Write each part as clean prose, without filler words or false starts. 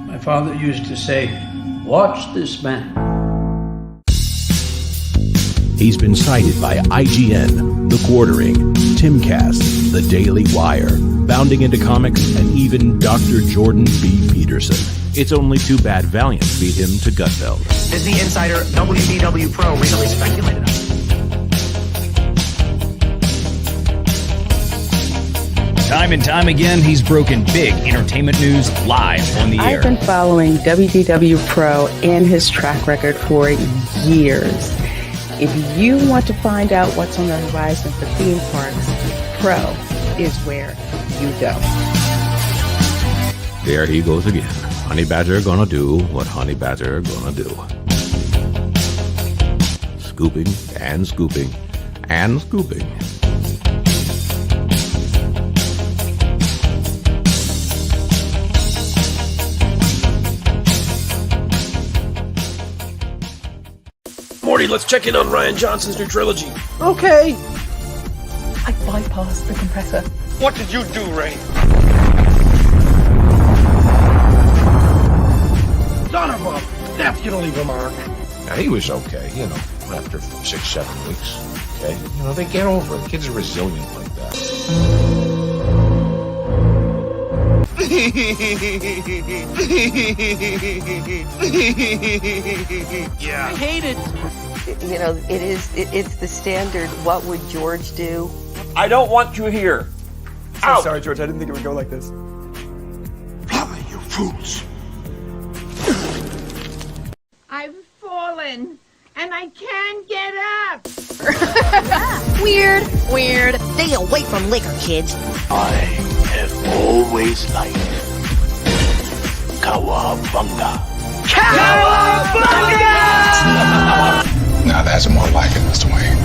My father used to say, "Watch this man." He's been cited by IGN, The Quartering, Timcast, The Daily Wire, Bounding into Comics, and even Dr. Jordan B. Peterson. It's only too bad Valiant beat him to Gutfeld. Disney insider WDW Pro recently speculated on. Time and time again, he's broken big entertainment news live on the air. I've been following WDW Pro and his track record for years. If you want to find out what's on the horizon for theme parks, Pro is where you go. There he goes again. Honey Badger gonna do what Honey Badger gonna do. Scooping and scooping and scooping. Morty, let's check in on Rian Johnson's new trilogy. Okay. I bypassed the compressor. What did you do, Ray? Son of a definitely remark. Now, he was okay, after 6-7 weeks. Okay? They get over it. Kids are resilient like that. Yeah. I hate it. It's the standard, what would George do? I don't want you here. So sorry, George. I didn't think it would go like this. Fly, you fools. I've fallen, and I can't get up. Weird. Stay away from liquor, kids. I have always liked Cowabunga. Cowabunga! Now that's more like it, Mr. Wayne.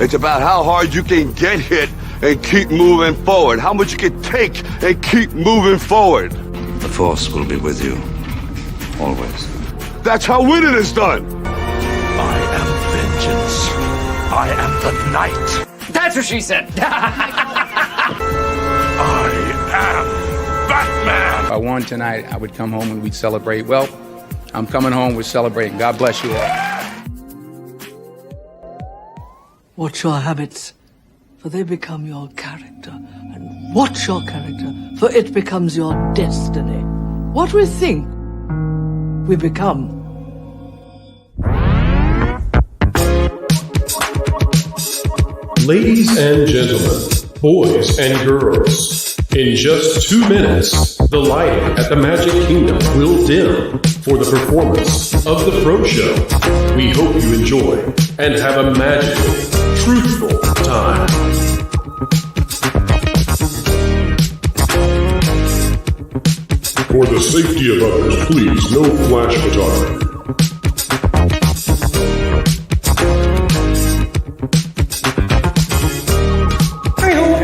It's about how hard you can get hit and keep moving forward. How much you can take and keep moving forward. The Force will be with you. Always. That's how winning is done. I am vengeance. I am the night. That's what she said. I am Batman. If I won tonight, I would come home and we'd celebrate. Well, I'm coming home, we're celebrating. God bless you all. Watch your habits, for they become your character. And watch your character, for it becomes your destiny. What we think, we become. Ladies and gentlemen, boys and girls, in just 2 minutes, the lighting at the Magic Kingdom will dim for the performance of the Pro Show. We hope you enjoy and have a magical, truthful time. For the safety of others, please, no flash photography.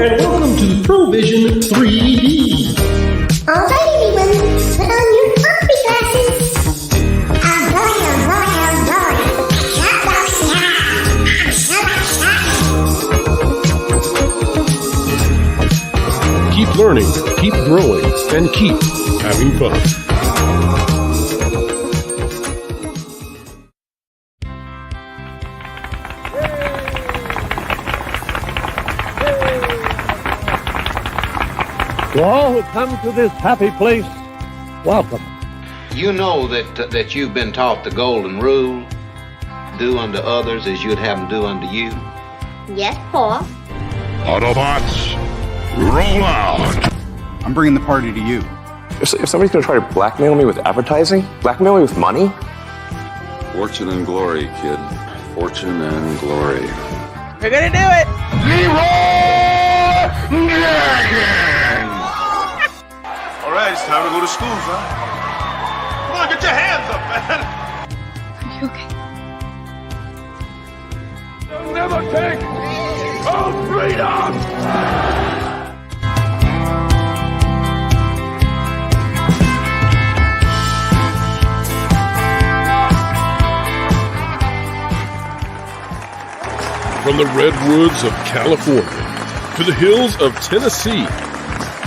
And welcome to Provision 3D. Alright everyone, put on your puppy glasses. Oh boy, Keep learning, keep growing, and keep having fun. To all who come to this happy place, welcome. You know that you've been taught the golden rule, do unto others as you'd have them do unto you. Yes, Paul. Autobots, roll out. I'm bringing the party to you. If somebody's going to try to blackmail me with advertising, blackmail me with money? Fortune and glory, kid. Fortune and glory. We're gonna do it! All right, it's time to go to school, son. Come on, get your hands up, man. Are you okay? They'll never take all freedom! From the redwoods of California to the hills of Tennessee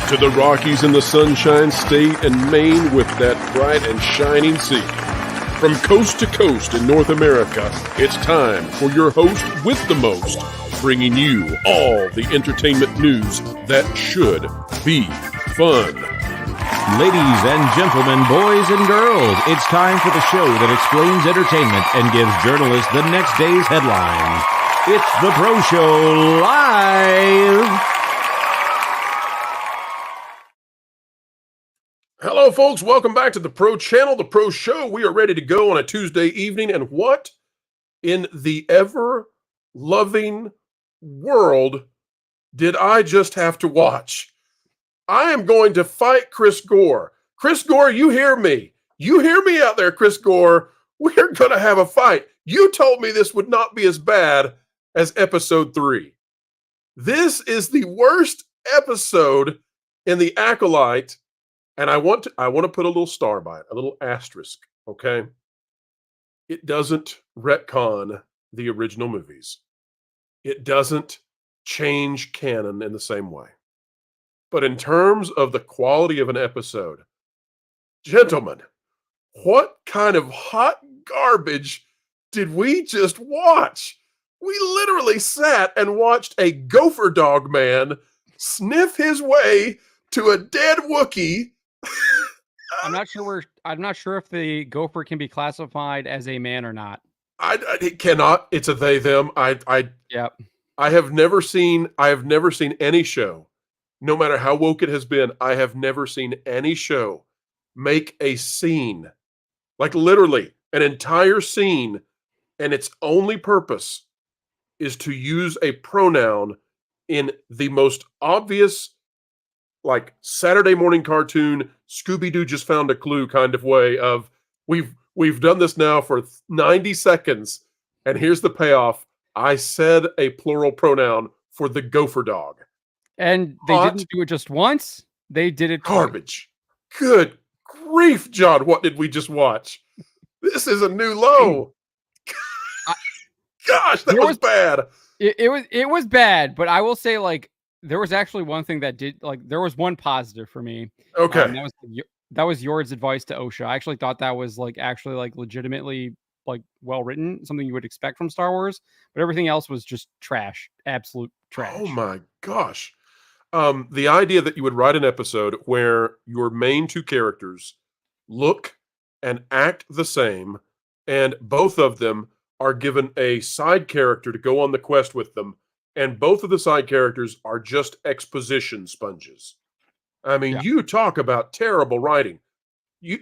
to the Rockies in the Sunshine State and Maine with that bright and shining sea. From coast to coast in North America, it's time for your host with the most, bringing you all the entertainment news that should be fun. Ladies and gentlemen, boys and girls, it's time for the show that explains entertainment and gives journalists the next day's headlines. It's the Pro Show Live! Hello, folks. Welcome back to the Pro Channel, the Pro Show. We are ready to go on a Tuesday evening. And what in the ever-loving world did I just have to watch? I am going to fight Chris Gore. Chris Gore, you hear me. You hear me out there, Chris Gore. We're going to have a fight. You told me this would not be as bad as episode 3. This is the worst episode in the Acolyte, and I want to put a little star by it, a little asterisk, okay? It doesn't retcon the original movies. It doesn't change canon in the same way. But in terms of the quality of an episode, gentlemen, what kind of hot garbage did we just watch? We literally sat and watched a gopher dog man sniff his way to a dead Wookiee. I'm not sure if the gopher can be classified as a man or not. It cannot. It's a they them. Yep. I have never seen any show, no matter how woke it has been. I have never seen any show make a scene, like literally an entire scene, and its only purpose is to use a pronoun in the most obvious, like Saturday morning cartoon, Scooby-Doo just found a clue kind of way of, we've done this now for 90 seconds, and here's the payoff. I said a plural pronoun for the gopher dog. And they didn't do it just once. They did it garbage. Good grief, John. What did we just watch? This is a new low. Gosh, that was bad. It was bad, but I will say, like, there was actually one thing that did, like, there was one positive for me. Okay. That was Yord's advice to OSHA. I actually thought that was legitimately well written, something you would expect from Star Wars, but everything else was just trash, absolute trash. Oh my gosh. The idea that you would write an episode where your main two characters look and act the same, and both of them are given a side character to go on the quest with them, and both of the side characters are just exposition sponges. I mean, you talk about terrible writing. You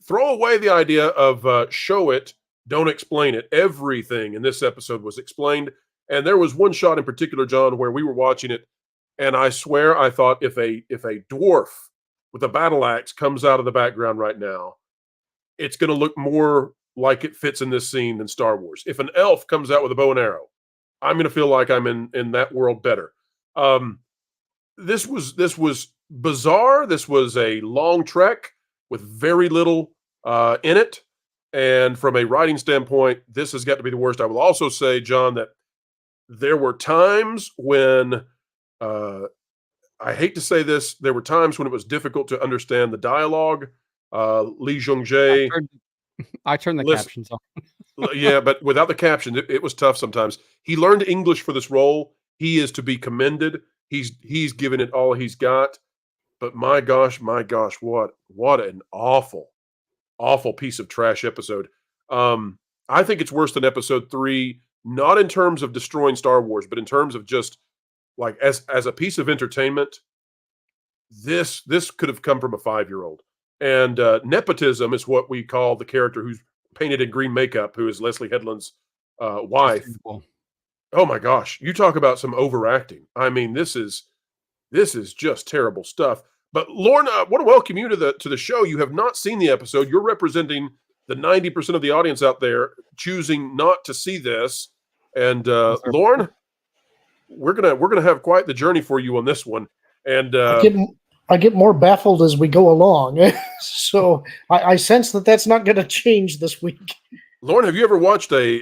throw away the idea of show it, don't explain it. Everything in this episode was explained, and there was one shot in particular, John, where we were watching it, and I swear I thought if a dwarf with a battle axe comes out of the background right now, it's going to look more like it fits in this scene than Star Wars. If an elf comes out with a bow and arrow, I'm going to feel like I'm in that world better. This was bizarre. This was a long trek with very little in it. And from a writing standpoint, this has got to be the worst. I will also say, John, that there were times when, I hate to say this, there were times when it was difficult to understand the dialogue. Lee Jung-jae. I turned the captions on. Yeah, but without the captions, it was tough sometimes. He learned English for this role. He is to be commended. He's given it all he's got. But my gosh, what an awful piece of trash episode. I think it's worse than episode 3, not in terms of destroying Star Wars, but in terms of just like as a piece of entertainment. This could have come from a 5-year-old. And nepotism is what we call the character who's painted in green makeup, who is Leslie Headland's wife. Oh my gosh, you talk about some overacting. I mean, this is just terrible stuff. But Lorna, I want to welcome you to the show. You have not seen the episode. You're representing the 90% of the audience out there choosing not to see this. And Lorne, we're gonna have quite the journey for you on this one. And I get more baffled as we go along. So I sense that's not going to change this week. Lauren, have you ever watched a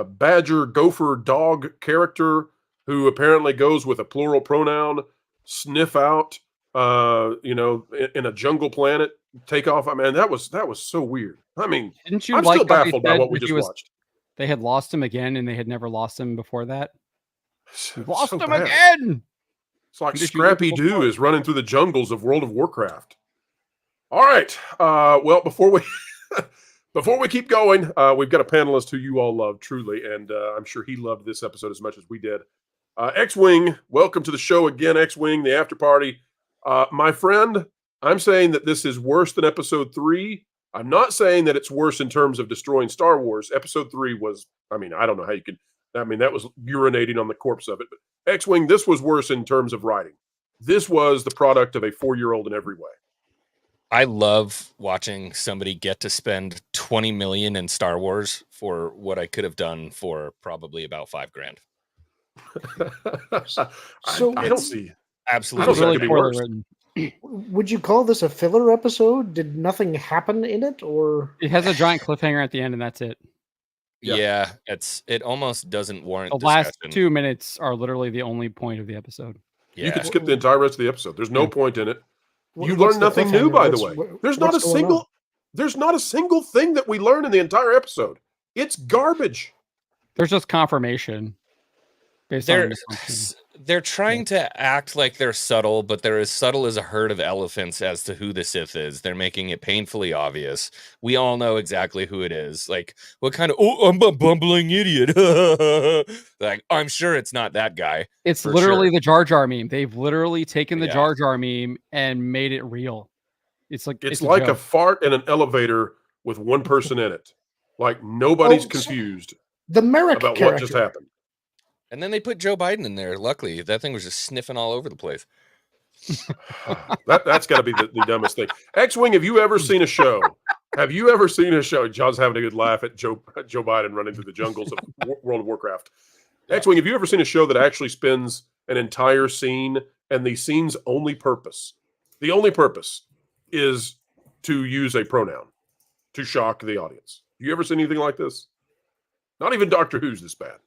badger, gopher, dog character who apparently goes with a plural pronoun, sniff out, in a jungle planet, take off? I mean, that was so weird. I mean, Didn't you I'm like still how they baffled by said what we that just watched. They had lost him again, and they had never lost him before that. Lost so him bad. again. It's like Did you Scrappy look Doo is running through the jungles of World of Warcraft. All right. Well, before we keep going, we've got a panelist who you all love truly, and I'm sure he loved this episode as much as we did. X-Wing, welcome to the show again, X-Wing, the after party. My friend, I'm saying that this is worse than episode 3. I'm not saying that it's worse in terms of destroying Star Wars. Episode 3 was, I mean, I don't know how you could, I mean, that was urinating on the corpse of it. But X-Wing, this was worse in terms of writing. This was the product of a 4-year-old in every way. I love watching somebody get to spend $20 million in Star Wars for what I could have done for probably about $5,000. So I don't see. Absolutely. I don't see it could be worse. Would you call this a filler episode? Did nothing happen in it, or It has a giant cliffhanger at the end, and that's it. Yeah, it almost doesn't warrant The last discussion. 2 minutes are literally the only point of the episode. You could skip the entire rest of the episode. There's no point in it. You What's learn the nothing new, cliffhanger? by the What's- way. what- There's not a what's going on? single thing that we learn in the entire episode. It's garbage. There's just confirmation based on an assumption. They're trying to act like they're subtle, but they're as subtle as a herd of elephants as to who the Sith is. They're making it painfully obvious. We all know exactly who it is. Like, what kind of, I'm a bumbling idiot. Like, I'm sure it's not that guy. It's for literally sure. the Jar Jar meme. They've literally taken the Yeah. Jar Jar meme and made it real. It's like It's like a joke. fart in an elevator with one person in it. Like nobody's confused the Merrick about character? what just happened. And then they put Joe Biden in there. Luckily, that thing was just sniffing all over the place. That's got to be the dumbest thing. X-Wing, have you ever seen a show? Have you ever seen a show? John's having a good laugh at Joe Biden running through the jungles of World of Warcraft. X-Wing, have you ever seen a show that actually spends an entire scene and the scene's only purpose is to use a pronoun to shock the audience? You ever seen anything like this? Not even Doctor Who's this bad.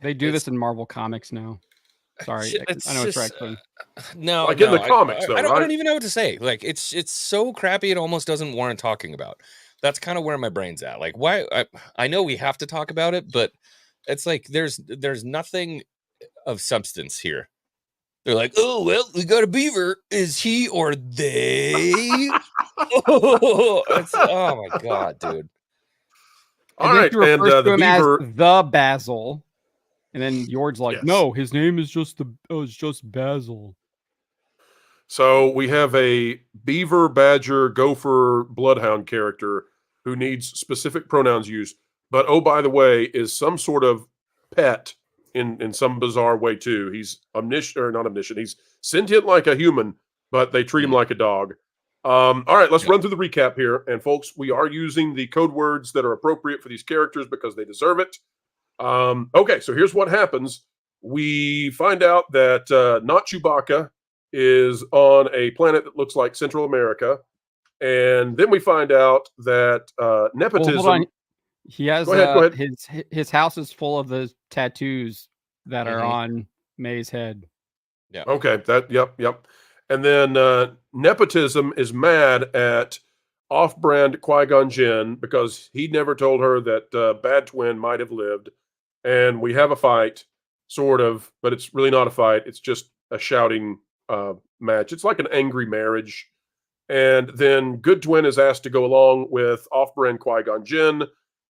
They do this in Marvel Comics now. Sorry, I know it's right. No, Like in no, the comics, though, I right? don't even know what to say. Like, it's so crappy, it almost doesn't warrant talking about. That's kind of where my brain's at. Like, why? I know we have to talk about it, but it's like there's nothing of substance here. They're like, oh well, we got a beaver. Is he or they? Oh my god, dude! All right, and the the beaver, as the Basil, and then Yord's like, no, his name is just Basil. So we have a beaver, badger, gopher, bloodhound character who needs specific pronouns used, but oh, by the way, is some sort of pet in some bizarre way too. He's omniscient, or not omniscient. He's sentient like a human, but they treat him like a dog. All right, let's run through the recap here. And folks, we are using the code words that are appropriate for these characters because they deserve it. Okay, so here's what happens. We find out that not Chewbacca is on a planet that looks like Central America. And then we find out that nepotism... Well, hold on. He has Go ahead. his house is full of the tattoos that are Mhm. on May's head. Yeah. Okay. Yep. And then nepotism is mad at off-brand Qui-Gon Jinn because he never told her that Bad Twin might have lived. And we have a fight, sort of, but it's really not a fight. It's just a shouting match. It's like an angry marriage. And then Good Twin is asked to go along with off-brand Qui-Gon Jinn.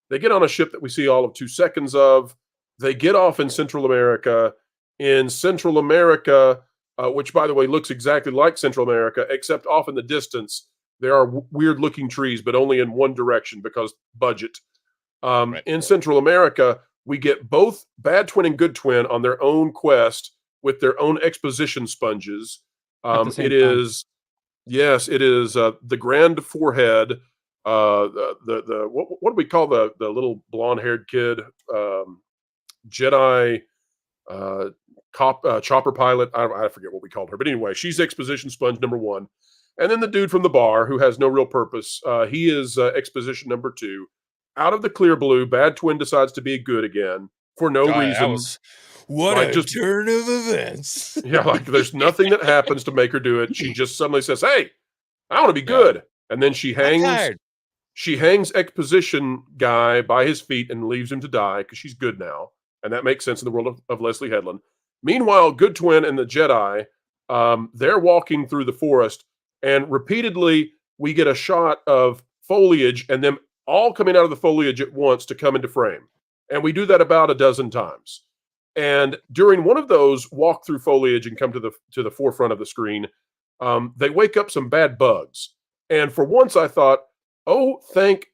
They get on a ship that we see all of 2 seconds of. They get off in Central America. In Central America, which, by the way, looks exactly like Central America, except off in the distance, there are weird-looking trees, but only in one direction because budget. In Central America, we get both Bad Twin and Good Twin on their own quest with their own exposition sponges. It is the Grand Forehead. What do we call the little blonde-haired kid? Jedi. chopper pilot. I forget what we called her, but anyway, she's exposition sponge number 1. And then the dude from the bar who has no real purpose. He is exposition number 2. Out of the clear blue, Bad Twin decides to be good again for no reason. What like, a just, turn of events. Yeah, like there's nothing that happens to make her do it. She just suddenly says, "Hey, I want to be good," and then she hangs. She hangs exposition guy by his feet and leaves him to die because she's good now, and that makes sense in the world of Leslie Headland. Meanwhile, Good Twin and the Jedi, they're walking through the forest, and repeatedly we get a shot of foliage and them all coming out of the foliage at once to come into frame, and we do that about a dozen times. And during one of those walk through foliage and come to the forefront of the screen, they wake up some bad bugs. And for once, I thought, oh, thank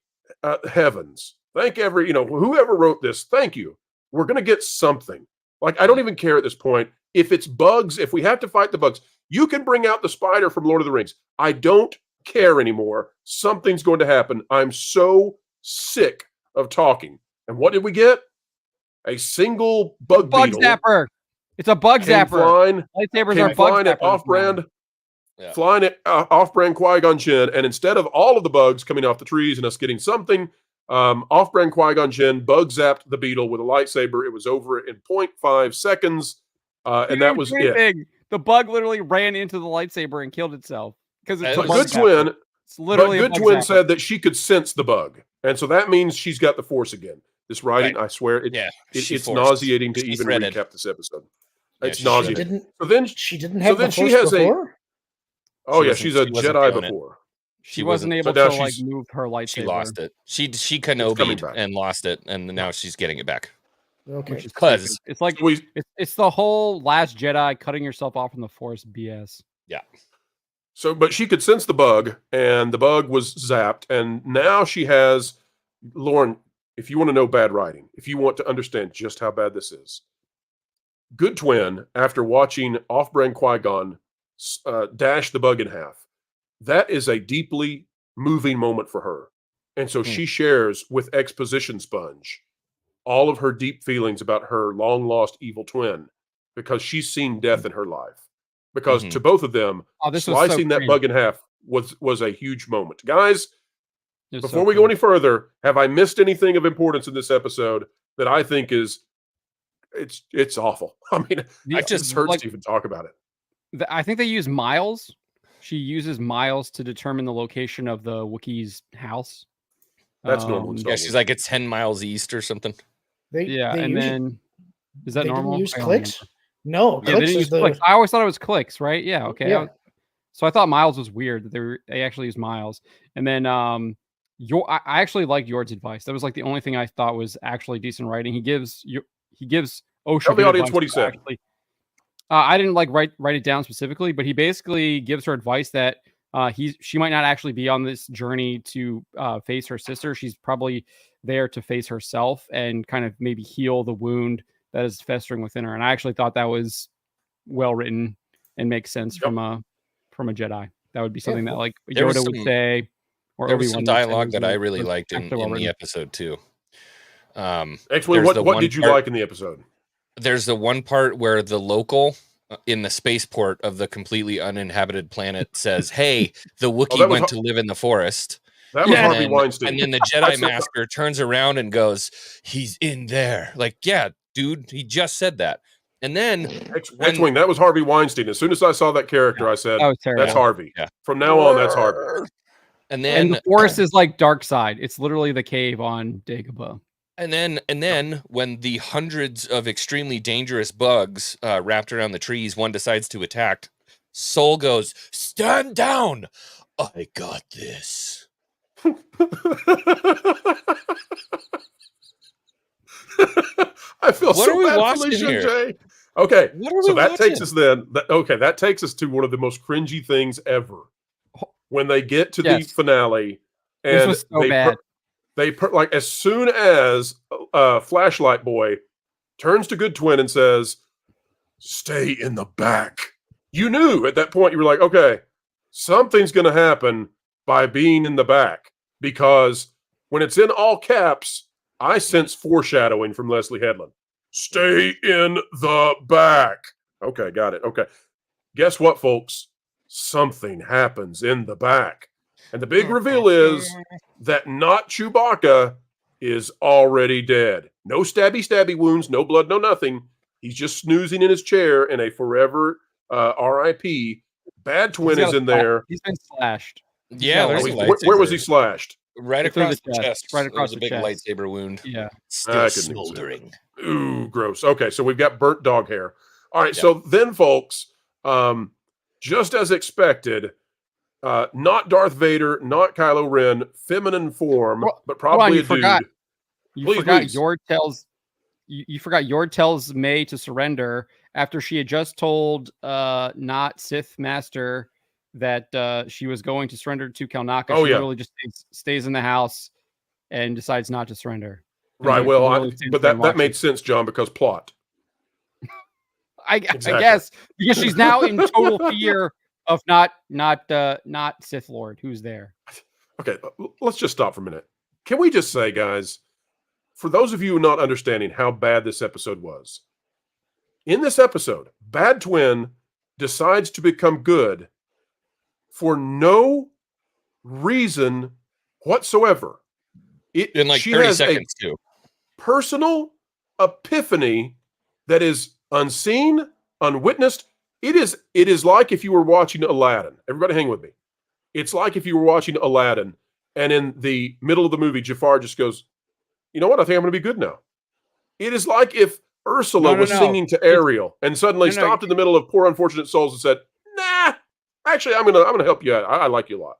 heavens, thank whoever wrote this, thank you. We're gonna get something. Like I don't even care at this point if it's bugs. If we have to fight the bugs, you can bring out the spider from Lord of the Rings. I don't care anymore. Something's going to happen. I'm so sick of talking. And what did we get? A single bug beetle. Zapper. It's a bug zapper. Lightsabers are bug zappers. Off-brand, flying it off-brand Qui-Gon Jinn, and instead of all of the bugs coming off the trees and us getting something, off-brand Qui-Gon Jinn bug zapped the beetle with a lightsaber. It was over in 0.5 seconds, and that was it. The bug literally ran into the lightsaber and killed itself because it's Good Twin. It's literally Good Twin said that she could sense the bug, and so that means she's got the Force again. This writing, I swear, it's nauseating to even recap this episode. It's nauseating. She didn't have the Force before? She's a Jedi before. She wasn't able to like move her lightsaber. She lost it. She Kenobi'd and lost it, and now she's getting it back. Okay. Because it's like it's the whole Last Jedi cutting yourself off from the Force BS. Yeah. So, but she could sense the bug, and the bug was zapped, and now she has Lauren. If you want to know bad writing, if you want to understand just how bad this is, Good Twin, after watching off-brand Qui-Gon dash the bug in half, that is a deeply moving moment for her. And so she shares with Exposition Sponge all of her deep feelings about her long-lost evil twin because she's seen death in her life. Because to both of them, slicing that bug in half was a huge moment. Guys, before we go any further, have I missed anything of importance in this episode that I think is it's awful? I mean, it just hurts to even talk about it. I think they use miles. She uses miles to determine the location of the Wookiees' house. That's normal. Yeah, she's like, it's 10 miles east or something. Then is that normal? Didn't use clicks? No, they didn't use clicks. I always thought it was clicks, right? Yeah, okay. Yeah. So I thought miles was weird that they actually used miles. And then I actually liked Yord's advice. That was like the only thing I thought was actually decent writing. He gives Osha. Tell the audience what he said. Actually, I didn't like write it down specifically, but he basically gives her advice that she might not actually be on this journey to face her sister. She's probably there to face herself and kind of maybe heal the wound that is festering within her. And I actually thought that was well written and makes sense from a Jedi. That would be something that like Yoda would say. Or there was some dialogue that I really liked in the episode too. Actually, what did you like in the episode? There's the one part where the local in the spaceport of the completely uninhabited planet says, "Hey, the Wookiee went to live in the forest." That was Harvey Weinstein. And then the Jedi Master turns around and goes, "He's in there." Like, yeah, dude, he just said that. And then X-Wing, that was Harvey Weinstein. As soon as I saw that character, I said, "That's Harvey." Yeah. From now on, that's Harvey. And then the forest is like dark side. It's literally the cave on Dagobah. And then when the hundreds of extremely dangerous bugs wrapped around the trees, one decides to attack, Soul goes, "Stand down! I got this." I feel what so are we bad watching for Alicia here? Jay. Okay, so that watching? takes us then. That takes us to one of the most cringy things ever. When they get to the finale, and this was so bad. Like as soon as Flashlight Boy turns to Good Twin and says, "Stay in the back," you knew at that point, you were like, okay, something's going to happen by being in the back, because when it's in all caps, I sense foreshadowing from Leslie Headland. Stay in the back. Okay, got it. Okay. Guess what, folks? Something happens in the back. And the big reveal is that not Chewbacca is already dead. No stabby wounds, no blood, no nothing. He's just snoozing in his chair in a forever RIP. Bad Twin is in there. He's been slashed. Yeah, where was he slashed? Right across the chest. Right across the the big chest. lightsaber wound. Yeah. Still smoldering. Ooh, gross. Okay, so we've got burnt dog hair. All right, so then, folks, just as expected, not Darth Vader, not Kylo Ren, feminine form, but probably a dude. You forgot Yord tells you forgot Yord tells May to surrender after she had just told not Sith Master that she was going to surrender to Kalnaka. She really just stays in the house and decides not to surrender. Right. Well, but that made sense, John, because plot. I guess because she's now in total fear of not Sith Lord who's there. Okay, let's just stop for a minute. Can we just say, guys, for those of you not understanding how bad this episode was, in this episode, Bad Twin decides to become good for no reason whatsoever. In like 30 seconds, too. Personal epiphany that is unseen, unwitnessed. It is like if you were watching Aladdin. Everybody hang with me. It's like if you were watching Aladdin and in the middle of the movie, Jafar just goes, you know what? I think I'm going to be good now. It is like if Ursula was singing to Ariel and suddenly stopped in the middle of Poor Unfortunate Souls and said, nah, actually, I'm going to help you out. I like you a lot.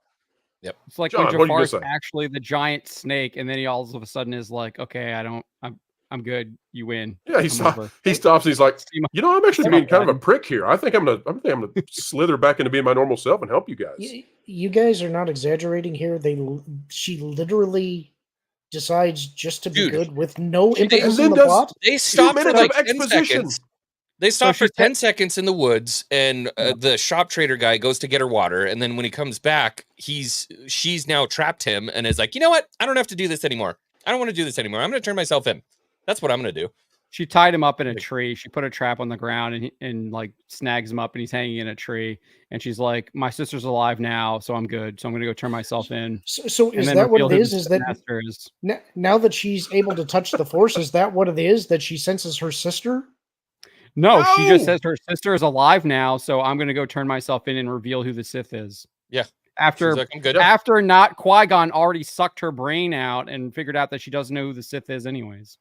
Yep. It's like John, when Jafar's actually the giant snake, and then he all of a sudden is like, okay, I'm good. You win. Yeah, he stops and he's like, you know, I'm actually being kind of a prick here. I think I'm gonna slither back into being my normal self and help you guys. You guys are not exaggerating here. She literally decides just to be good with no impetus in the plot. They stopped for like 10 seconds. They stopped for 10 seconds in the woods, and the shop trader guy goes to get her water, and then when he comes back, she's now trapped him and is like, you know what? I don't have to do this anymore. I don't want to do this anymore. I'm going to turn myself in. That's what I'm going to do. She tied him up in a tree. She put a trap on the ground and like snags him up, and he's hanging in a tree. And she's like, my sister's alive now, so I'm good. So I'm going to go turn myself in. So is that what it is? Is that now that she's able to touch the Force, is that what it is? That she senses her sister? No, she just says her sister is alive now, so I'm going to go turn myself in and reveal who the Sith is. Yeah. After not Qui-Gon already sucked her brain out and figured out that she doesn't know who the Sith is anyways.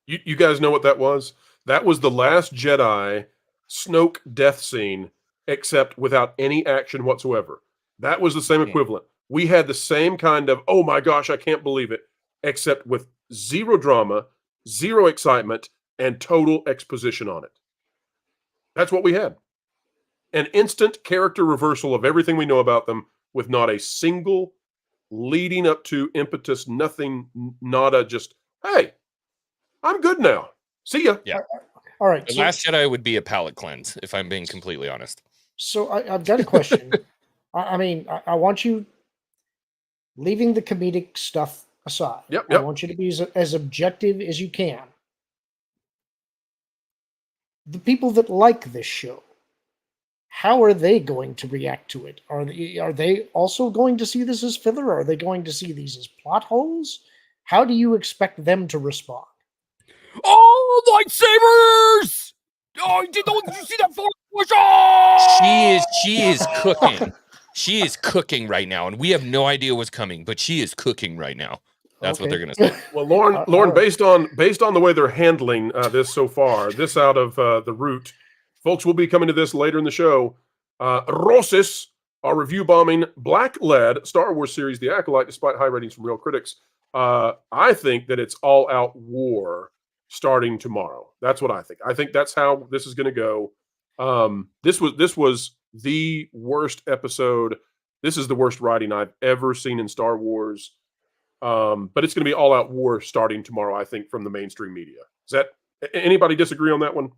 You guys know what that was? That was the Last Jedi Snoke death scene, except without any action whatsoever. That was the same equivalent. We had the same kind of, oh my gosh, I can't believe it, except with zero drama, zero excitement, and total exposition on it. That's what we had. An instant character reversal of everything we know about them with not a single leading up to impetus, nothing, nada, just, hey, I'm good now. See ya. Yeah. All right. The Last Jedi would be a palate cleanse, if I'm being completely honest. So I've got a question. I want you, leaving the comedic stuff aside, I want you to be as objective as you can. The people that like this show, how are they going to react to it? Are they also going to see this as filler? Are they going to see these as plot holes? How do you expect them to respond? Oh, lightsabers! Oh, did you see that Force push? Oh! She is cooking. She is cooking right now, and we have no idea what's coming, but she is cooking right now. That's what they're going to say. Well, Lauren, based on the way they're handling this so far, this out of the root, folks will be coming to this later in the show. Rosis are review bombing Black Lead Star Wars series, The Acolyte, despite high ratings from real critics. I think that it's all out war starting tomorrow. That's what I think. I think that's how this is going to go. This was the worst episode. This is the worst writing I've ever seen in Star Wars. But it's going to be all out war starting tomorrow, I think, from the mainstream media. Is that anybody disagree on that one?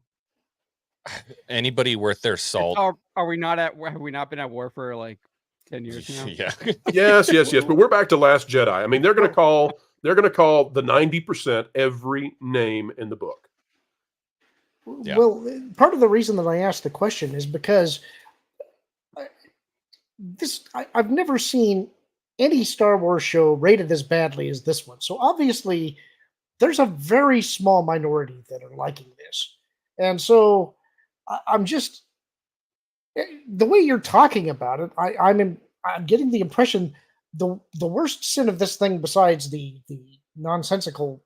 Anybody worth their salt? Have we not been at war for like 10 years now? Yeah. yes. But we're back to Last Jedi. I mean, they're going to call the 90% every name in the book. Yeah. Well, part of the reason that I asked the question is because I've never seen any Star Wars show rated as badly as this one. So obviously, there's a very small minority that are liking this, and so I'm just the way you're talking about it. I'm getting the impression the worst sin of this thing, besides the nonsensical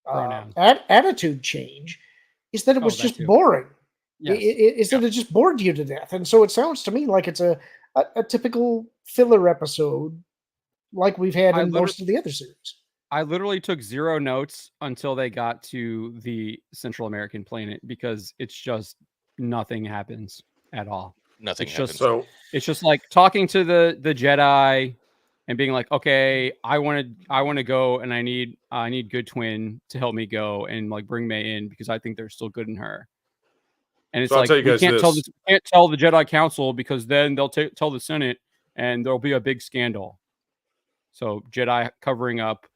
attitude change, is that it was just boring. Is that it just bored you to death? And so it sounds to me like it's a typical filler episode, like we've had in most of the other series. I literally took 0 notes until they got to the Central American planet, because it's just nothing happens at all. Nothing it's happens. Just, it's just like talking to the Jedi and being like, okay, I want to go, and I need Good Twin to help me go and like bring May in, because I think there's still good in her. And it's So like, we can't tell the Jedi Council, because then they'll tell the Senate, and there'll be a big scandal. So Jedi covering up,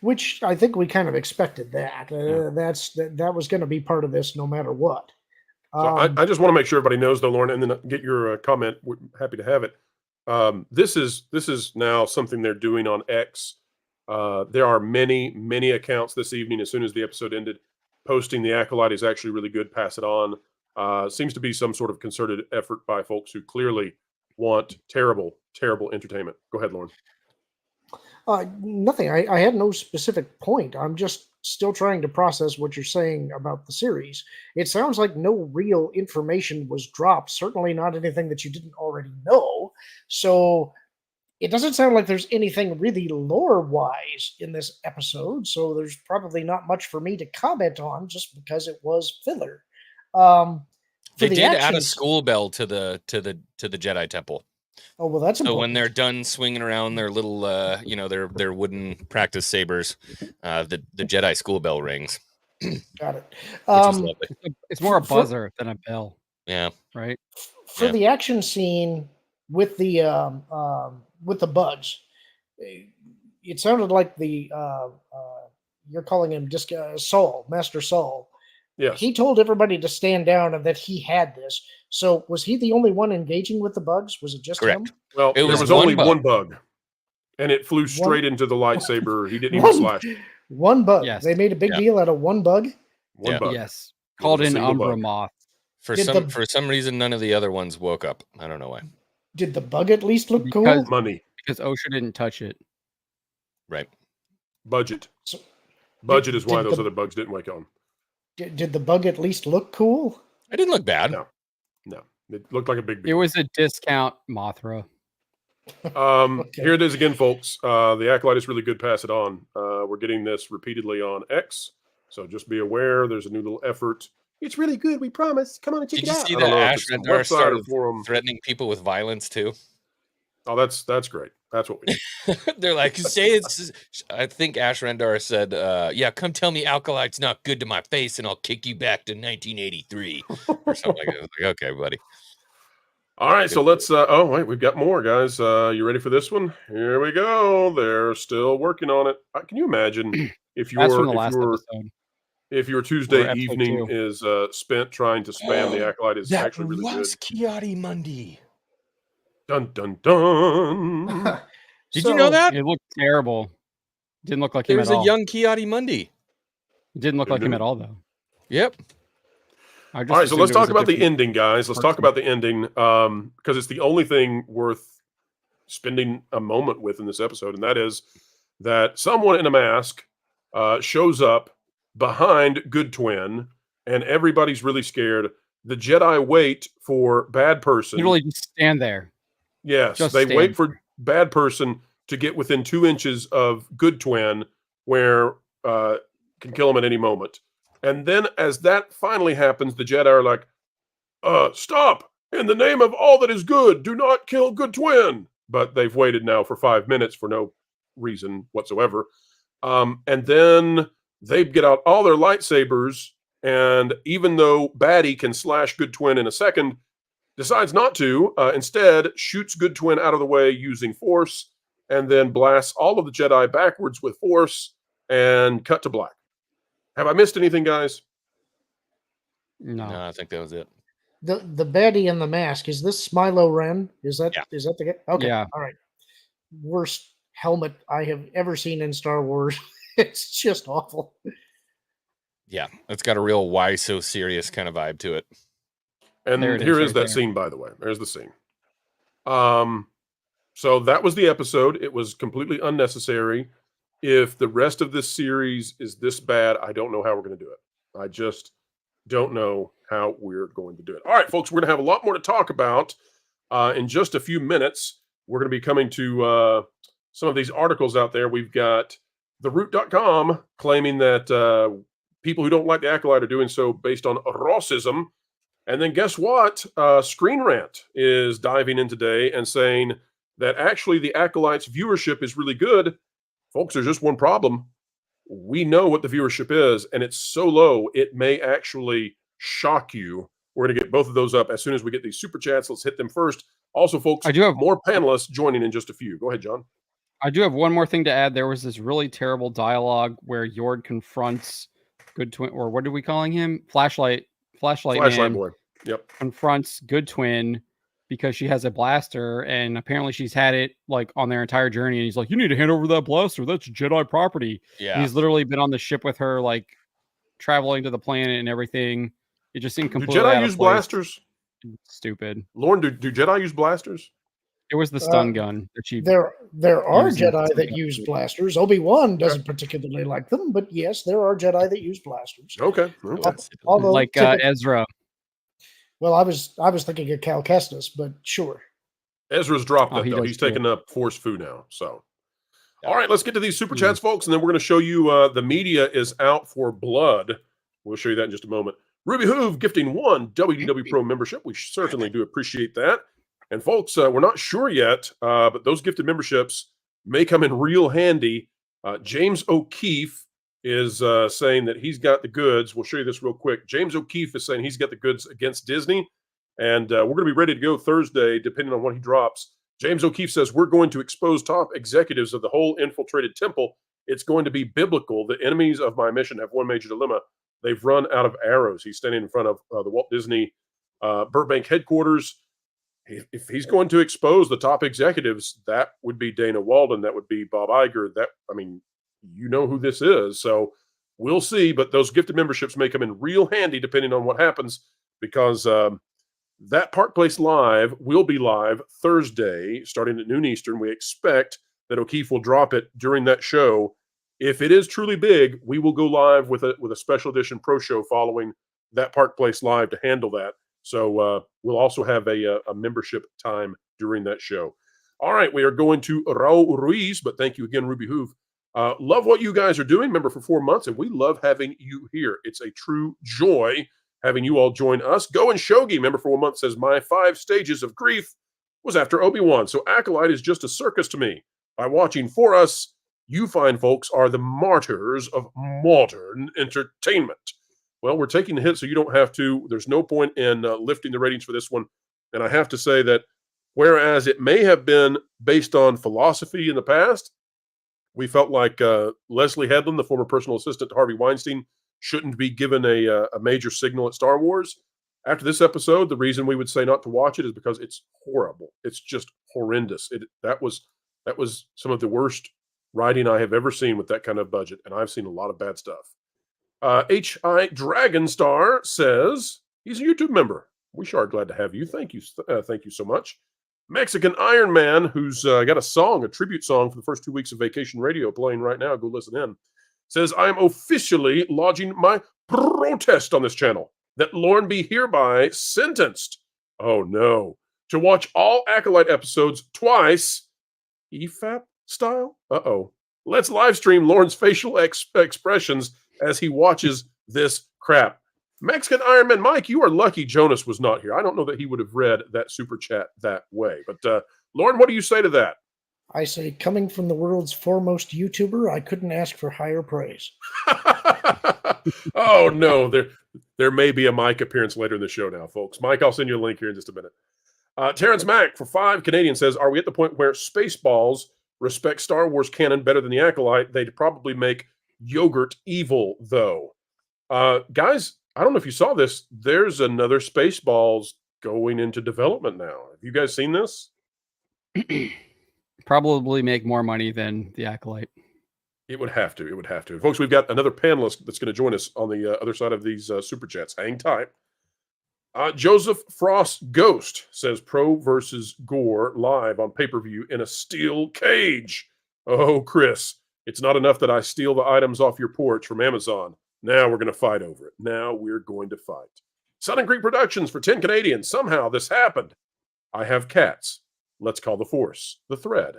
which I think we kind of expected that. That was going to be part of this, no matter what. So I just want to make sure everybody knows, though, Lauren, and then get your comment. We're happy to have it. This is now something they're doing on X. There are many accounts this evening, as soon as the episode ended, posting the Acolyte is actually really good. Pass it on. Seems to be some sort of concerted effort by folks who clearly want terrible entertainment. Go ahead, Lauren. Nothing. I had no specific point. I'm just still trying to process what you're saying about the series. It sounds like no real information was dropped, certainly not anything that you didn't already know. So it doesn't sound like there's anything really lore-wise in this episode, so there's probably not much for me to comment on, just because it was filler. They did add a school bell to the Jedi Temple. Oh, well, that's important. So when they're done swinging around their little, their wooden practice sabers, the Jedi school bell rings. Got it. Which is lovely. It's more a buzzer than a bell. Yeah. Right. For the action scene with the bugs, it sounded like you're calling him Saul, Master Saul. Yes. He told everybody to stand down and that he had this. So was he the only one engaging with the bugs? Was it just him? Well, there was only one bug, and it flew straight into the lightsaber. He didn't even slash it. One bug. Yes. They made a big deal out of one bug. One bug. Yes. Called in Umbra Moth. For some reason, none of the other ones woke up. I don't know why. Did the bug at least look cool? Money. Because OSHA didn't touch it. Right. Budget. Budget is why those other bugs didn't wake on. Did the bug at least look cool? It didn't look bad. No. It looked like a big. It was a discount Mothra. Here it is again, folks. The Acolyte is really good. Pass it on. We're getting this repeatedly on X, so just be aware. There's a new little effort. It's really good. We promise. Come on and check it out. Did you see that Ash Rendar started threatening people with violence too? Oh, that's great. That's what we need. They're like, say it's. I think Ash Rendar said, "Yeah, come tell me Acolyte's not good to my face, and I'll kick you back to 1983 or something like that." Like, okay, buddy. All right, so let's. Oh wait, we've got more, guys. You ready for this one? Here we go. They're still working on it. Can you imagine if your Tuesday evening is spent trying to spam the Acolyte is actually really good? Kiadi Mundi. Dun dun dun. Did you know that? It looked terrible. Didn't look like him at all. There was a young Kiadi Mundi. It didn't look like him at all, though. Yep. All right, so let's talk about the ending, guys. Let's talk about the ending, because it's the only thing worth spending a moment with in this episode, and that is that someone in a mask shows up behind Good Twin, and everybody's really scared. The Jedi wait for Bad Person. Literally just stand there. Yes, they wait for Bad Person to get within 2 inches of Good Twin, where can kill him at any moment. And then as that finally happens, the Jedi are like, stop! In the name of all that is good, do not kill Good Twin! But they've waited now for 5 minutes for no reason whatsoever. And then they get out all their lightsabers, and even though Baddie can slash Good Twin in a second, decides not to, instead shoots Good Twin out of the way using Force, and then blasts all of the Jedi backwards with Force, and cut to black. Have I missed anything, guys? No, I think that was it. The baddie in the mask, is this Smilo Ren? Is that the guy? Okay. Yeah. All right. Worst helmet I have ever seen in Star Wars. It's just awful. Yeah, it's got a real why so serious kind of vibe to it. And here is that scene, by the way. There's the scene. So that was the episode. It was completely unnecessary. If the rest of this series is this bad, I don't know how we're going to do it. I just don't know how we're going to do it. All right, folks, we're going to have a lot more to talk about in just a few minutes. We're going to be coming to some of these articles out there. We've got theroot.com claiming that people who don't like the Acolyte are doing so based on racism. And then guess what? Screen Rant is diving in today and saying that actually the Acolyte's viewership is really good. Folks, there's just one problem. We know what the viewership is, and it's so low, it may actually shock you. We're going to get both of those up as soon as we get these super chats. Let's hit them first. Also, folks, I do have more panelists joining in just a few. Go ahead, John. I do have one more thing to add. There was this really terrible dialogue where Yord confronts Good Twin, or what are we calling him? Flashlight man boy. Yep. Confronts Good Twin because she has a blaster, and apparently she's had it like on their entire journey. And he's like, "You need to hand over that blaster. That's Jedi property." Yeah. And he's literally been on the ship with her, like traveling to the planet and everything. It just seemed completely. Do Jedi use blasters? Stupid. Lauren, do Jedi use blasters? It was the stun gun that she. There are Jedi that use blasters. Obi-Wan doesn't particularly like them, but yes, there are Jedi that use blasters. Okay. Although like Ezra. Well, I was thinking of Cal Kestis, but sure. Ezra's dropped that, though. He's taken up Force Fu now. So, all right, let's get to these super chats, folks, and then we're going to show you the media is out for blood. We'll show you that in just a moment. Ruby Hoove gifting 1 WDW Pro membership. We certainly do appreciate that. And, folks, we're not sure yet, but those gifted memberships may come in real handy. James O'Keefe is saying that he's got the goods. We'll show you this real quick. James O'Keefe is saying he's got the goods against Disney, and we're going to be ready to go Thursday, depending on what he drops. James O'Keefe says, we're going to expose top executives of the whole infiltrated temple. It's going to be biblical. The enemies of my mission have one major dilemma. They've run out of arrows. He's standing in front of the Walt Disney Burbank headquarters. If he's going to expose the top executives, that would be Dana Walden. That would be Bob Iger. You know who this is. So we'll see. But those gifted memberships may come in real handy depending on what happens, because that Park Place Live will be live Thursday, starting at noon Eastern. We expect that O'Keefe will drop it during that show. If it is truly big, we will go live with a special edition pro show following that Park Place Live to handle that. So we'll also have a membership time during that show. All right, we are going to Raul Ruiz, but thank you again, Ruby Hoove. Love what you guys are doing. Member for 4 months, and we love having you here. It's a true joy having you all join us. Go and Shogi, member for 1 month, says, my 5 stages of grief was after Obi-Wan, so Acolyte is just a circus to me. By watching for us, you fine folks are the martyrs of modern entertainment. Well, we're taking the hit so you don't have to. There's no point in lifting the ratings for this one. And I have to say that whereas it may have been based on philosophy in the past, we felt like Leslie Headland, the former personal assistant to Harvey Weinstein, shouldn't be given a major signal at Star Wars. After this episode, the reason we would say not to watch it is because it's horrible. It's just horrendous. That was some of the worst writing I have ever seen with that kind of budget, and I've seen a lot of bad stuff. H.I. Dragonstar says he's a YouTube member. We sure are glad to have you. Thank you so much. Mexican Iron Man, who's got a tribute song for the first 2 weeks of Vacation Radio playing right now. Go listen in. Says, I am officially lodging my protest on this channel that Lauren be hereby sentenced. Oh no. To watch all Acolyte episodes twice. EFAP style? Uh-oh. Let's live stream Lauren's facial expressions as he watches this crap. Mexican Iron Man Mike, you are lucky Jonas was not here. I don't know that he would have read that super chat that way. But Lauren, what do you say to that? I say, coming from the world's foremost YouTuber, I couldn't ask for higher praise. Oh no, there may be a Mike appearance later in the show now, folks. Mike, I'll send you a link here in just a minute. Terrence Mack for 5 Canadian says, are we at the point where Spaceballs respect Star Wars canon better than the Acolyte? They'd probably make yogurt evil, though. Guys, I don't know if you saw this. There's another Spaceballs going into development now. Have you guys seen this? Probably make more money than the Acolyte. It would have to. It would have to. Folks, we've got another panelist that's going to join us on the other side of these super chats. Hang tight. Joseph Frost Ghost says Pro versus Gore live on pay-per-view in a steel cage. Oh, Chris, it's not enough that I steal the items off your porch from Amazon. Now we're going to fight over it. Now we're going to fight. Sun and Creek Productions for 10 Canadian. Somehow this happened. I have cats. Let's call the force the thread.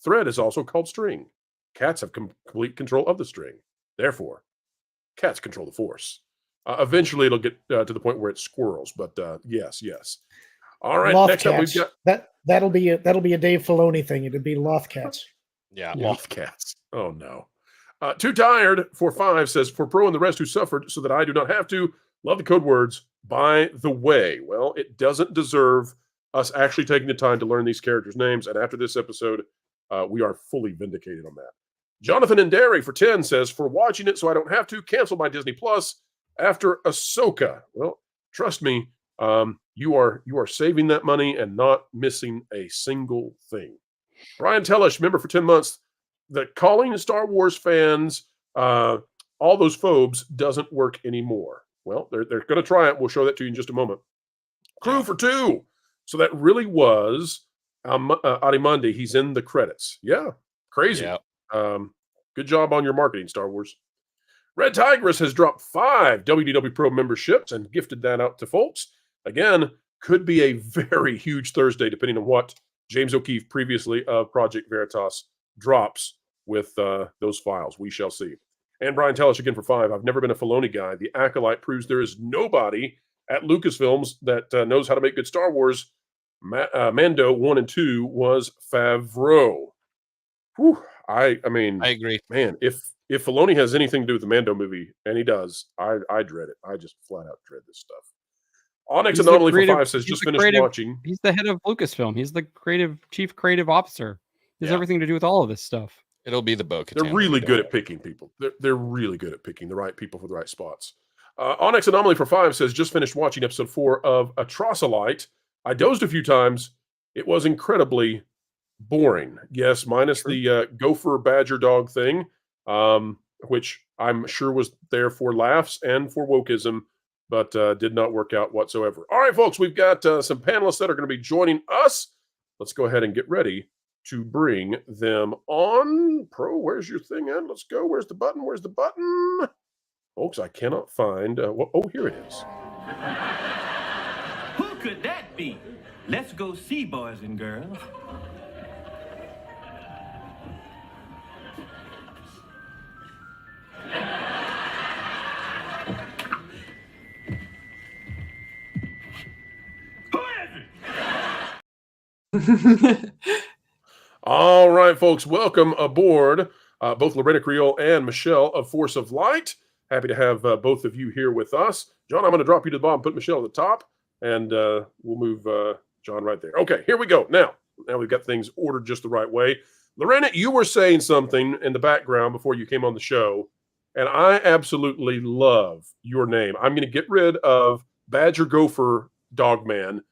Thread is also called string. Cats have complete control of the string. Therefore, cats control the force. Eventually, it'll get to the point where it's squirrels. But yes. All right. Loth next cats. up, we've got that'll be a Dave Filoni thing. It'd be Loth cats. Yeah, Loth cats. Oh no. Too Tired for 5 says for Pro and the rest who suffered so that I do not have to. Love the code words. By the way, well, it doesn't deserve us actually taking the time to learn these characters' names. And after this episode, we are fully vindicated on that. Jonathan and Derry for 10 says for watching it so I don't have to cancel my Disney Plus after Ahsoka. Well, trust me, you are saving that money and not missing a single thing. Brian Tellish, member for 10 months, that calling Star Wars fans all those phobes doesn't work anymore. Well, they're going to try it. We'll show that to you in just a moment. Crew for 2. So that really was Arimundi. He's in the credits. Yeah, crazy. Yeah. Good job on your marketing, Star Wars. Red Tigress has dropped 5 WDW Pro memberships and gifted that out to folks. Again, could be a very huge Thursday, depending on what James O'Keefe, previously of Project Veritas, drops with those files. We shall see. And Brian Tellish again for 5. I've never been a Filoni guy. The Acolyte proves there is nobody at Lucasfilms that knows how to make good Star Wars. Mando 1 and 2 was Favreau. Whew, I mean, I agree. Man, if Filoni has anything to do with the Mando movie, and he does, I dread it. I just flat out dread this stuff. Onyx Anomaly for 5 says just finished watching. He's the head of Lucasfilm. He's the chief creative officer. He has everything to do with all of this stuff. It'll be the book. They're really good at picking people. They're really good at picking the right people for the right spots. Onyx Anomaly for 5 says just finished watching episode 4 of Acolyte. I dozed a few times. It was incredibly boring. Yes, minus the gopher badger dog thing, which I'm sure was there for laughs and for wokeism, but did not work out whatsoever. All right, folks, we've got some panelists that are going to be joining us. Let's go ahead and get ready to bring them on. Pro, where's your thing at? Let's go. Where's the button? Where's the button? Folks, I cannot find. Oh, here it is. Who could that be? Let's go see, boys and girls. All right, folks, welcome aboard both Lorena Creole and Michelle of Force of Light. Happy to have both of you here with us. John, I'm going to drop you to the bottom, put Michelle at the top, and we'll move John right there. Okay, here we go. Now we've got things ordered just the right way. Lorena, you were saying something in the background before you came on the show, and I absolutely love your name. I'm going to get rid of Badger Gopher Dogman.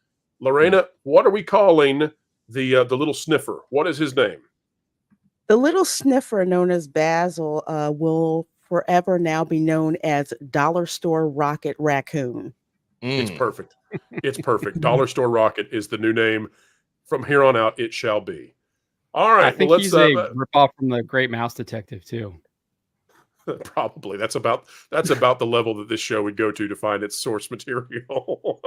Lorena, what are we calling the little sniffer? What is his name? The little sniffer, known as Basil, will forever now be known as Dollar Store Rocket Raccoon. It's perfect. It's perfect. Dollar Store Rocket is the new name. From here on out, it shall be. All right. I think he's a ripoff from the Great Mouse Detective too. Probably. That's about the level that this show would go to find its source material.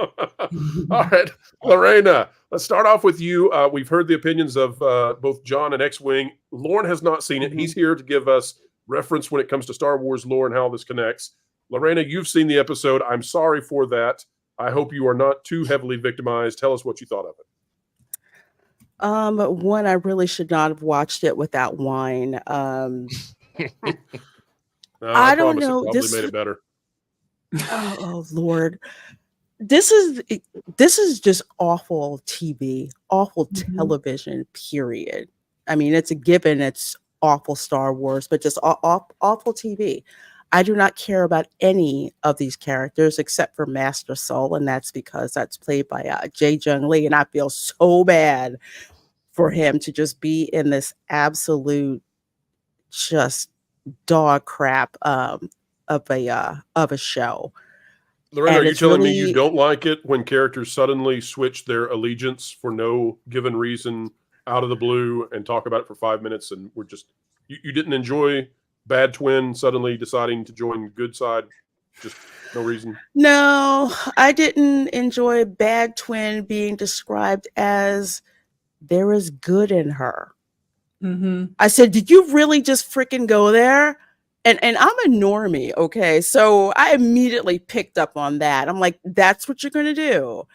All right, Lorena, let's start off with you. We've heard the opinions of both John and X-Wing. Lauren has not seen it. He's here to give us reference when it comes to Star Wars lore and how this connects. Lorena, you've seen the episode. I'm sorry for that. I hope you are not too heavily victimized. Tell us what you thought of it. One, I really should not have watched it without wine. No, I don't know. This made it better. Oh Lord, this is just awful TV, awful television. Period. I mean, it's a given. It's awful Star Wars, but just awful TV. I do not care about any of these characters except for Master Soul, and that's because that's played by Jae Jung Lee, and I feel so bad for him to just be in this absolute just dog crap of a show. Lorena, And are you it's telling me really- you don't like it when characters suddenly switch their allegiance for no given reason out of the blue and talk about it for 5 minutes, and we're just you didn't enjoy Bad Twin suddenly deciding to join good side, just no reason? No, I didn't enjoy Bad Twin being described as there is good in her. I said, did you really just freaking go there? And I'm a normie, okay? So I immediately picked up on that. I'm like, that's what you're gonna do.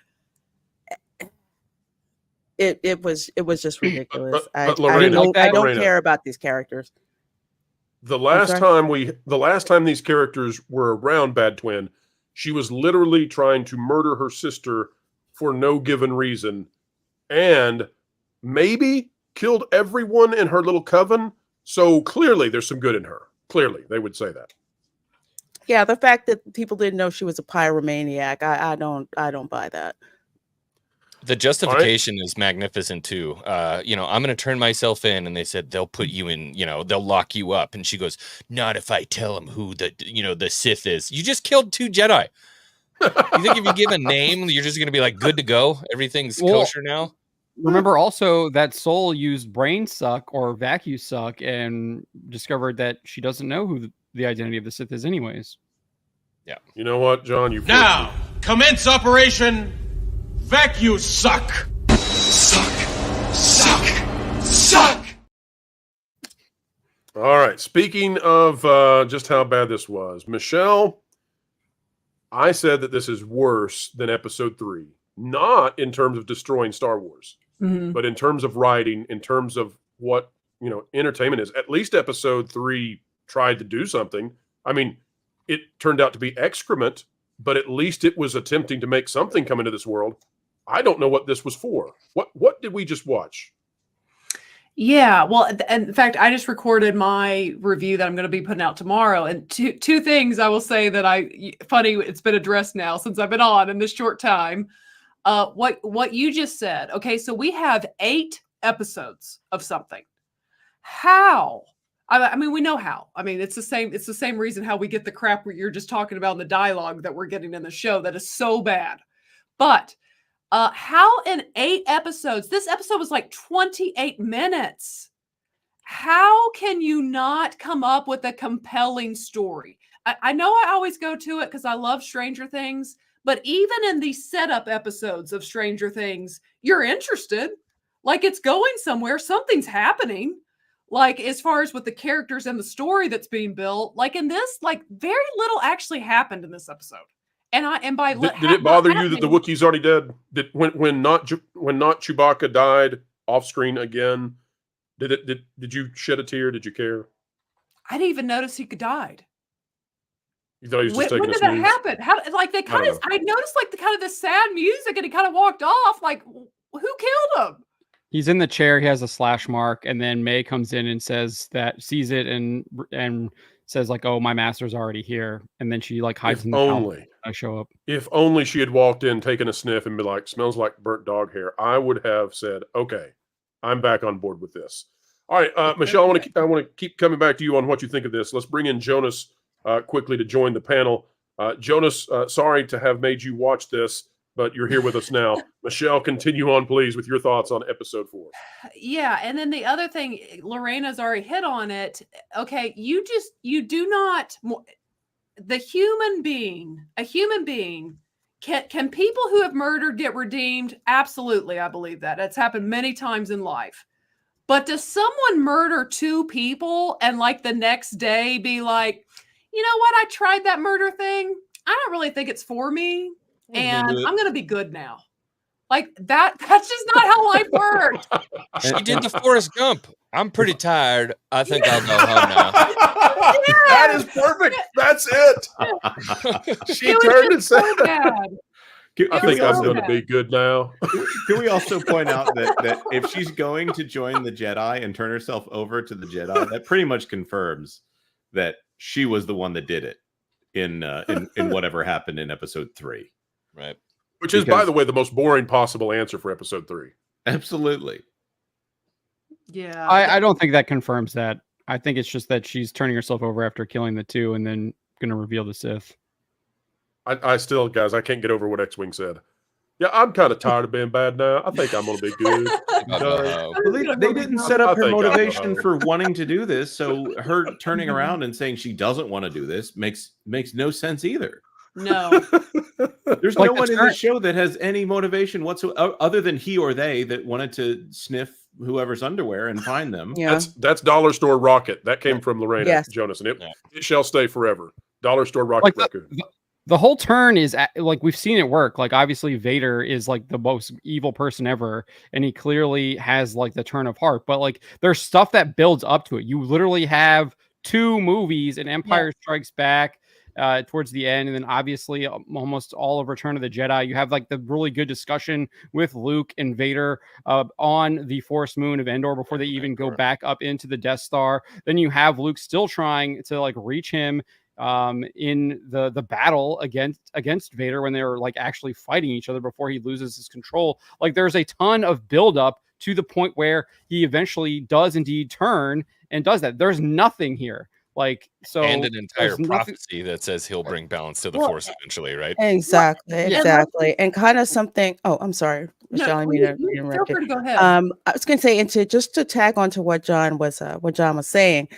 It was just ridiculous. but Lorena, I don't Lorena, care about these characters. The last time these characters were around Bad Twin, she was literally trying to murder her sister for no given reason, and maybe killed everyone in her little coven. So clearly, there's some good in her. Clearly, they would say that. Yeah, the fact that people didn't know she was a pyromaniac, I don't buy that. The justification is magnificent too. You know, I'm going to turn myself in, and they said they'll put you in. You know, they'll lock you up. And she goes, "Not if I tell them who the Sith is." You just killed 2 Jedi. You think if you give a name, you're just going to be like good to go? Everything's kosher now. Remember also that Soul used brain suck or vacuum suck and discovered that she doesn't know who the identity of the Sith is anyways. Yeah. You know what, John? You Now, commence Operation Vacuum Suck. Suck. All right. Speaking of just how bad this was, Michelle, I said that this is worse than Episode 3. Not in terms of destroying Star Wars, but in terms of writing, in terms of what, entertainment is. At least Episode 3 tried to do something. I mean, it turned out to be excrement, but at least it was attempting to make something come into this world. I don't know what this was for. What did we just watch? Yeah, well, in fact, I just recorded my review that I'm going to be putting out tomorrow. And two things I will say that funny, it's been addressed now since I've been on in this short time. What you just said. Okay, so we have 8 episodes of something. How? I mean, we know how. I mean, it's the same reason how we get the crap you're just talking about in the dialogue that we're getting in the show that is so bad. But how in 8 episodes? This episode was like 28 minutes. How can you not come up with a compelling story? I know I always go to it because I love Stranger Things. But even in these setup episodes of Stranger Things, you're interested. Like it's going somewhere. Something's happening. Like as far as with the characters and the story that's being built. Like in this, like very little actually happened in this episode. And by did it bother you that the Wookiees already dead? When not Chewbacca died off screen again? Did you shed a tear? Did you care? I didn't even notice he died. You thought he was just taking when a did that snooze? happen? How like they kind of? I noticed like the kind of the sad music, and he kind of walked off. Like who killed him? He's in the chair. He has a slash mark, and then May comes in and sees it, and says like, "Oh, my master's already here." And then she like hides in the house. I show up. If only she had walked in, taken a sniff, and been like, "Smells like burnt dog hair," I would have said, "Okay, I'm back on board with this." All right, Michelle, I want to keep coming back to you on what you think of this. Let's bring in Jonas quickly to join the panel. Jonas, sorry to have made you watch this, but you're here with us now. Michelle, continue on, please, with your thoughts on Episode 4. Yeah, and then the other thing, Lorena's already hit on it. Okay, you do not. A human being, can people who have murdered get redeemed? Absolutely, I believe that. It's happened many times in life. But does someone murder 2 people and like the next day be like, you know what? I tried that murder thing. I don't really think it's for me. And I'm going to be good now. Like that's just not how life works. She did the Forrest Gump. I'm pretty tired. I think I'll go home now. That is perfect. That's it. She turned and said, I think I'm going to be good now. Can we also point out that if she's going to join the Jedi and turn herself over to the Jedi, that pretty much confirms that she was the one that did it in whatever happened in episode 3. Right. Which is, by the way, the most boring possible answer for episode 3. Absolutely. Yeah. I don't think that confirms that. I think it's just that she's turning herself over after killing the 2 and then going to reveal the Sith. I still, guys, I can't get over what X-Wing said. Yeah, I'm kind of tired of being bad now. I think I'm going to be good. Well, they didn't set up her motivation for wanting to do this, so her turning around and saying she doesn't want to do this makes no sense either. No. There's no one in the show that has any motivation whatsoever other than he or they that wanted to sniff whoever's underwear and find them. Yeah. That's Dollar Store Rocket. That came from Lorena Yes. Jonas, and it shall stay forever. Dollar Store Rocket record. The whole turn is like we've seen it work. Like obviously Vader is like the most evil person ever, and he clearly has like the turn of heart. But like there's stuff that builds up to it. You literally have 2 movies, and Empire Strikes Back towards the end, and then obviously almost all of Return of the Jedi. You have like the really good discussion with Luke and Vader on the Forest Moon of Endor before they even go back up into the Death Star. Then you have Luke still trying to like reach him in the battle against Vader when they're like actually fighting each other before he loses his control. Like there's a ton of buildup to the point where he eventually does indeed turn and does that. There's nothing here. Like so, and an entire there's nothing- prophecy that says he'll bring balance to the Force eventually, right? Exactly. And kind of something. Oh, I'm sorry, Michelle. I mean, feel free to go ahead. I was going to say, and just to tag on to what John was saying,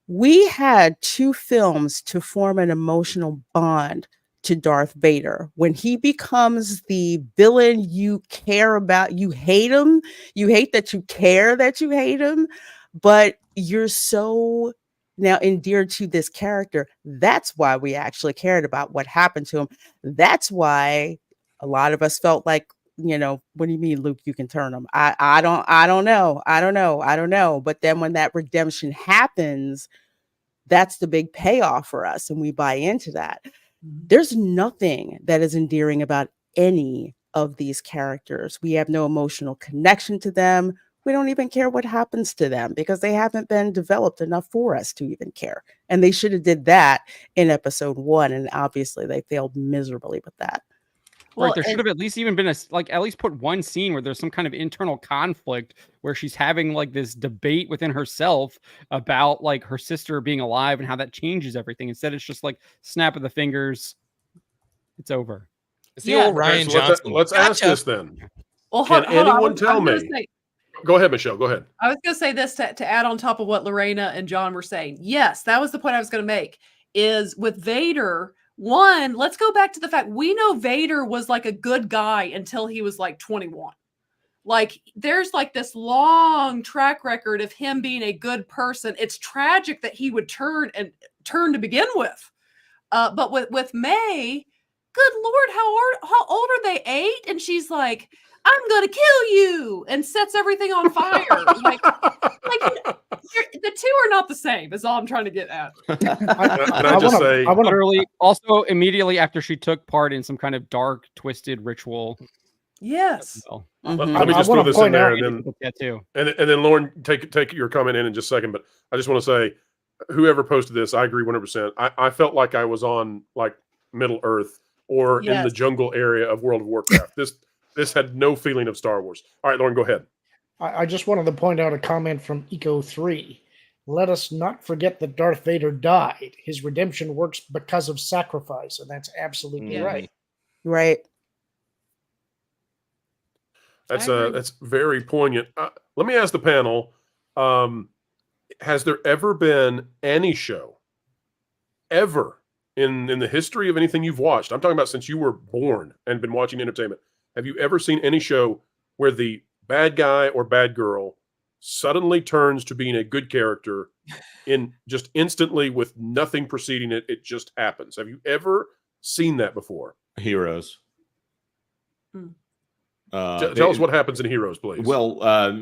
we had 2 films to form an emotional bond to Darth Vader. When he becomes the villain you care about, you hate him. You hate that you care that you hate him, but you're so now endeared to this character. That's why we actually cared about what happened to him. That's why a lot of us felt like, what do you mean, Luke, you can turn him? I don't know. But then when that redemption happens, that's the big payoff for us, and we buy into that. There's nothing that is endearing about any of these characters. We have no emotional connection to them. We don't even care what happens to them because they haven't been developed enough for us to even care. And they should have did that in episode 1, and obviously they failed miserably with that. Right, there should have at least even been at least put one scene where there's some kind of internal conflict where she's having like this debate within herself about like her sister being alive and how that changes everything. Instead, it's just like snap of the fingers, it's over. It's the old Ryan Johnson. Let's ask this then. Well, Can hold on. anyone tell me? Go ahead, Michelle. Go ahead. I was going to say this to add on top of what Lorena and John were saying. Yes, that was the point I was going to make. Is with Vader. One, let's go back to the fact we know Vader was like a good guy until he was like 21. Like there's like this long track record of him being a good person. It's tragic that he would turn to begin with. But with May, good Lord, how old are they? 8? And she's like, I'm going to kill you, and sets everything on fire. like the 2 are not the same is all I'm trying to get at. I literally also immediately after she took part in some kind of dark, twisted ritual. Yes. Let me just throw this in there, and then and then Lauren, take your comment in just a second. But I just want to say, whoever posted this, I agree 100%. I felt like I was on like Middle Earth or in the jungle area of World of Warcraft. This had no feeling of Star Wars. All right, Lauren, go ahead. I just wanted to point out a comment from Eco3. Let us not forget that Darth Vader died. His redemption works because of sacrifice, and that's absolutely right. Right. That's very poignant. Let me ask the panel: has there ever been any show ever in the history of anything you've watched? I'm talking about since you were born and been watching entertainment. Have you ever seen any show where the bad guy or bad girl suddenly turns to being a good character in just instantly with nothing preceding it? It just happens. Have you ever seen that before? Heroes. Tell us what happens in Heroes, please. Well,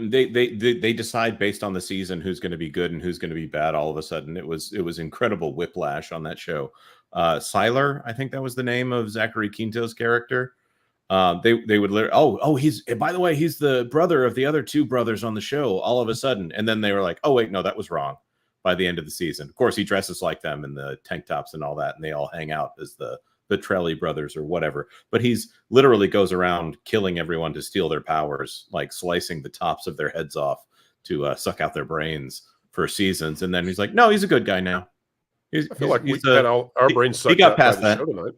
they decide based on the season who's going to be good and who's going to be bad. All of a sudden, it was incredible whiplash on that show. Sylar, I think that was the name of Zachary Quinto's character. They would literally, he's, by the way, he's the brother of the other 2 brothers on the show all of a sudden. And then they were like, oh, wait, no, that was wrong. by the end of the season. Of course, he dresses like them in the tank tops and all that, and they all hang out as the Trelly brothers or whatever. But he's literally goes around killing everyone to steal their powers, like slicing the tops of their heads off to suck out their brains for seasons. And then he's like, no, he's a good guy now. I feel like we had our brains sucked he got out by past the that. show tonight.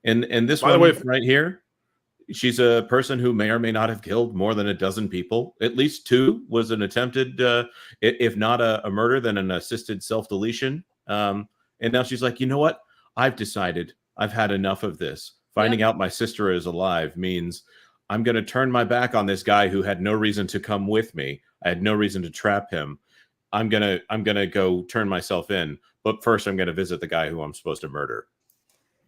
And this By the one way, right here, she's a person who may or may not have killed more than a dozen people. At least 2 was an attempted, if not a murder, then an assisted self-deletion. And now she's like, you know what? I've decided I've had enough of this. Finding out my sister is alive means I'm going to turn my back on this guy who had no reason to come with me. I had no reason to trap him. I'm gonna go turn myself in. But first, I'm going to visit the guy who I'm supposed to murder.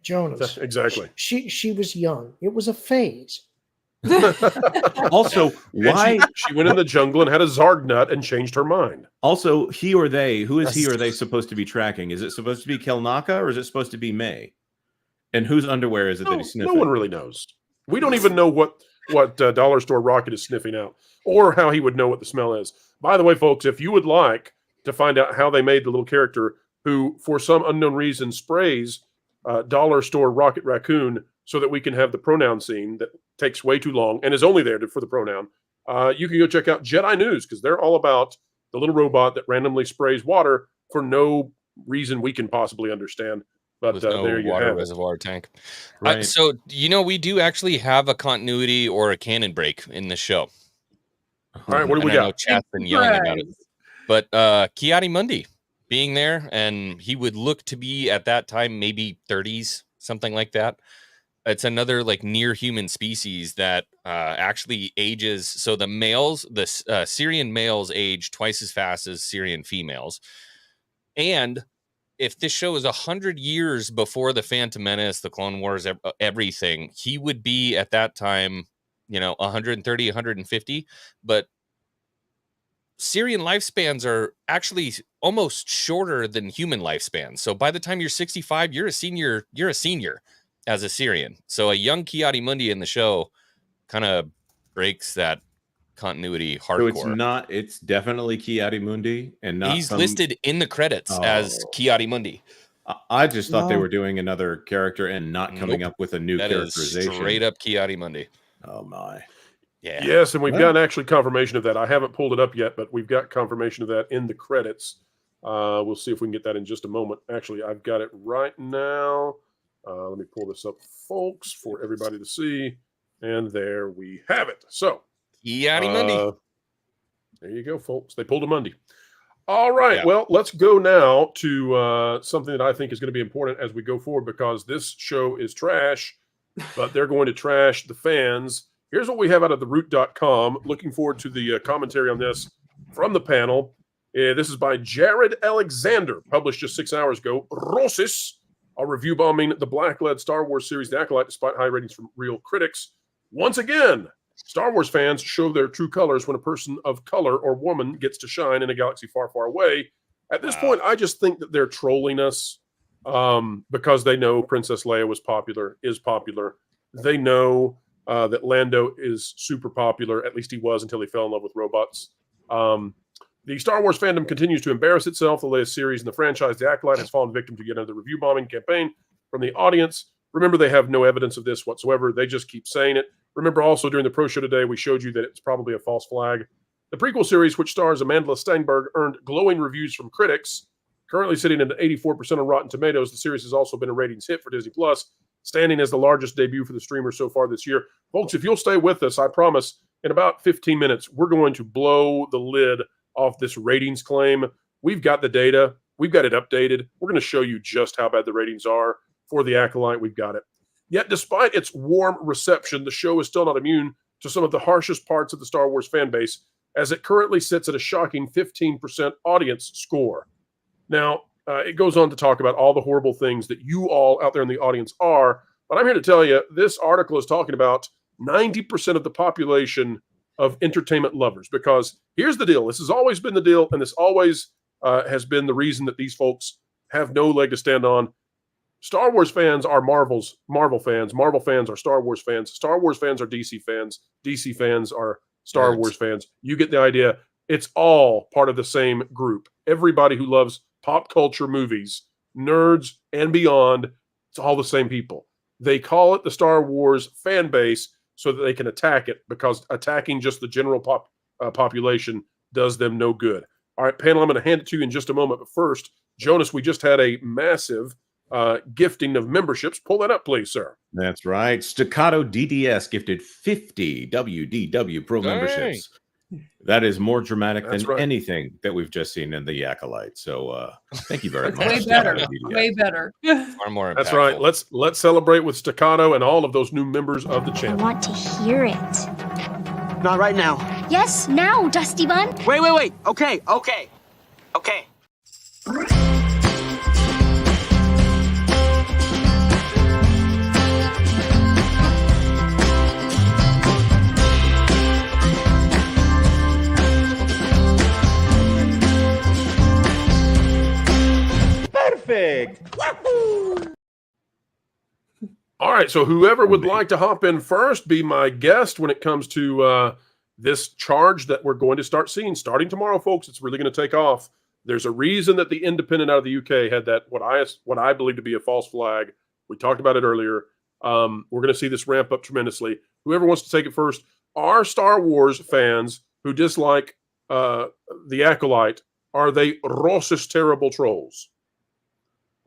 Jonas. Exactly. She was young. It was a phase. Also, why she went in the jungle and had a Zarg nut and changed her mind. Also, he or they, who is he or they supposed to be tracking? Is it supposed to be Kelnaka or is it supposed to be May? And whose underwear is it that he's sniffing? No one really knows. We don't even know what Dollar Store Rocket is sniffing out, or how he would know what the smell is. By the way, folks, if you would like to find out how they made the little character who, for some unknown reason, sprays Dollar Store Rocket Raccoon so that we can have the pronoun scene that takes way too long and is only there for the pronoun, you can go check out Jedi News, because they're all about the little robot that randomly sprays water for no reason we can possibly understand. But With no there you water have it. reservoir tank. Right. So, we do actually have a continuity or a canon break in the show. All right, what do we And I know got? chat's been yelling about it. But Kiadi Mundi being there, and he would look to be at that time maybe 30s, something like that. It's another like near human species that actually ages. So the males, the Syrian males age twice as fast as Syrian females. And if this show is 100 years before the Phantom Menace, the Clone Wars, everything, he would be at that time, 130, 150. But Syrian lifespans are actually almost shorter than human lifespans. So by the time you're 65, you're a senior. You're a senior as a Syrian. So a young Kiadi Mundi in the show kind of breaks that continuity hardcore. It's definitely Kiadi Mundi and not. He's listed in the credits as Kiadi Mundi. I just thought they were doing another character and not coming up with a new That is characterization. straight up Kiadi Mundi. Oh my. Yeah. Yes, and we've got actually confirmation of that. I haven't pulled it up yet, but we've got confirmation of that in the credits. We'll see if we can get that in just a moment. Actually, I've got it right now. Let me pull this up, folks, for everybody to see. And there we have it. So, Kiadi Mundi. There you go, folks. They pulled a Mundi. All right. Yeah. Well, let's go now to something that I think is going to be important as we go forward, because this show is trash, but they're going to trash the fans. Here's what we have out of theroot.com. Looking forward to the commentary on this from the panel. This is by Jared Alexander, published just 6 hours ago. Rosis, a review bombing the black-led Star Wars series The Acolyte, despite high ratings from real critics. Once again, Star Wars fans show their true colors when a person of color or woman gets to shine in a galaxy far, far away. At this point, I just think that they're trolling us because they know Princess Leia is popular. They know that Lando is super popular. At least he was until he fell in love with robots. The Star Wars fandom continues to embarrass itself. The latest series in the franchise, The Acolyte, has fallen victim to yet another review bombing campaign from the audience. Remember, they have no evidence of this whatsoever. They just keep saying it. Remember also during the pro show today, we showed you that it's probably a false flag. The prequel series, which stars Amanda Steinberg, earned glowing reviews from critics. Currently sitting at 84% on Rotten Tomatoes, the series has also been a ratings hit for Disney+, standing as the largest debut for the streamer so far this year. Folks, if you'll stay with us, I promise, in about 15 minutes, we're going to blow the lid off this ratings claim. We've got the data. We've got it updated. We're going to show you just how bad the ratings are for The Acolyte. We've got it. Yet, despite its warm reception, the show is still not immune to some of the harshest parts of the Star Wars fan base, as it currently sits at a shocking 15% audience score. Now, it goes on to talk about all the horrible things that you all out there in the audience are, but I'm here to tell you, this article is talking about 90% of the population of entertainment lovers, because here's the deal. This has always been the deal, and this always has been the reason that these folks have no leg to stand on. Star Wars fans are Marvel fans. Marvel fans are Star Wars fans. Star Wars fans are DC fans. DC fans are Star Wars fans. You get the idea. It's all part of the same group. Everybody who loves pop culture movies, nerds and beyond, it's all the same people. They call it the Star Wars fan base so that they can attack it, because attacking just the general population does them no good. All right, panel, I'm going to hand it to you in just a moment. But first, Jonas, we just had a massive gifting of memberships. Pull that up, please, sir. That's right. Staccato DDS gifted 50 WDW Pro memberships. That is more dramatic than anything that we've just seen in the Acolyte. So thank you very much. Way better. Way better. Far more impactful. That's right. Let's celebrate with Staccato and all of those new members of the channel. I want to hear it. Not right now. Yes, now, Dusty Bun. Wait. Okay. Perfect. All right, so whoever would like to hop in first, be my guest when it comes to this charge that we're going to start seeing starting tomorrow, folks. It's really going to take off. There's a reason that the Independent out of the UK had that what I believe to be a false flag. We talked about it earlier. We're going to see this ramp up tremendously. Whoever wants to take it first, are Star Wars fans who dislike the Acolyte, are they racist, terrible trolls?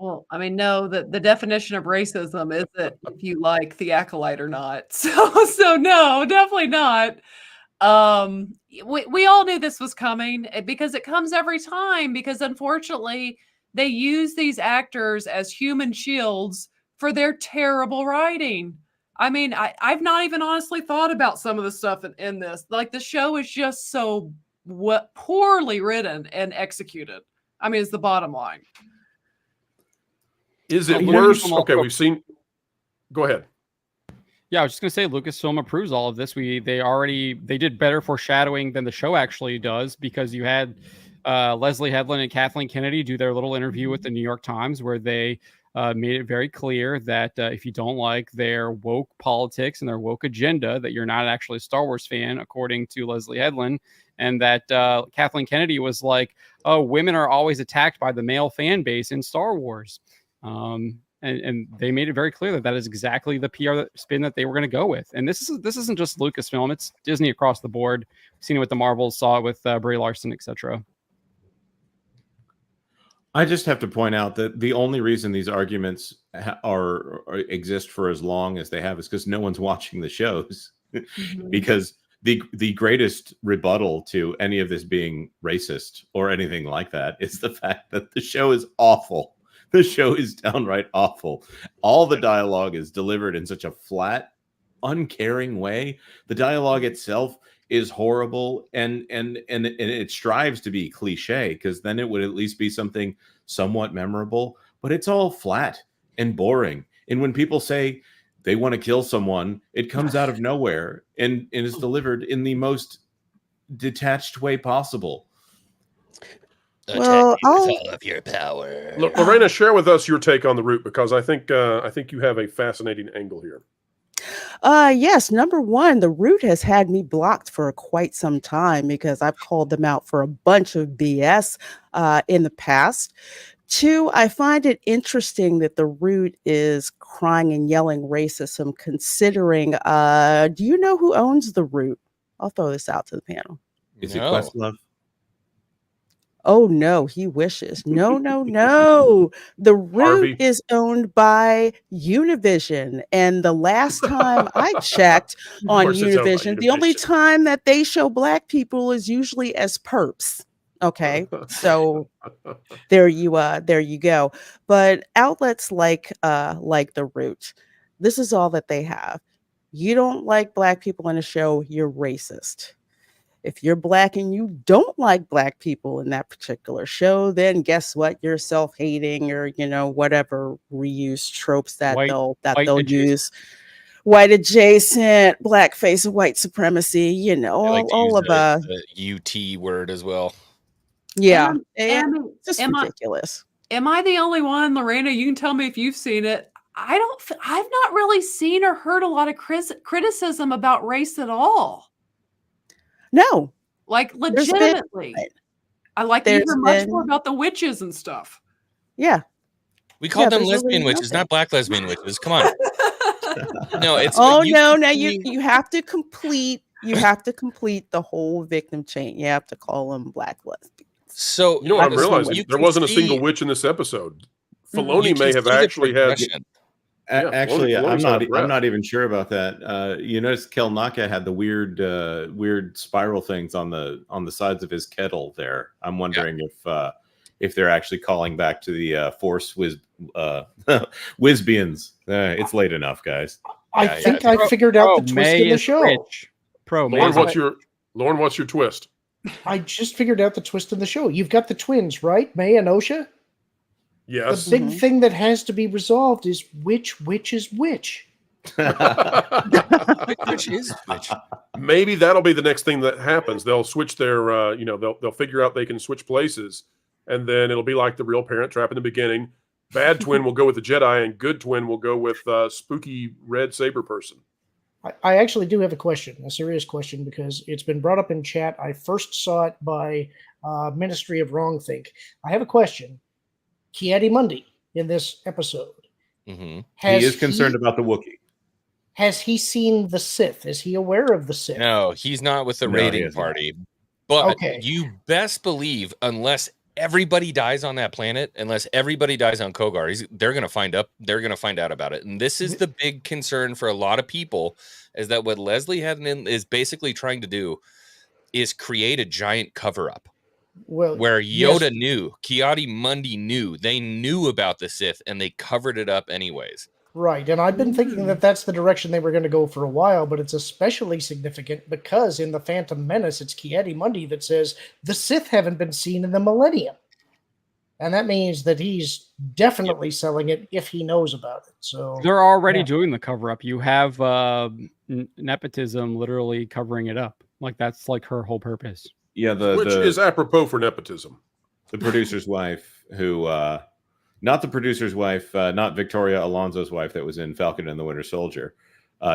Well, I mean, no, the definition of racism isn't if you like the Acolyte or not. So no, definitely not. We all knew this was coming because it comes every time, because unfortunately they use these actors as human shields for their terrible writing. I mean, I've not even honestly thought about some of the stuff in this. Like, the show is just so poorly written and executed. I mean, it's the bottom line. Is it worse? Okay, we've seen. Go ahead. Yeah, I was just gonna say Lucasfilm approves all of this. They did better foreshadowing than the show actually does, because you had Leslie Headland and Kathleen Kennedy do their little interview with the New York Times, where they made it very clear that if you don't like their woke politics and their woke agenda, that you're not actually a Star Wars fan, according to Leslie Headland, and that Kathleen Kennedy was like, "Oh, women are always attacked by the male fan base in Star Wars." And they made it very clear that is exactly the PR spin that they were going to go with. And this isn't just Lucasfilm; it's Disney across the board. We've seen it with the Marvels, saw it with Brie Larson, etc. I just have to point out that the only reason these arguments exist for as long as they have is because no one's watching the shows. Because the greatest rebuttal to any of this being racist or anything like that is the fact that the show is awful. The show is downright awful. All the dialogue is delivered in such a flat, uncaring way. The dialogue itself is horrible, and it strives to be cliche, because then it would at least be something somewhat memorable. But it's all flat and boring. And when people say they want to kill someone, it comes out of nowhere and is delivered in the most detached way possible. Well, all of your power. Look, Lorena, share with us your take on the route, because I think you have a fascinating angle here. Yes, number one, the route has had me blocked for quite some time because I've called them out for a bunch of BS in the past. Two, I find it interesting that the route is crying and yelling racism, considering, do you know who owns the route? I'll throw this out to the panel. Is it Questlove? Oh, no, he wishes. No. The route is owned by Univision. And the last time I checked on Univision, the only time that they show Black people is usually as perps. Okay, so there you go. But outlets like The Root, this is all that they have. You don't like Black people in a show, you're racist. If you're Black and you don't like Black people in that particular show, then guess what? You're self-hating, or whatever reused tropes that they'll use. White adjacent, blackface, white supremacy. All of the UT word as well. Yeah, just ridiculous. Am I the only one, Lorena? You can tell me if you've seen it. I've not really seen or heard a lot of criticism about race at all. No, Like There's been- legitimately. I like to There's hear much been- more about the witches and stuff. Yeah. We called them there's really lesbian witches, nothing. not black lesbian witches. Come on. No, it's Oh you no, can now see- you have to complete the whole victim chain. You have to call them black lesbians. So You know what I'm so realizing? you There can wasn't a see- single witch in this episode. You Filoni can may have see the actually had. progression. Yeah, Actually, Filoni's out of I'm breath. not even sure about that. You notice Kelnaka had the weird spiral things on the sides of his kettle there. I'm wondering if they're actually calling back to the Force Whizbians. It's late enough, guys. I think I figured out the twist May in the is show. rich. Pro May Lauren, is what's rich. your twist? I just figured out the twist in the show. You've got the twins, right? May and Osha? Yes. The big thing that has to be resolved is which witch is which. Which is which? Maybe that'll be the next thing that happens. They'll switch their, they'll figure out they can switch places, and then it'll be like the real Parent Trap in the beginning. Bad twin will go with the Jedi, and good twin will go with spooky red saber person. I actually do have a question, a serious question, because it's been brought up in chat. I first saw it by Ministry of Wrongthink. I have a question. Ki-Adi-Mundi in this episode. Mm-hmm. He is concerned about the Wookiee. Has he seen the Sith? Is he aware of the Sith? No, he's not with the No, he raiding is not. party. But Okay. you best believe, unless everybody dies on that planet, unless everybody dies on Kogar, they're gonna find out about it. And this is the big concern for a lot of people, is that what Leslie Hedman is basically trying to do is create a giant cover-up. Well, Where yes. Yoda knew, Ki-Adi-Mundi knew, they knew about the Sith and they covered it up anyways. Right, and I've been thinking that that's the direction they were going to go for a while, but it's especially significant because in the Phantom Menace, it's Ki-Adi-Mundi that says the Sith haven't been seen in the millennium. And that means that he's definitely selling it if he knows about it. So They're already yeah. doing the cover up. You have nepotism literally covering it up. Like that's like her whole purpose. Yeah, Which is apropos for nepotism. The producer's wife, who not the producer's wife, not Victoria Alonso's wife that was in Falcon and the Winter Soldier.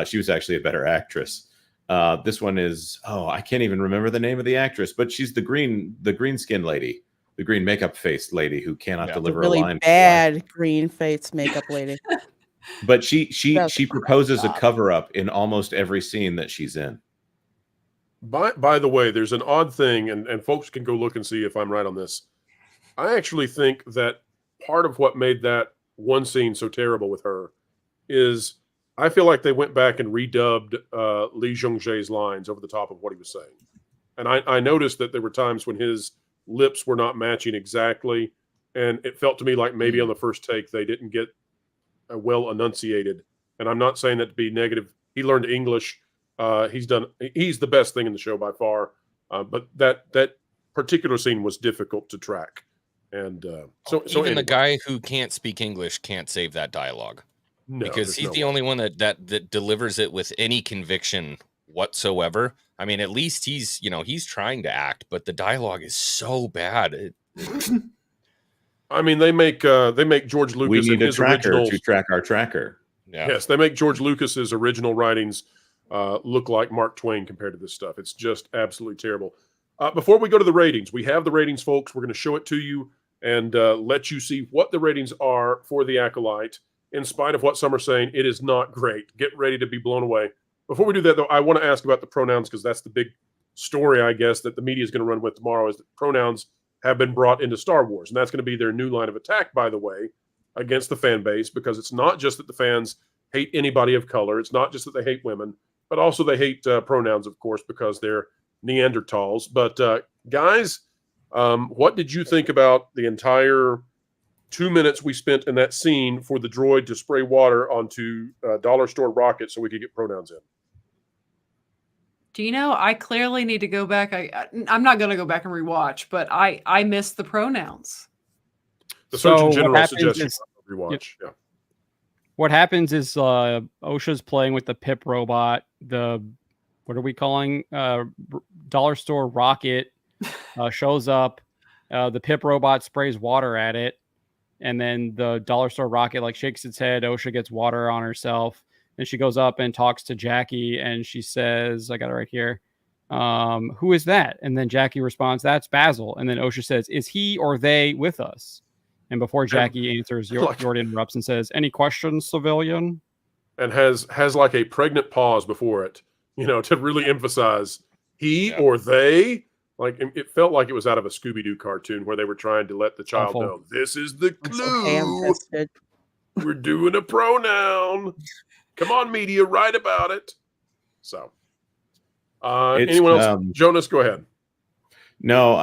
She was actually a better actress. This one is, I can't even remember the name of the actress, but she's the green skinned lady, the green makeup faced lady who cannot deliver really a line. bad green face makeup lady. But she That's a proposes a job. cover up in almost every scene that she's in. By the way, there's an odd thing, and folks can go look and see if I'm right on this. I actually think that part of what made that one scene so terrible with her is I feel like they went back and redubbed Li Zhongzhe's lines over the top of what he was saying. And I noticed that there were times when his lips were not matching exactly, and it felt to me like maybe on the first take they didn't get well enunciated. And I'm not saying that to be negative. He learned English. He's the best thing in the show by far. But that particular scene was difficult to track. And so Even anyway. the guy who can't speak English can't save that dialogue. No, because there's he's no the way. only one that delivers it with any conviction whatsoever. I mean, at least he's trying to act, but the dialogue is so bad. I mean, they make George Lucas We need and a his tracker original to track our tracker. Yeah. Yes, they make George Lucas's original writings look like Mark Twain compared to this stuff. It's just absolutely terrible. Before we go to the ratings, we have the ratings, folks. We're going to show it to you and let you see what the ratings are for the Acolyte. In spite of what some are saying, it is not great. Get ready to be blown away. Before we do that, though, I want to ask about the pronouns because that's the big story, I guess, that the media is going to run with tomorrow is that pronouns have been brought into Star Wars. And that's going to be their new line of attack, by the way, against the fan base, because it's not just that the fans hate anybody of color. It's not just that they hate women, but also they hate pronouns, of course, because they're Neanderthals. But guys, what did you think about the entire 2 minutes we spent in that scene for the droid to spray water onto dollar store rockets so we could get pronouns in? Do you know, I clearly need to go back. I'm not going to go back and rewatch, but I missed the pronouns. The Surgeon So what General happens suggestion is- rewatch. Yeah. What happens is OSHA's playing with the Pip robot. What are we calling? Dollar store rocket shows up. The Pip robot sprays water at it. And then the dollar store rocket like shakes its head. OSHA gets water on herself. And she goes up and talks to Jackie. And she says, I got it right here. Who is that? And then Jackie responds, that's Basil. And then Osha says, is he or they with us? And before Jackie answers, Jordan interrupts and says, any questions, civilian? And has like a pregnant pause before it, to really emphasize he or they. Like it felt like it was out of a Scooby-Doo cartoon where they were trying to let the child know this is the clue. We're doing a pronoun. Come on, media, write about it. So, anyone else? Jonas, go ahead. No,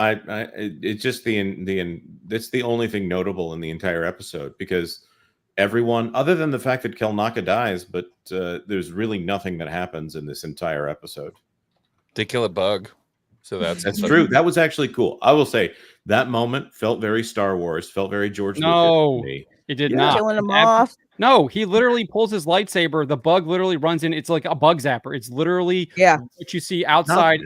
it's just that's the only thing notable in the entire episode, because everyone, other than the fact that Kelnaka dies, but there's really nothing that happens in this entire episode. They kill a bug. So that's true. That was actually cool. I will say that moment felt very Star Wars, felt very George Lucas to me. It did not. Killing them off. No, he literally pulls his lightsaber. The bug literally runs in. It's like a bug zapper. It's literally what you see outside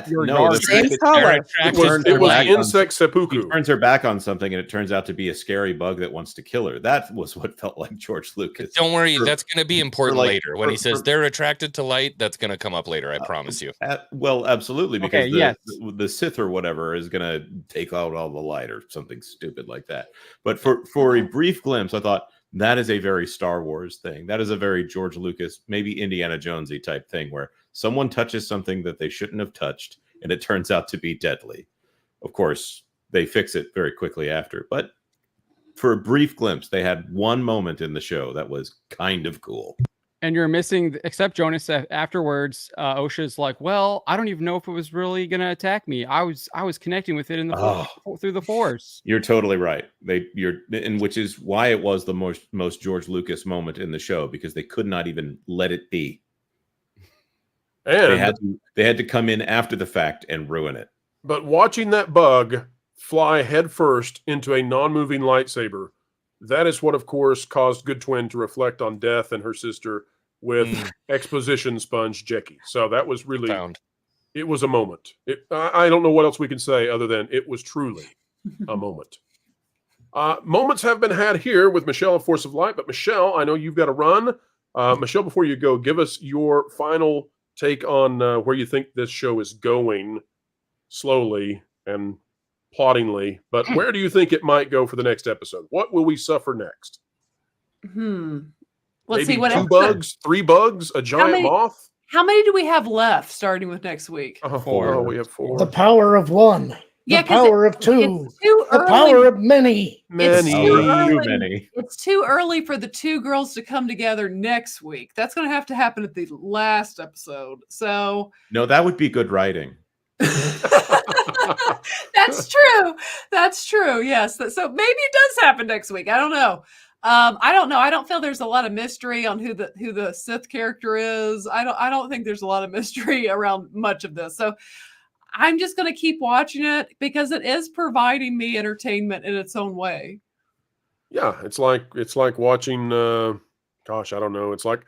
your yard. Same color. It was insect seppuku. He turns her back on something, and it turns out to be a scary bug that wants to kill her. That was what felt like George Lucas. Don't worry, that's going to be important later. When he says they're attracted to light, that's going to come up later. I promise you. Well, absolutely, because the Sith or whatever is going to take out all the light or something stupid like that. But for a brief glimpse, I thought, that is a very Star Wars thing. That is a very George Lucas, maybe Indiana Jonesy type thing, where someone touches something that they shouldn't have touched, and it turns out to be deadly. Of course, they fix it very quickly after. But for a brief glimpse, they had one moment in the show that was kind of cool. And you're missing, except Jonas afterwards, Osha's like, well, I don't even know if it was really going to attack me. I was connecting with it in the through the Force. You're totally right. And which is why it was the most George Lucas moment in the show, because they could not even let it be. And they had to come in after the fact and ruin it. But watching that bug fly headfirst into a non-moving lightsaber, that is what, of course, caused Good Twin to reflect on Death and her sister with exposition sponge Jackie. So that was really, it was a moment. I don't know what else we can say other than it was truly a moment. Moments have been had here with Michelle of Force of Light, but Michelle, I know you've got to run. Michelle, before you go, give us your final take on where you think this show is going, slowly and plottingly, but where do you think it might go for the next episode? What will we suffer next? Let's Maybe see what 2 bugs, 3 bugs, a giant moth. How many do we have left starting with next week? 4. We have 4. The power of 1. Yeah, the power of 2. The power of many. It's too early for the 2 girls to come together next week. That's going to have to happen at the last episode. So no, that would be good writing. That's true. That's true. Yes. So maybe it does happen next week. I don't know. I don't know. I don't feel there's a lot of mystery on who the Sith character is. I don't think there's a lot of mystery around much of this. So I'm just going to keep watching it because it is providing me entertainment in its own way. Yeah, it's like watching. Gosh, I don't know. It's like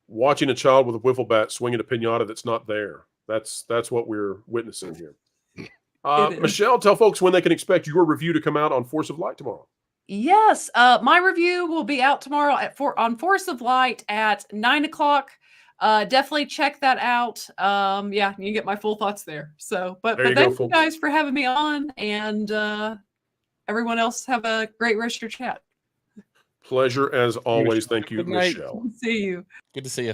watching a child with a wiffle bat swinging a piñata that's not there. That's what we're witnessing here. Michelle, tell folks when they can expect your review to come out on Force of Light tomorrow. Yes, my review will be out tomorrow on Force of Light at 9:00. Definitely check that out. Yeah, you can get my full thoughts there. So, but thank you guys for having me on, and everyone else have a great rest of your chat. Pleasure as always. Thank you, Michelle. See you. Good to see you.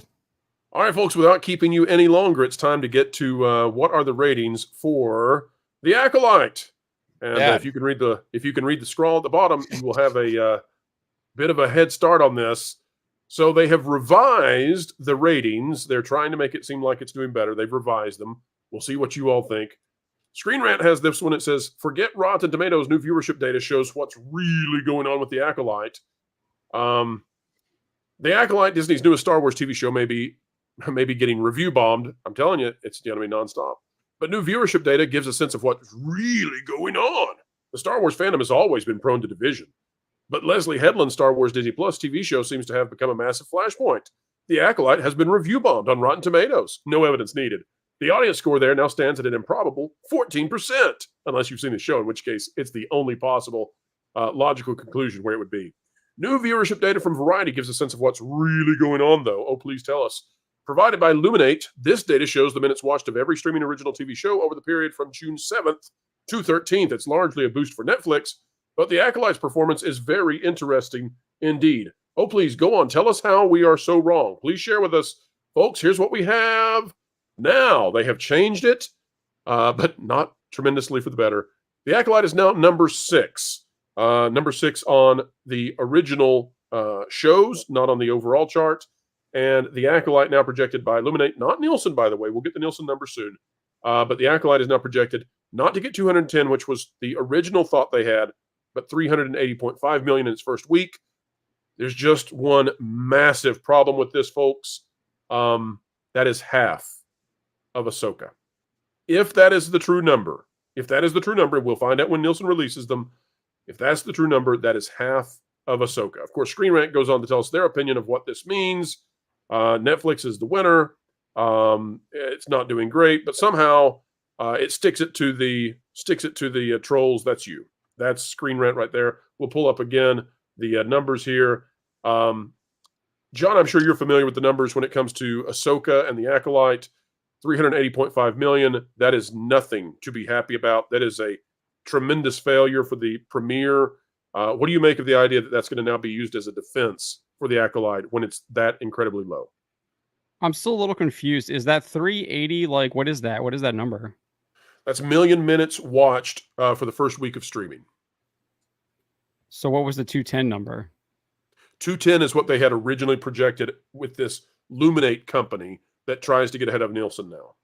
All right, folks, without keeping you any longer, it's time to get to what are the ratings for The Acolyte. And if you can read the scroll at the bottom, you will have a bit of a head start on this. So they have revised the ratings. They're trying to make it seem like it's doing better. They've revised them. We'll see what you all think. Screen Rant has this one. It says, forget Rotten Tomatoes. New viewership data shows what's really going on with The Acolyte. The Acolyte, Disney's newest Star Wars TV show, may be getting review bombed. I'm telling you, it's going to be nonstop. But new viewership data gives a sense of what's really going on. The Star Wars fandom has always been prone to division. But Leslie Headland's Star Wars Disney Plus TV show seems to have become a massive flashpoint. The Acolyte has been review bombed on Rotten Tomatoes. No evidence needed. The audience score there now stands at an improbable 14%, unless you've seen the show, in which case it's the only possible logical conclusion where it would be. New viewership data from Variety gives a sense of what's really going on, though. Oh, please tell us. provided by Luminate. This data shows the minutes watched of every streaming original TV show over the period from June 7th to 13th. It's largely a boost for Netflix, but the Acolyte's performance is very interesting indeed. Oh, please go on. Tell us how we are so wrong. Please share with us. Folks, here's what we have now. They have changed it, but not tremendously for the better. The Acolyte is now number 6. Number 6 on the original shows, not on the overall chart. And the Acolyte now projected by Illuminate, not Nielsen, by the way. We'll get the Nielsen number soon. But the Acolyte is now projected not to get 210, which was the original thought they had, but 380.5 million in its first week. There's just one massive problem with this, folks. That is half of Ahsoka. If that is the true number, we'll find out when Nielsen releases them. If that's the true number, that is half of Ahsoka. Of course, Screen Rant goes on to tell us their opinion of what this means. Netflix is the winner. It's not doing great, but somehow it sticks it to the trolls. That's you. That's Screen Rant right there. We'll pull up again the numbers here. John, I'm sure you're familiar with the numbers when it comes to Ahsoka and the Acolyte. 380.5 million. That is nothing to be happy about. That is a tremendous failure for the premiere. What do you make of the idea that that's going to now be used as a defense for the Acolyte when it's that incredibly low? I'm still a little confused. Is that 380? Like, what is that? What is that number? That's million minutes watched for the first week of streaming. So what was the 210 number? 210 is what they had originally projected with this Luminate company that tries to get ahead of Nielsen now.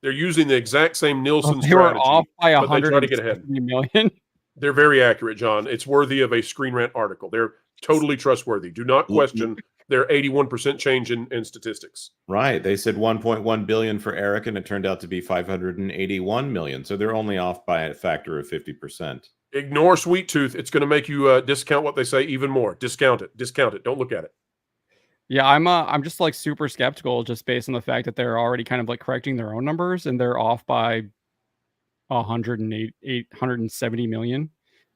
They're using the exact same Nielsen They strategy, were off by but they try to get ahead. million. They're very accurate, John. It's worthy of a Screen Rant article. They're totally trustworthy. Do not question their 81% change in statistics. Right. They said 1.1 billion for Eric, and it turned out to be 581 million. So they're only off by a factor of 50%. Ignore Sweet Tooth. It's going to make you discount what they say even more. Discount it. Discount it. Don't look at it. Yeah, I'm just like super skeptical just based on the fact that they're already kind of like correcting their own numbers and they're off by 170 million.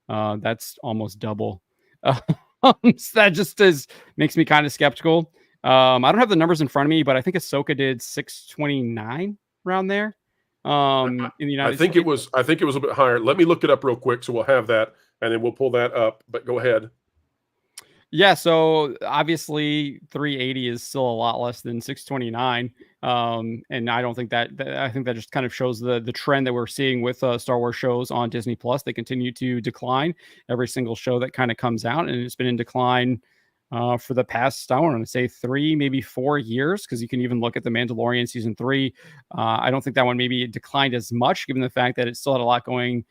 That's almost double. So that just makes me kind of skeptical. I don't have the numbers in front of me, but I think Ahsoka did 629 around there. In the United States. I think it was a bit higher. Let me look it up real quick, so we'll have that, and then we'll pull that up. But go ahead. Yeah, so obviously 380 is still a lot less than 629, and I don't think that I think that just kind of shows the trend that we're seeing with Star Wars shows on Disney Plus. They continue to decline every single show that kind of comes out, and it's been in decline for the past, I want to say 3, maybe 4 years, because you can even look at The Mandalorian season 3. I don't think that one maybe declined as much, given the fact that it still had a lot going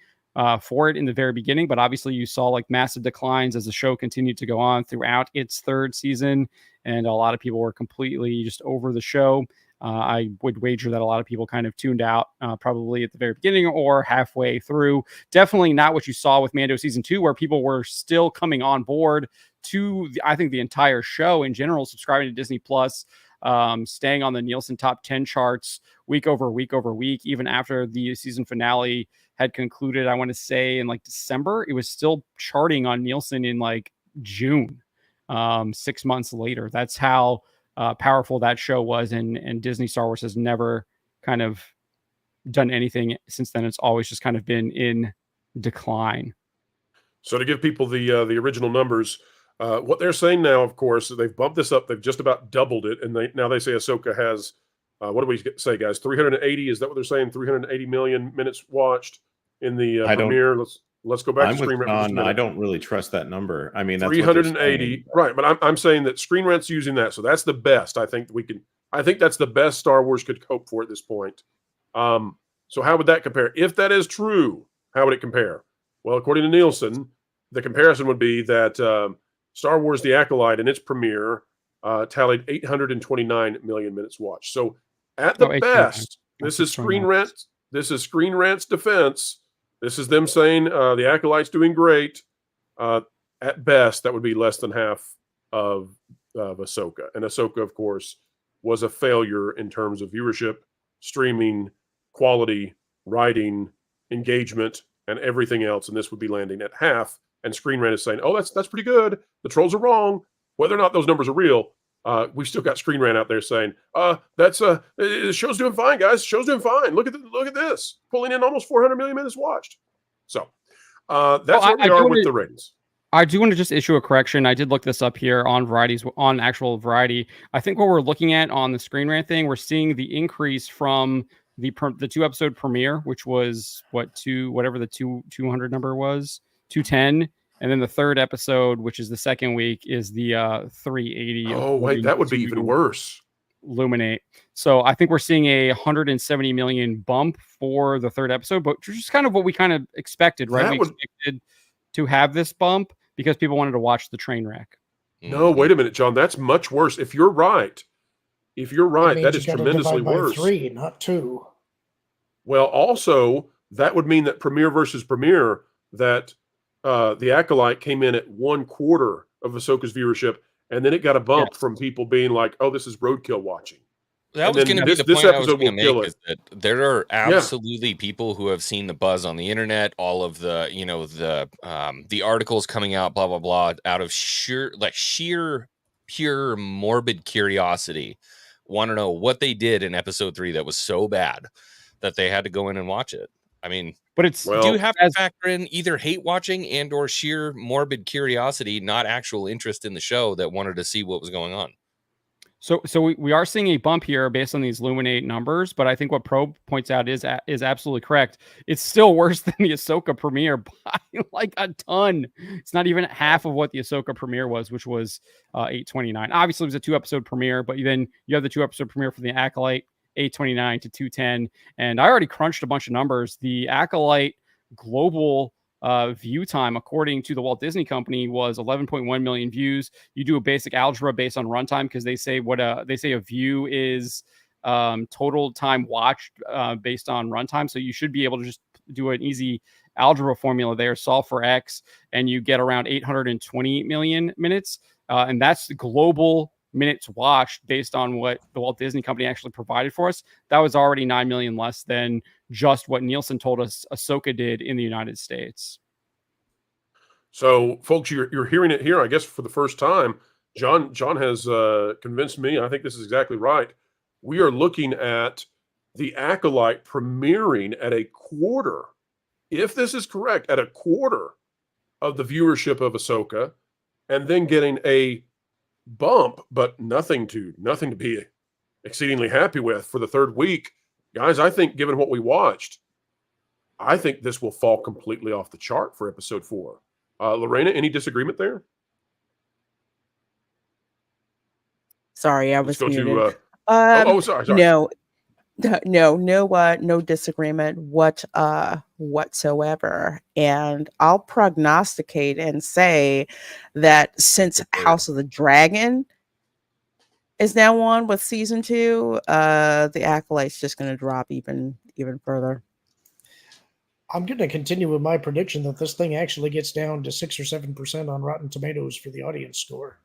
for it in the very beginning, but obviously you saw like massive declines as the show continued to go on throughout its 3rd season, and a lot of people were completely just over the show. I would wager that a lot of people kind of tuned out probably at the very beginning or halfway through. Definitely not what you saw with Mando season 2, where people were still coming on board to I think the entire show in general, subscribing to Disney Plus, staying on the Nielsen top 10 charts week over week over week, even after the season finale had concluded. I want to say in like December, it was still charting on Nielsen in like June, 6 months later. That's how powerful that show was. And Disney Star Wars has never kind of done anything since then. It's always just kind of been in decline. So to give people the original numbers, what they're saying now, of course, they've bumped this up. They've just about doubled it. And now they say Ahsoka has, what do we say, guys? 380? Is that what they're saying? 380 million minutes watched in the premiere. Let's go back to Screen Rant. I don't really trust that number. I mean, that's 380, right? But I'm saying that Screen Rant's using that, so that's the best. I think that's the best Star Wars could hope for at this point. So how would that compare? If that is true, how would it compare? Well, according to Nielsen, the comparison would be that Star Wars: The Acolyte in its premiere tallied 829 million minutes watched. So at the best, this is Screen Rant. This is Screen Rant's defense. This is them saying the Acolyte's doing great. At best, that would be less than half of Ahsoka. And Ahsoka, of course, was a failure in terms of viewership, streaming, quality, writing, engagement, and everything else. And this would be landing at half. And Screen Rant is saying, oh, that's pretty good. The trolls are wrong. Whether or not those numbers are real, We've still got Screen Rant out there saying, the show's doing fine, guys. Show's doing fine. Look at this. Pulling in almost 400 million minutes watched. So that's where we are with the ratings. I do want to just issue a correction. I did look this up here on actual Variety. I think what we're looking at on the Screen Rant thing, we're seeing the increase from the 2-episode premiere, which was whatever the 200 number was, 210. And then the third episode, which is the second week, is the 380. Oh, wait, that would be even worse. Illuminate. So I think we're seeing a 170 million bump for the third episode, but which is kind of what we kind of expected, right? We expected to have this bump because people wanted to watch the train wreck. No, wait a minute, John. That's much worse. If you're right, that is tremendously worse. 3, not 2. Well, also, that would mean that premiere versus premiere, that the Acolyte came in at 1/4 of Ahsoka's viewership, and then it got a bump from people being like, "Oh, this is roadkill watching." That was going to be the point I was going to make, is that there are absolutely people who have seen the buzz on the internet, all of the, the articles coming out, blah, blah, blah, out of sheer, pure morbid curiosity, want to know what they did in episode 3 that was so bad that they had to go in and watch it. I mean, but it's, do you have to factor in either hate watching and or sheer morbid curiosity, not actual interest in the show, that wanted to see what was going on? So we are seeing a bump here based on these Illuminate numbers, but I think what Pro points out is absolutely correct. It's still worse than the Ahsoka premiere by like a ton. It's not even half of what the Ahsoka premiere was, which was 829. Obviously, it was a 2-episode premiere, but then you have the 2-episode premiere for the Acolyte, 829 to 210. And I already crunched a bunch of numbers. The Acolyte global view time, according to the Walt Disney Company, was 11.1 million views. You do a basic algebra based on runtime, because they say a view is total time watched based on runtime. So you should be able to just do an easy algebra formula there, solve for X, and you get around 820 million minutes. And that's the global minutes watched based on what the Walt Disney Company actually provided for us. That was already 9 million less than just what Nielsen told us Ahsoka did in the United States. So, folks, you're hearing it here, I guess, for the first time. John has convinced me. I think this is exactly right. We are looking at the Acolyte premiering at a quarter, if this is correct, at a quarter of the viewership of Ahsoka, and then getting a bump, but nothing to be exceedingly happy with for the third week. Guys, I think given what we watched, I think this will fall completely off the chart for episode 4. Lorena, any disagreement there? Sorry, I was muted. Sorry. No disagreement whatsoever. And I'll prognosticate and say that since House of the Dragon is now on with season 2, the Acolyte's just going to drop even further. I'm going to continue with my prediction that this thing actually gets down to 6 or 7% on Rotten Tomatoes for the audience score.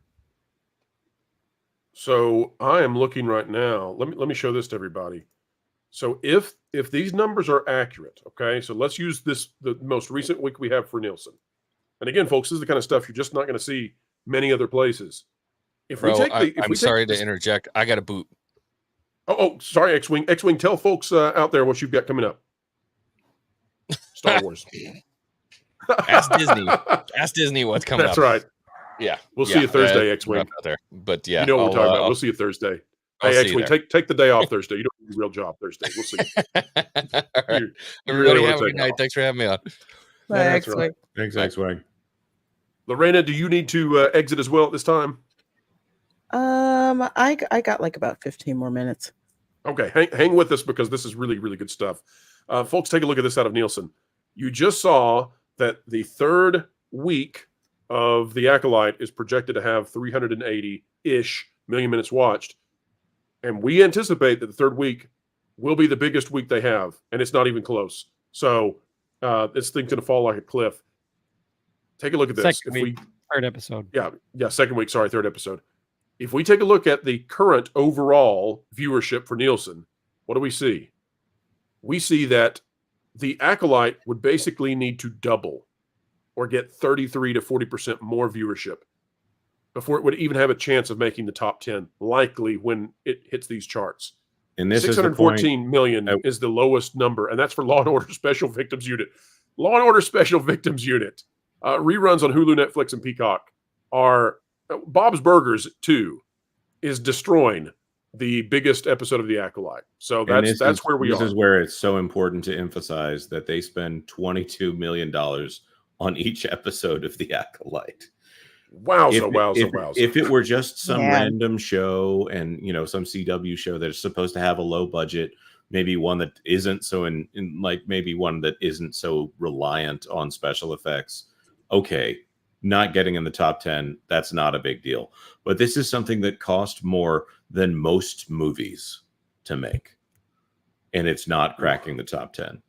So I am looking right now. Let me show this to everybody. So if these numbers are accurate, okay, so let's use the most recent week we have for Nielsen. And again, folks, this is the kind of stuff you're just not going to see many other places. I'm sorry to interject. I got a boot. Oh, sorry, X-Wing. X-Wing, tell folks out there what you've got coming up. Star Wars. Ask Disney what's coming up. That's right. Yeah. We'll see you Thursday, X-Wing. Out there. But yeah. You know what we're talking about. We'll see you Thursday. Hey, X-Wing, take the day off Thursday. You don't do a real job Thursday. We'll see you. Everybody have a good night. Thanks for having me on. Bye, X-Wing. Right. Thanks, X-Wing. Lorena, do you need to exit as well at this time? I got like about 15 more minutes. Okay, hang with us because this is really, really good stuff. Folks, take a look at this out of Nielsen. You just saw that the third week of The Acolyte is projected to have 380-ish million minutes watched. And we anticipate that the third week will be the biggest week they have, and it's not even close. So this thing's going to fall like a cliff. Take a look at this. Third episode. Yeah, second week. Sorry, third episode. If we take a look at the current overall viewership for Nielsen, what do we see? We see that the Acolyte would basically need to double or get 33 to 40% more viewership before it would even have a chance of making the top 10, likely when it hits these charts. And this is the 614 million is the lowest number, and that's for Law and Order Special Victims Unit. Law and Order Special Victims Unit reruns on Hulu, Netflix, and Peacock are Bob's Burgers 2 is destroying the biggest episode of The Acolyte. So that's where we are. This is where it's so important to emphasize that they spend $22 million on each episode of The Acolyte. Wowza. If it were just some random show and, you know, some CW show that is supposed to have a low budget, maybe one that isn't so maybe one that isn't so reliant on special effects, okay, not getting in the top 10, that's not a big deal. But this is something that cost more than most movies to make, and it's not cracking the top 10.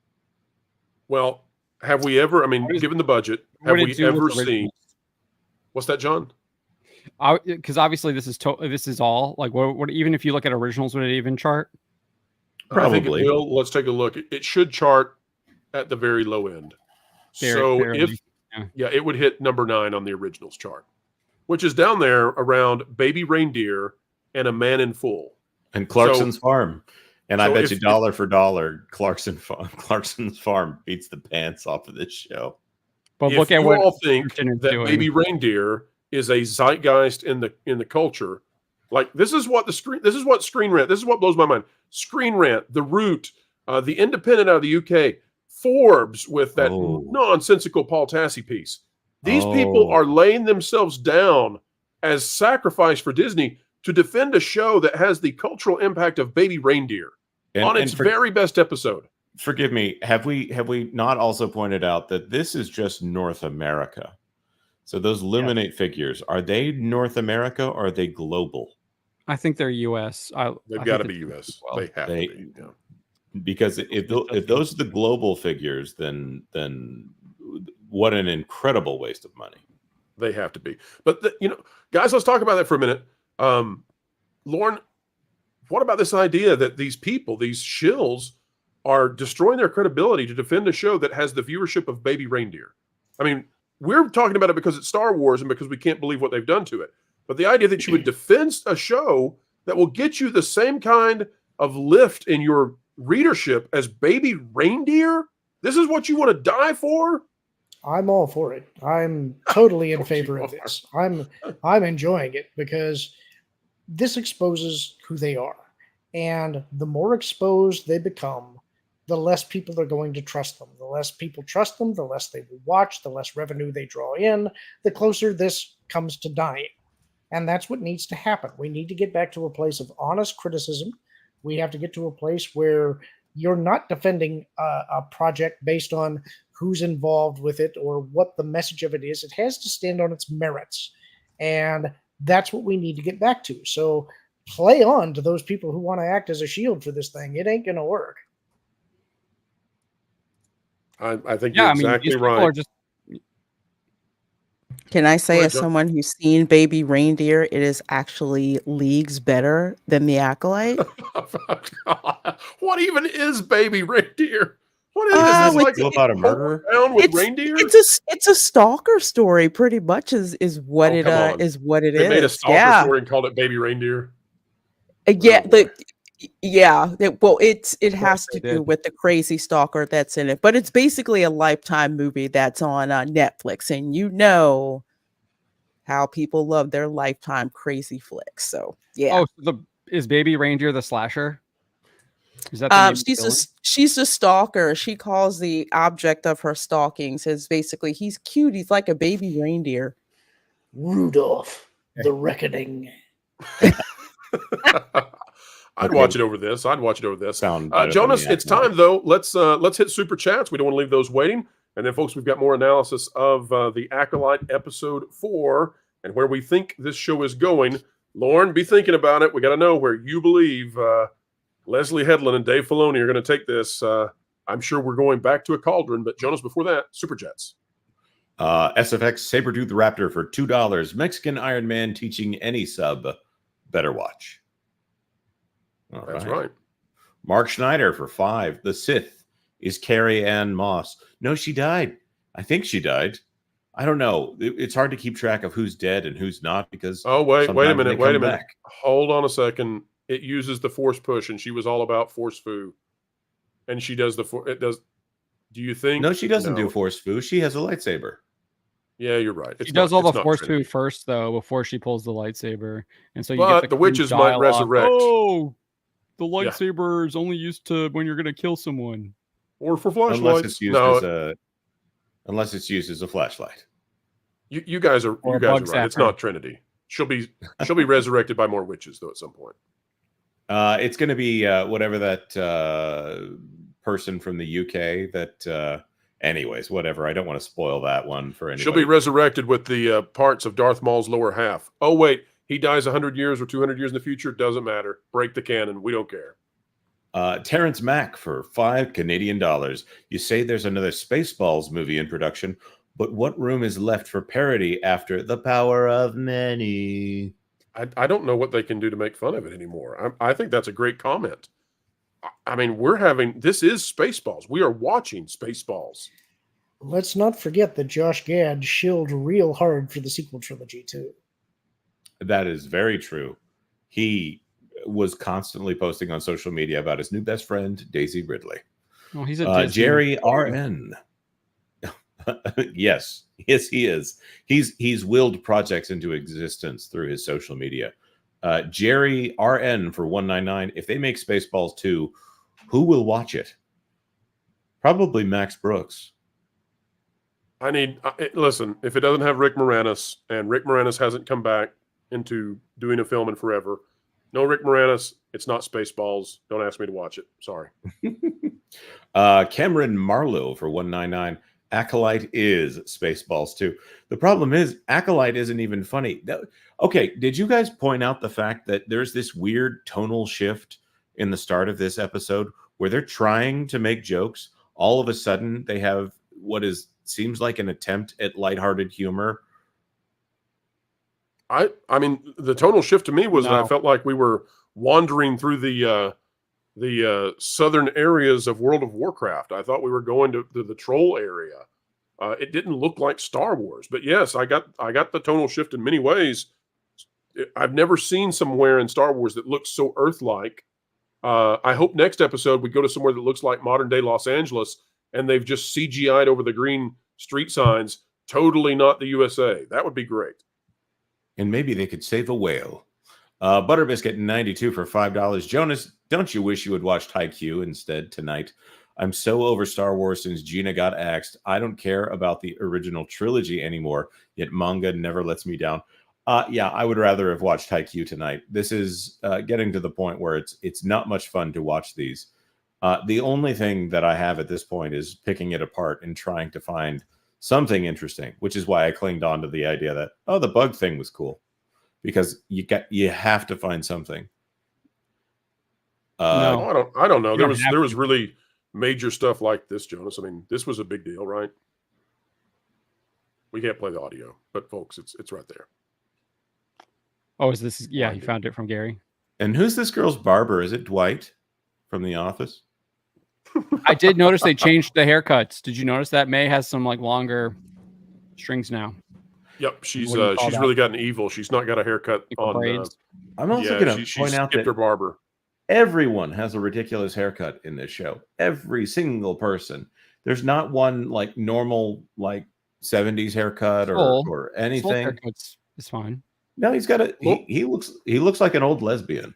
Well, have we ever, I mean, given the budget, have we ever seen... What's that, John? Because obviously this is all like what even if you look at originals, would it even chart? Probably. I think it will. Let's take a look. It should chart at the very low end. It would hit number 9 on the originals chart, which is down there around Baby Reindeer and A Man in Full and Clarkson's Farm. And I bet you dollar for dollar, Clarkson's Farm beats the pants off of this show. But if look at you what all think that Baby Reindeer is a zeitgeist in the culture. Like this is what Screen Rant. This is what blows my mind. Screen Rant, The Root, The Independent out of the UK, Forbes with that nonsensical Paul Tassi piece. These people are laying themselves down as sacrifice for Disney to defend a show that has the cultural impact of Baby Reindeer on its very best episode. Forgive me. Have we not also pointed out that this is just North America? So those Luminate figures, are they North America or are they global? I think they're U.S. They've got to be U.S. Well. They have to be. Yeah. Because if those are the global figures, then what an incredible waste of money. They have to be. But guys, let's talk about that for a minute. Lauren, what about this idea that these people, these shills, are destroying their credibility to defend a show that has the viewership of Baby Reindeer? I mean, we're talking about it because it's Star Wars and because we can't believe what they've done to it. But the idea that you would defend a show that will get you the same kind of lift in your readership as Baby Reindeer, this is what you want to die for? I'm all for it. I'm totally in favor of this. I'm enjoying it because this exposes who they are. And the more exposed they become, the less people are going to trust them. The less people trust them, the less they will watch, the less revenue they draw in, the closer this comes to dying. And that's what needs to happen. We need to get back to a place of honest criticism. We have to get to a place where you're not defending a project based on who's involved with it or what the message of it is. It has to stand on its merits. And that's what we need to get back to. So play on to those people who want to act as a shield for this thing. It ain't going to work. I think you're exactly right. Can I say, as someone who's seen Baby Reindeer, it is actually leagues better than The Acolyte? What even is Baby Reindeer? What is this? Like about a murderer? With reindeer? It's a stalker story, pretty much is what it is. They made a stalker story and called it Baby Reindeer. It has to do with the crazy stalker that's in it, but it's basically a Lifetime movie that's on Netflix, and you know how people love their Lifetime crazy flicks. So yeah. Oh, is Baby Reindeer the slasher? Is that she's a stalker. She calls the object of her stalking, says basically he's cute. He's like a baby reindeer. Rudolph, the Reckoning. I'd watch it over this. Jonas, it's time though. Let's hit super chats. We don't want to leave those waiting. And then, folks, we've got more analysis of the Acolyte episode 4 and where we think this show is going. Lauren, be thinking about it. We got to know where you believe Leslie Headland and Dave Filoni are going to take this. I'm sure we're going back to a cauldron. But Jonas, before that, super chats. SFX Sabretooth Raptor for $2. Mexican Iron Man teaching any sub better watch. That's right. Mark Schneider for $5. The Sith is Carrie Ann Moss. No, she died. I think she died. I don't know. It's hard to keep track of who's dead and who's not because wait a sometimes minute, they wait a come minute. back. Hold on a second. It uses the force push, and she was all about force foo, and she does it does. Do you think? No, she doesn't do force foo. She has a lightsaber. Yeah, you're right. She does all the force foo first, though, before she pulls the lightsaber, and so you But get the witches might resurrect. Oh, the lightsaber is only used to when you're going to kill someone, or for flashlights. Unless it's used as a flashlight. You guys are right. It's not Trinity. She'll be resurrected by more witches though at some point. It's going to be whatever that person from the UK that. Anyways, whatever. I don't want to spoil that one for anybody. She'll be resurrected with the parts of Darth Maul's lower half. Oh wait, he dies 100 years or 200 years in the future. Doesn't matter. Break the canon. We don't care. Terrence Mack for $5 Canadian. You say there's another Spaceballs movie in production, but what room is left for parody after The Power of Many? I don't know what they can do to make fun of it anymore. I think that's a great comment. I mean, this is Spaceballs. We are watching Spaceballs. Let's not forget that Josh Gad shilled real hard for the sequel trilogy, too. That is very true. He was constantly posting on social media about his new best friend, Daisy Ridley. Oh, he's a Jerry RN. Yes, he is. He's willed projects into existence through his social media. Jerry RN for $1.99. If they make Spaceballs 2, who will watch it? Probably Max Brooks. Listen, if it doesn't have Rick Moranis, and Rick Moranis hasn't come back into doing a film in forever, no Rick Moranis, it's not Spaceballs. Don't ask me to watch it. Sorry. Cameron Marlowe for $1.99. Acolyte is Spaceballs 2. The problem is Acolyte isn't even funny. Okay, did you guys point out the fact that there's this weird tonal shift in the start of this episode where they're trying to make jokes? All of a sudden, they have what seems like an attempt at lighthearted humor. I mean, the tonal shift to me was that I felt like we were wandering through the southern areas of World of Warcraft. I thought we were going to the troll area. It didn't look like Star Wars, but yes, I got the tonal shift in many ways. I've never seen somewhere in Star Wars that looks so Earth-like. I hope next episode we go to somewhere that looks like modern day Los Angeles, and they've just CGI'd over the green street signs. Totally not the USA. That would be great. And maybe they could save a whale. Butterbiscuit 92 for $5. Jonas, don't you wish you had watched Haikyuu instead tonight? I'm so over Star Wars since Gina got axed. I don't care about the original trilogy anymore, yet manga never lets me down. Yeah, I would rather have watched Haikyuu tonight. This is getting to the point where it's not much fun to watch these. The only thing that I have at this point is picking it apart and trying to find something interesting, which is why I clinged on to the idea that, the bug thing was cool. Because you have to find something. No, I don't know. There was really major stuff like this, Jonas. I mean, this was a big deal, right? We can't play the audio, but folks, it's right there. Oh, is this? Yeah, you found it from Gary. And who's this girl's barber? Is it Dwight from The Office? I did notice they changed the haircuts. Did you notice that May has some longer strings now? Yep, she's really gotten evil. She's not got a haircut on braids. I'm also going to point out that her barber. Everyone has a ridiculous haircut in this show. Every single person. There's not one normal 70s haircut or anything. It's fine. No, he's got he looks like an old lesbian.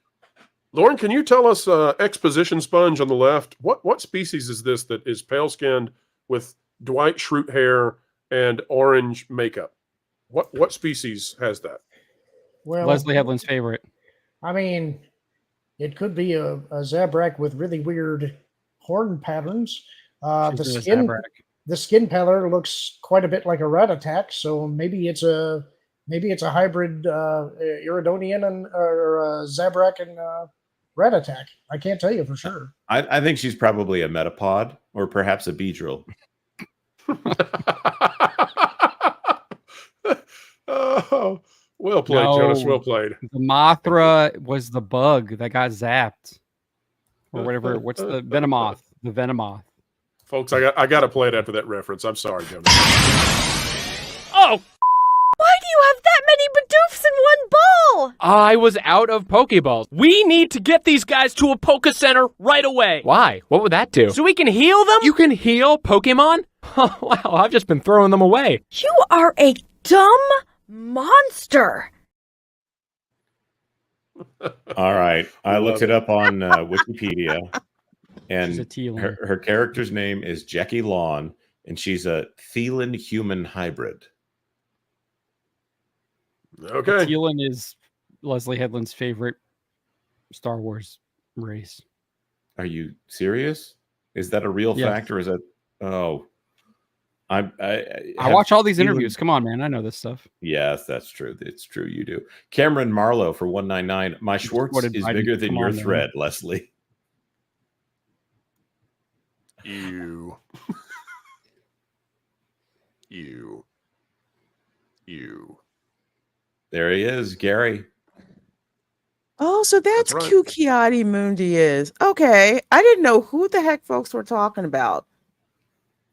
Lauren, can you tell us Exposition Sponge on the left? What species is this that is pale skinned with Dwight Schrute hair and orange makeup? What species has that? Well, Leslie Headland's favorite. I mean, it could be a Zabrak with really weird horn patterns. The skin color looks quite a bit like a rat attack, so maybe it's a hybrid Iridonian or Zabrak and rat attack. I can't tell you for sure. I think she's probably a metapod or perhaps a Beedrill. Oh, well played, Jonas. Well played. The Mothra was the bug that got zapped, or whatever. What's the Venomoth? The Venomoth. Folks, I got to play it after that reference. I'm sorry, Jonas. Pokeball! I was out of Pokeballs. We need to get these guys to a Poke Center right away. Why? What would that do? So we can heal them? You can heal Pokemon? Oh, wow, I've just been throwing them away. You are a dumb monster. All right. I looked it up on Wikipedia, and her character's name is Jackie Lawn, and she's a feline-human hybrid. Okay. Teal'c is Leslie Headland's favorite Star Wars race. Are you serious? Is that a real fact, or is that? Oh, I watch all these interviews. Come on, man. I know this stuff. Yes, that's true. It's true. You do. Cameron Marlowe for 199. My Schwartz is bigger than your thread, Leslie. You. There he is, Gary. Oh, so that's right. who Kiadi Mundi is. Okay. I didn't know who the heck folks were talking about.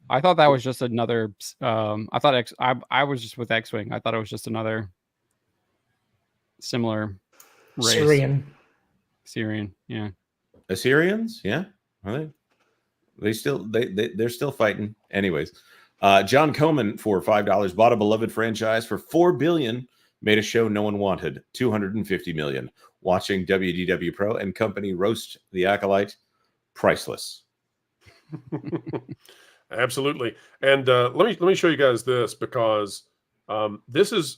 I thought that was just another. I thought I was just with X-Wing. I thought it was just another similar race. Syrian, yeah. Assyrians, yeah. Are they? They're still fighting. Anyways, John Coman for $5 bought a beloved franchise for $4 billion. Made a show no one wanted. $250 million. Watching WDW Pro and company roast the Acolyte. Priceless. Absolutely. And let me show you guys this, because this is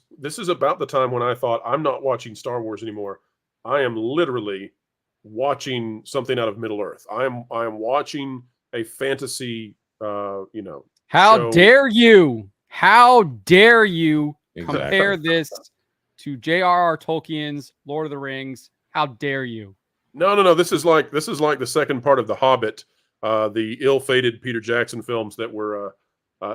about the time when I thought, I'm not watching Star Wars anymore. I am literally watching something out of Middle Earth. I am watching a fantasy How show. dare you? How dare you Exactly. compare this to J.R.R. Tolkien's Lord of the Rings? How dare you? No. This is like the second part of The Hobbit, the ill-fated Peter Jackson films that were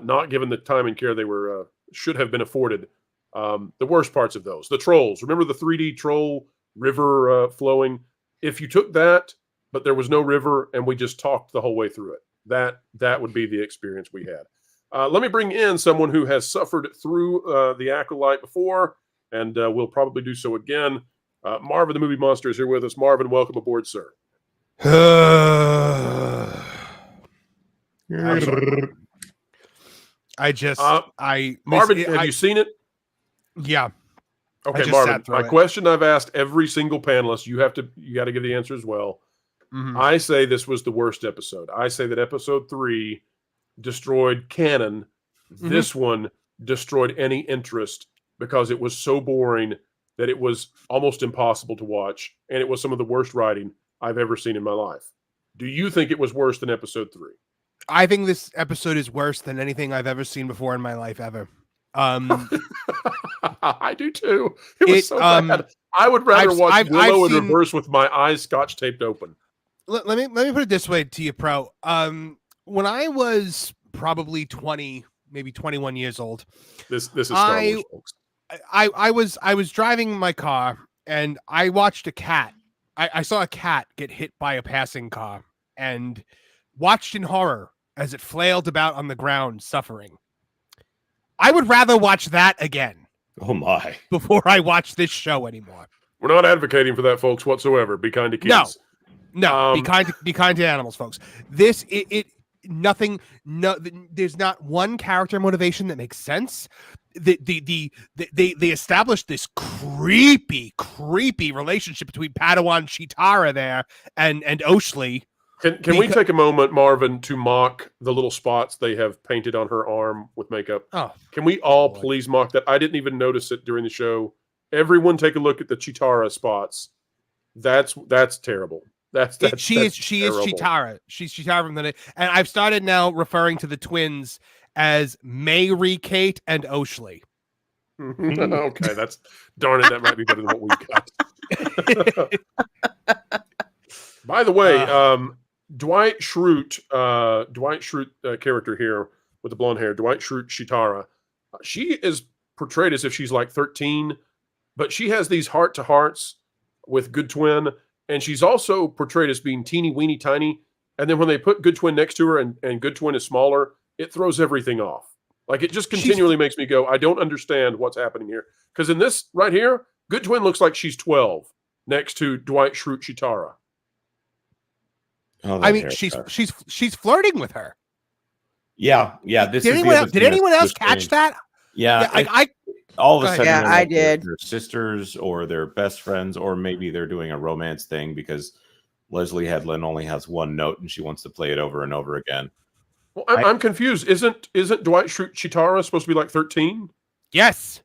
not given the time and care they were should have been afforded. The worst parts of those, the trolls. Remember the 3D troll river flowing? If you took that, but there was no river, and we just talked the whole way through it, that would be the experience we had. Let me bring in someone who has suffered through the Acolyte before, and will probably do so again. Marvin, the Movie Monster, is here with us. Marvin, welcome aboard, sir. Marvin, have you seen it? Yeah. Okay, Marvin. My question I've asked every single panelist, you got to give the answer as well. Mhm. I say this was the worst episode. I say that episode 3 destroyed canon. This one destroyed any interest because it was so boring that it was almost impossible to watch, and it was some of the worst writing I've ever seen in my life. Do you think it was worse than episode 3? I think this episode is worse than anything I've ever seen before in my life ever. I do too. It was so bad. I would rather watch Willow in reverse with my eyes scotch taped open. Let me put it this way to you, Pro. When I was probably 20, maybe 21 years old, this is Star Wars, folks. I was driving my car and I watched a cat. I saw a cat get hit by a passing car and watched in horror as it flailed about on the ground, suffering. I would rather watch that again. Oh my! Before I watch this show anymore. We're not advocating for that, folks, whatsoever. Be kind to kids. No. Be kind to animals, folks. This nothing. No, there's not one character motivation that makes sense. They established this creepy relationship between Padawan Chitara there and Oshley. Can we take a moment, Marvin, to mock the little spots they have painted on her arm with makeup? Oh, can we all please mock that? I didn't even notice it during the show. Everyone take a look at the Chitara spots. That's terrible. She is Chitara. She's Chitara from the, and I've started now referring to the twins as Mayri Kate and Oshley. Okay, that's darn it. That might be better than what we got. By the way, Dwight Schrute character here with the blonde hair, Dwight Schrute Chitara, she is portrayed as if she's like 13, but she has these heart-to-hearts with Good Twin, and she's also portrayed as being teeny weeny tiny, and then when they put Good Twin next to her and Good Twin is smaller, it throws everything off. Like, it just continually makes me go, I don't understand what's happening here. Because in this right here, Good Twin looks like she's 12 next to Dwight Schrute Chitara. Oh, I mean, she's flirting with her. Yeah. This Did anyone else catch that? Yeah, I all of Go a ahead. sudden, Yeah, they're I like did. They're sisters or they're best friends, or maybe they're doing a romance thing because Leslie Headland only has one note and she wants to play it over and over again. Well, I'm confused. Isn't Dwight Schrute Chitara supposed to be like 13? Yes.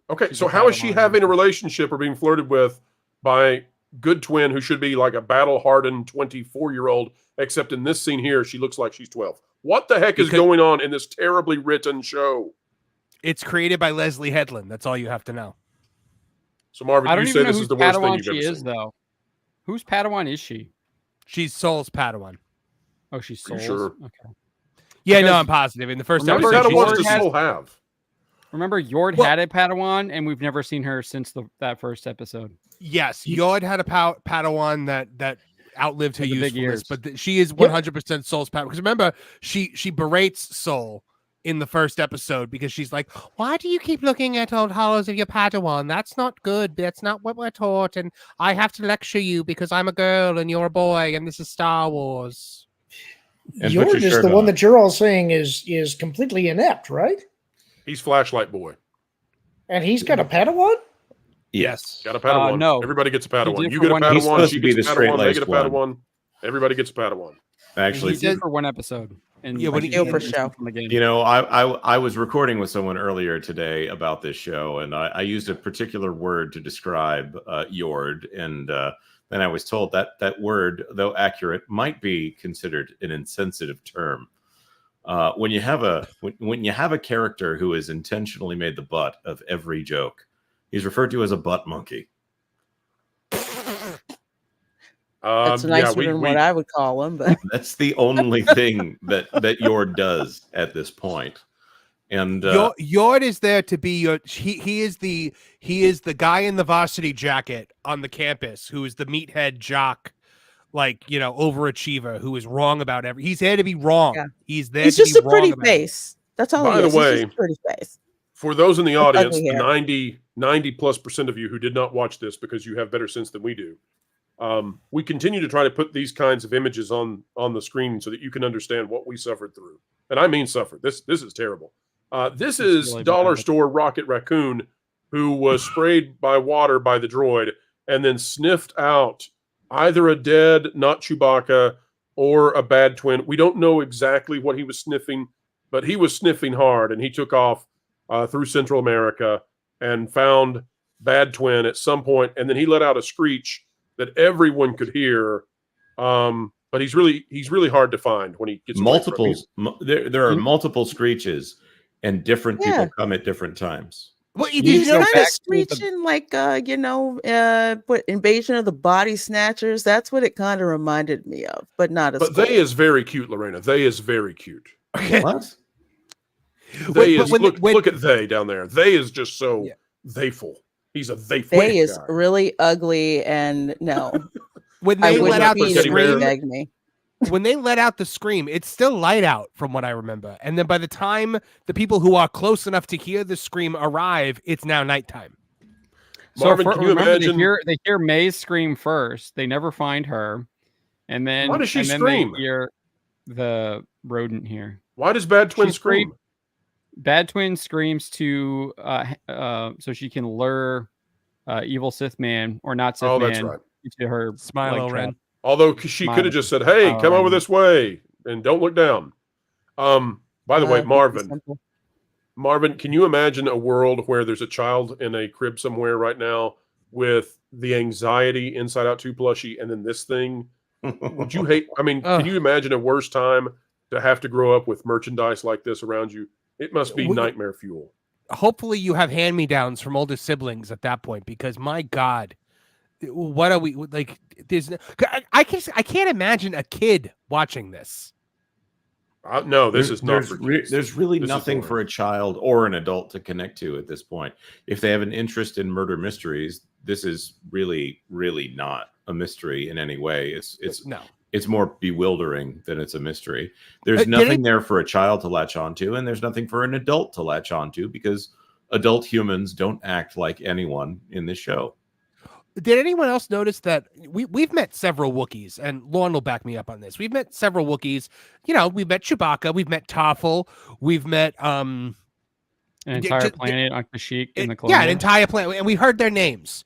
Okay, so how is she having a relationship or being flirted with by Good Twin, who should be like a battle-hardened 24-year-old, except in this scene here, she looks like she's 12. What the heck is going on in this terribly written show? It's created by Leslie Headland. That's all you have to know. So, Marvin, I don't you even say know this whose is the worst thing Padawan you've she ever is, seen. though. Whose Padawan is she? She's Soul's Padawan. Oh, she's Are you Soul's? sure? Okay. Yeah, Because no, I'm positive. In the first remember episode, What she's- does Soul have? Remember, Yord had a Padawan, and we've never seen her since that first episode. Yes, Yod had a Padawan that outlived her With the big usefulness, ears. but she is 100% Soul's Padawan. Because remember, she berates Soul in the first episode because she's like, "Why do you keep looking at old hollows of your Padawan? That's not good. That's not what we're taught, and I have to lecture you because I'm a girl and you're a boy, and this is Star Wars." And Yours put your is shirt the one on. that you're all saying is completely inept, right? He's Flashlight Boy. And he's got a Padawan? Yes. Got a Padawan. No. Everybody gets a He Padawan. did You for get a one- He's Padawan, supposed she to be gets a the Padawan, they get a straight-laced Padawan. Everybody gets a Padawan. Actually, He did for one episode. And Yeah, when like, he- for show. Again. you know, I was recording with someone earlier today about this show, and I used a particular word to describe Yord, and then I was told that word, though accurate, might be considered an insensitive term. When you have a character who has intentionally made the butt of every joke, he's referred to as a butt monkey. That's nicer than what I would call him, but That's the only thing that Yord does at this point. And Yord is there to be your. He is the guy in the varsity jacket on the campus who is the meathead jock, overachiever who is wrong about everything. He's there to be wrong. Yeah. He's there. he's to just be a pretty wrong about face. That's all. By he the is. He's way, just a pretty face. For those in the With audience, ugly the hair. 90+% of you who did not watch this because you have better sense than we do, we continue to try to put these kinds of images on the screen so that you can understand what we suffered through. And I mean suffered. This is terrible. This is really Dollar bad. Store Rocket Raccoon, who was sprayed by water by the droid and then sniffed out either a dead, not Chewbacca, or a bad twin. We don't know exactly what he was sniffing, but he was sniffing hard, and he took off through Central America and found bad twin at some point, and then he let out a screech that everyone could hear. But he's really hard to find when he gets away from it. There are multiple screeches, and different people come at different times. Well, He's kind of screeching like, what Invasion of the Body Snatchers. That's what it kind of reminded me of, but not as. But cool. they is very cute, Lorena. They is very cute. What? They But is when- look at they down there. They is just so theyful. He's a theyful. They is guy. really ugly, and no, when I they would let out the be to scream, beg me. when they let out the scream, it's still light out from what I remember. And then by the time the people who are close enough to hear the scream arrive, it's now nighttime. So Marvin, can you remember, imagine? they hear May's scream first. They never find her, and then Why does she and then scream? They hear the rodent here. Why does Bad Twin She's scream? Bad Twin screams to so she can lure evil Sith man or not Sith Oh, man that's right. into her Smilo like, Ren. trap. Although she could have just said, "Hey, come over this way and don't look down." By the way, Marvin, can you imagine a world where there's a child in a crib somewhere right now with the Anxiety Inside Out 2 plushie and then this thing? Would you hate? I mean, can you imagine a worse time to have to grow up with merchandise like this around you? It must be nightmare fuel. Hopefully, you have hand-me-downs from older siblings at that point, because my God, what are we like? There's I can't imagine a kid watching this. No, this is not. There's really nothing for a child or an adult to connect to at this point. If they have an interest in murder mysteries, this is really, really not a mystery in any way. It's more bewildering than it's a mystery. There's nothing there for a child to latch onto, and there's nothing for an adult to latch onto, because adult humans don't act like anyone in this show. Did anyone else notice that we've met several Wookiees, and Lorne will back me up on this. We've met several Wookiees. You know, we've met Chewbacca, we've met Toffel, we've met an entire planet on Kashyyyk in the Clone yeah, an Wars. entire planet, and we heard their names.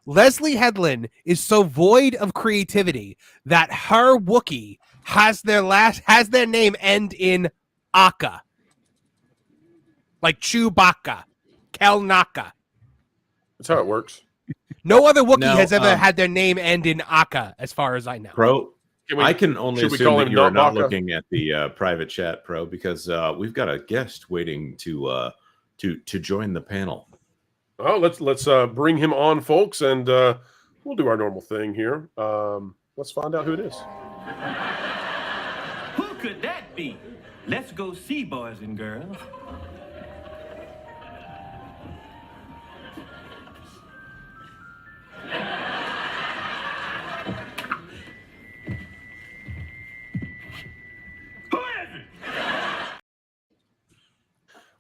Leslie Headland is so void of creativity that her Wookiee has their name end in Aka, like Chewbacca, Kelnaka. That's how it works. No other Wookiee No, has ever had their name end in Aka, as far as I know. Pro, I can only should we assume call that him you are not Notbaka? looking at the private chat, Pro, because we've got a guest waiting to join the panel. Oh, let's bring him on, folks, and we'll do our normal thing here. Let's find out who it is. Who could that be? Let's go see, boys and girls.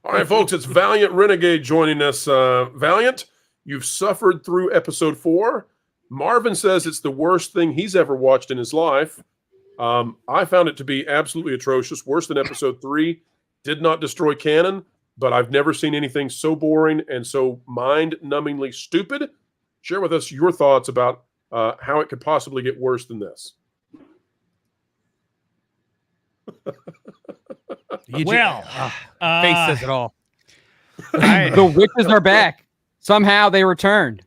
All right, folks, it's Valiant Renegade joining us. Valiant, you've suffered through episode 4. Marvin says it's the worst thing he's ever watched in his life. I found it to be absolutely atrocious, worse than episode 3. Did not destroy canon, but I've never seen anything so boring and so mind-numbingly stupid. Share with us your thoughts about how it could possibly get worse than this. Well, face says it all. The witches are back. Somehow they returned.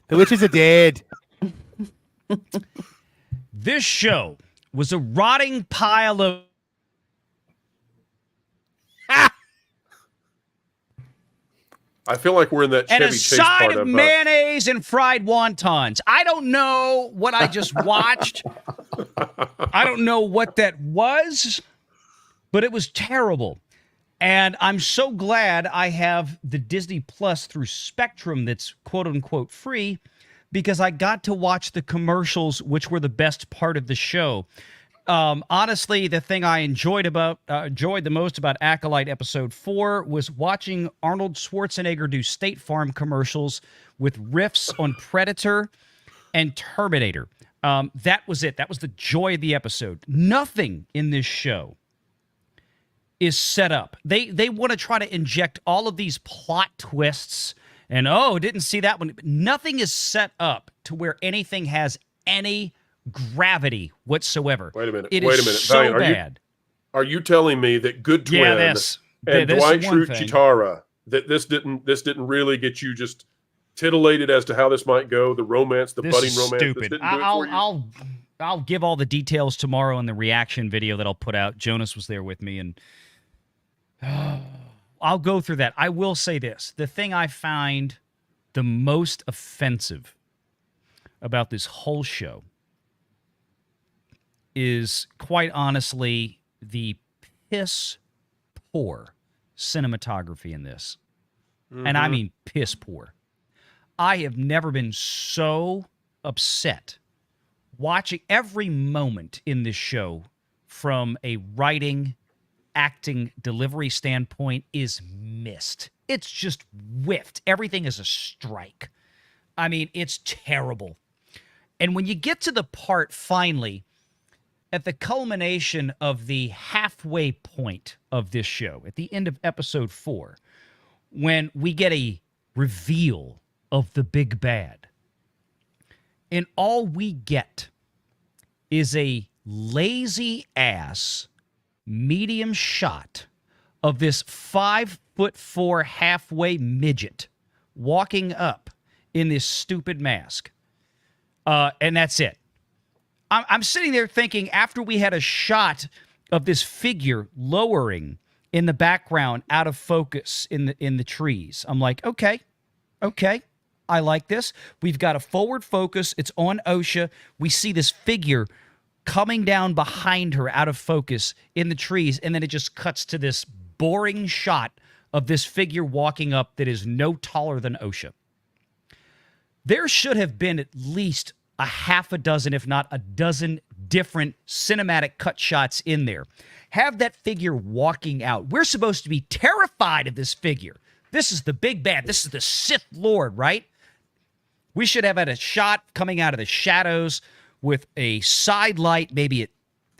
The witches are dead. This show was a rotting pile of I feel like we're in that and Chevy a Chase side part of of mayonnaise and fried wontons. I don't know what I just watched. I don't know what that was, but it was terrible. And I'm so glad I have the Disney Plus through Spectrum that's quote unquote free, because I got to watch the commercials, which were the best part of the show. Honestly, the thing I enjoyed the most about Acolyte episode 4 was watching Arnold Schwarzenegger do State Farm commercials with riffs on Predator and Terminator. That was it. That was the joy of the episode. Nothing in this show is set up. They want to try to inject all of these plot twists and, didn't see that one. Nothing is set up to where anything has any gravity whatsoever. Wait a minute. It Wait is a minute. so Valiant, bad. Are you telling me that Good Twin and this Dwight one Schrute thing. Chitara, that this didn't really get you just titillated as to how this might go, the romance, the This budding is romance? This stupid. didn't do it for you? I'll give all the details tomorrow in the reaction video that I'll put out. Jonas was there with me, and I'll go through that. I will say this. The thing I find the most offensive about this whole show is, quite honestly, the piss poor cinematography in this. And I mean piss poor. I have never been so upset watching every moment in this show from a writing, acting, delivery standpoint is missed. It's just whiffed. Everything is a strike. I mean, it's terrible. And when you get to the part finally, at the culmination of the halfway point of this show, at the end of episode 4, when we get a reveal of the big bad, and all we get is a lazy ass medium shot of this 5'4" halfway midget walking up in this stupid mask. And that's it. I'm sitting there thinking, after we had a shot of this figure lowering in the background out of focus in the trees, I'm like, okay, I like this. We've got a forward focus. It's on Osha. We see this figure coming down behind her out of focus in the trees, and then it just cuts to this boring shot of this figure walking up that is no taller than Osha. There should have been at least a half a dozen, if not a dozen, different cinematic cut shots in there. Have that figure walking out. We're supposed to be terrified of this figure. This is the big bad. This is the Sith Lord, right? We should have had a shot coming out of the shadows with a side light, maybe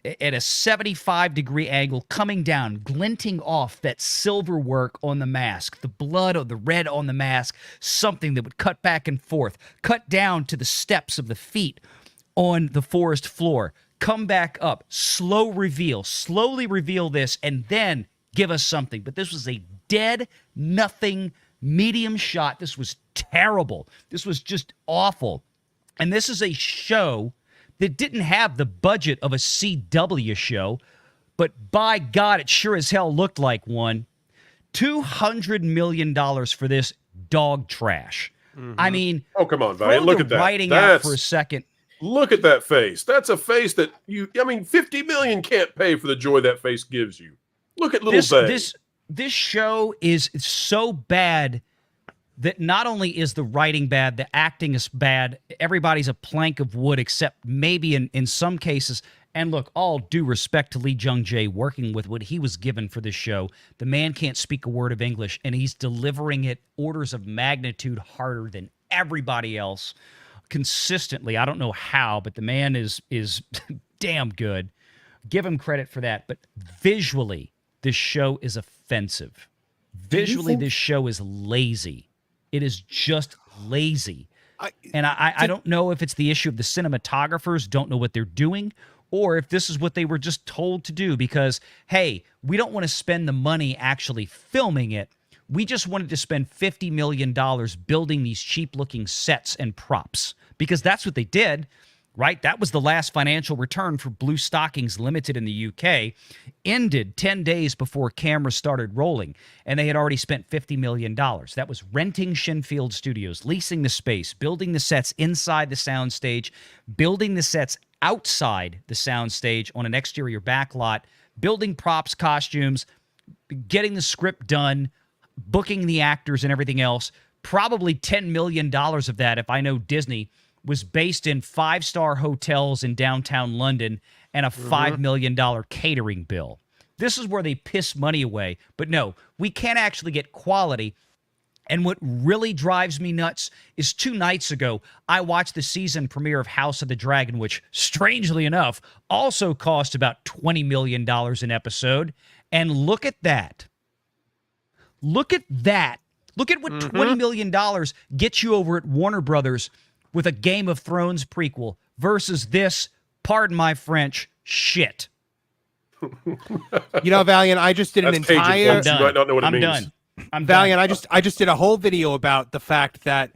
at a 75-degree angle, coming down, glinting off that silver work on the mask, the blood or the red on the mask, something that would cut back and forth, cut down to the steps of the feet on the forest floor, come back up, slow reveal, slowly reveal this, and then give us something. But this was a dead, nothing, medium shot. This was terrible. This was just awful. And this is a show that didn't have the budget of a CW show, but by God, it sure as hell looked like one. $200 million for this dog trash. I mean, oh, come on, Valiant. Look at that. Writing out for a second. Look at that face. That's a face that $50 million can't pay for the joy that face gives you. Look at little Bay. This show is so bad that not only is the writing bad, the acting is bad, everybody's a plank of wood except maybe in some cases. And look, all due respect to Lee Jung-jae working with what he was given for this show. The man can't speak a word of English, and he's delivering it orders of magnitude harder than everybody else consistently. I don't know how, but the man is damn good. Give him credit for that. But visually, this show is offensive. Visually, this show is lazy. It is just lazy. I don't know if it's the issue of the cinematographers don't know what they're doing, or if this is what they were just told to do because, hey, we don't want to spend the money actually filming it. We just wanted to spend $50 million building these cheap-looking sets and props because that's what they did, right? That was the last financial return for Blue Stockings Limited in the UK. Ended 10 days before cameras started rolling, and they had already spent $50 million. That was renting Shinfield Studios, leasing the space, building the sets inside the soundstage, building the sets outside the soundstage on an exterior backlot, building props, costumes, getting the script done, booking the actors and everything else. Probably $10 million of that, if I know Disney, was based in 5-star hotels in downtown London and a $5 million catering bill. This is where they piss money away. But no, we can't actually get quality. And what really drives me nuts is 2 nights ago, I watched the season premiere of House of the Dragon, which, strangely enough, also cost about $20 million an episode. And look at that. Look at that. Look at what $20 million gets you over at Warner Brothers with a Game of Thrones prequel versus this, pardon my French, shit. You know, Valiant, I just did an entire... You might not know what it means. Done. I'm Valiant, done. I just did a whole video about the fact that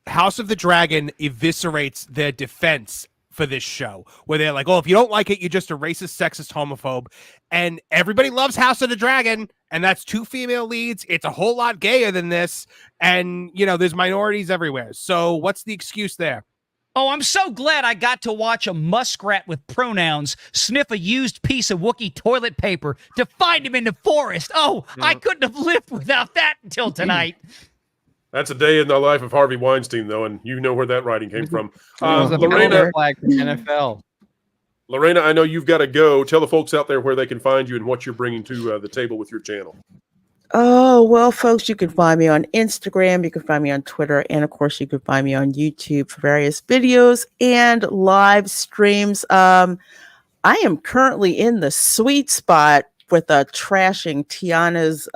House of the Dragon eviscerates their defense for this show, where they're like, oh, if you don't like it, you're just a racist, sexist, homophobe. And everybody loves House of the Dragon, and that's 2 female leads. It's a whole lot gayer than this. And, you know, there's minorities everywhere. So what's the excuse there? Oh, I'm so glad I got to watch a muskrat with pronouns sniff a used piece of Wookiee toilet paper to find him in the forest. Oh, I couldn't have lived without that until tonight. That's a day in the life of Harvey Weinstein, though, and you know where that writing came from. It was a Lorena, flag from the NFL. Lorena, I know you've got to go. Tell the folks out there where they can find you and what you're bringing to the table with your channel. Oh, well, folks, you can find me on Instagram, you can find me on Twitter, and of course, you can find me on YouTube for various videos and live streams. I am currently in the sweet spot with trashing Tiana's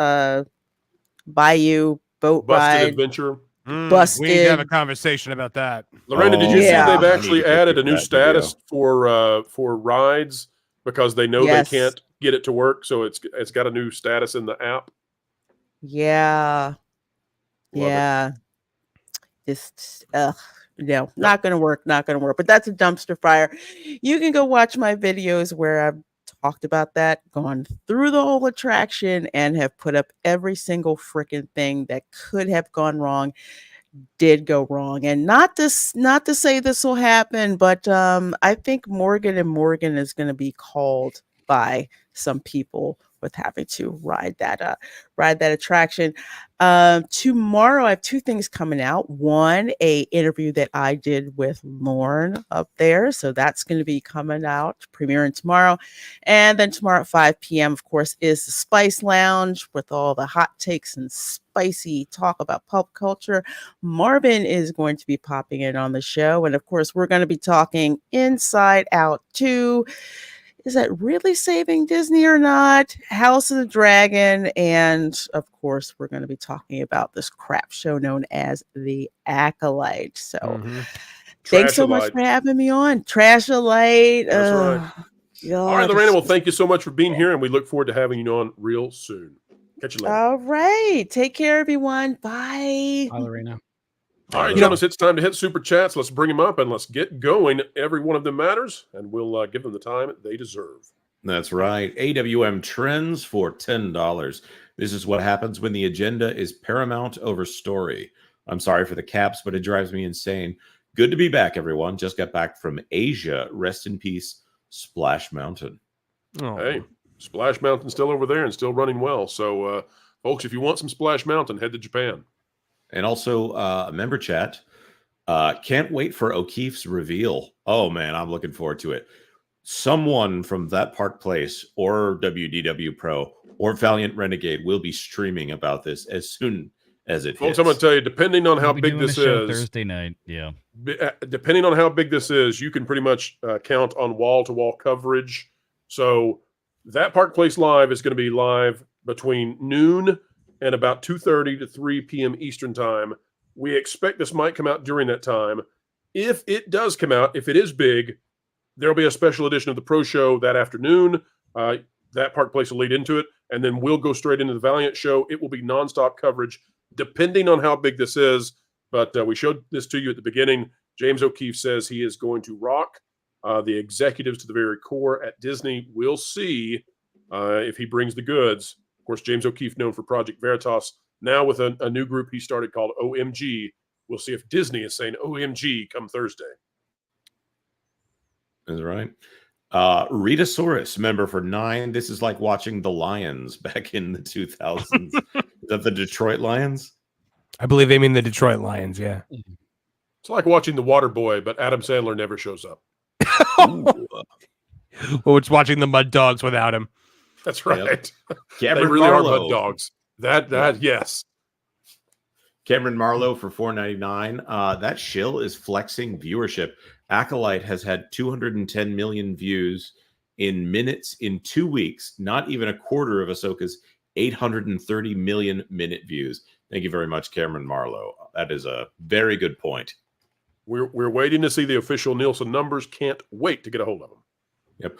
Bayou boat Busted ride. Adventure. Busted. We need to have a conversation about that. Lorena, did you see Yeah. they've actually added a new status for rides because they know Yes. they can't get it to work, so it's got a new status in the app. Yeah. Love Yeah. Just, no, not going to work. Not going to work. But that's a dumpster fire. You can go watch my videos where I've talked about that, gone through the whole attraction, and have put up every single freaking thing that could have gone wrong, did go wrong. And not to say this will happen, but I think Morgan & Morgan is going to be called by some people with having to ride that attraction. Tomorrow I have two things coming out. One, a interview that I did with Lorne up there. So that's going to be coming out, premiering tomorrow. And then tomorrow at 5 p.m., of course, is the Spice Lounge with all the hot takes and spicy talk about pop culture. Marvin is going to be popping in on the show. And of course, we're going to be talking Inside Out 2. Is that really saving Disney or not? House of the Dragon. And of course, we're going to be talking about this crap show known as The Acolyte. So thanks so much for having me on. Trash-a-lite. That's right. All right, Lorena, well, thank you so much for being here, and we look forward to having you on real soon. Catch you later. All right. Take care, everyone. Bye. Bye, Lorena. All right, Jonas, it's time to hit Super Chats. Let's bring them up and let's get going. Every one of them matters, and we'll give them the time they deserve. That's right. AWM Trends for $10. This is what happens when the agenda is paramount over story. I'm sorry for the caps, but it drives me insane. Good to be back, everyone. Just got back from Asia. Rest in peace, Splash Mountain. Oh. Hey, Splash Mountain's still over there and still running well. So, folks, if you want some Splash Mountain, head to Japan. And also, member chat. Can't wait for O'Keefe's reveal. Oh, man, I'm looking forward to it. Someone from that Park Place or WDW Pro or Valiant Renegade will be streaming about this as soon as it Folks, hits. I'm going to tell you, depending on how big this is, Thursday night, yeah. Depending on how big this is, you can pretty much count on wall-to-wall coverage. So that Park Place Live is going to be live between noon and about 2:30 to 3 p.m. Eastern time. We expect this might come out during that time. If it does come out, if it is big, there'll be a special edition of the Pro Show that afternoon. That Park Place will lead into it, and then we'll go straight into the Valiant Show. It will be nonstop coverage, depending on how big this is. But we showed this to you at the beginning. James O'Keefe says he is going to rock the executives to the very core at Disney. We'll see if he brings the goods. Of course, James O'Keefe, known for Project Veritas, now with a new group he started called OMG. We'll see if Disney is saying OMG come Thursday. That's right. Ritasaurus, member for 9. This is like watching the Lions back in the 2000s. Is that the Detroit Lions? I believe they mean the Detroit Lions, yeah. It's like watching The Waterboy, but Adam Sandler never shows up. Well, it's watching the Mud Dogs without him. That's right. Yep. They Cameron really Marlowe. are mud dogs. That yes. Cameron Marlowe for $4.99. That shill is flexing viewership. Acolyte has had 210 million views in minutes in 2 weeks. Not even a quarter of Ahsoka's 830 million minute views. Thank you very much, Cameron Marlowe. That is a very good point. We're waiting to see the official Nielsen numbers. Can't wait to get a hold of them. Yep.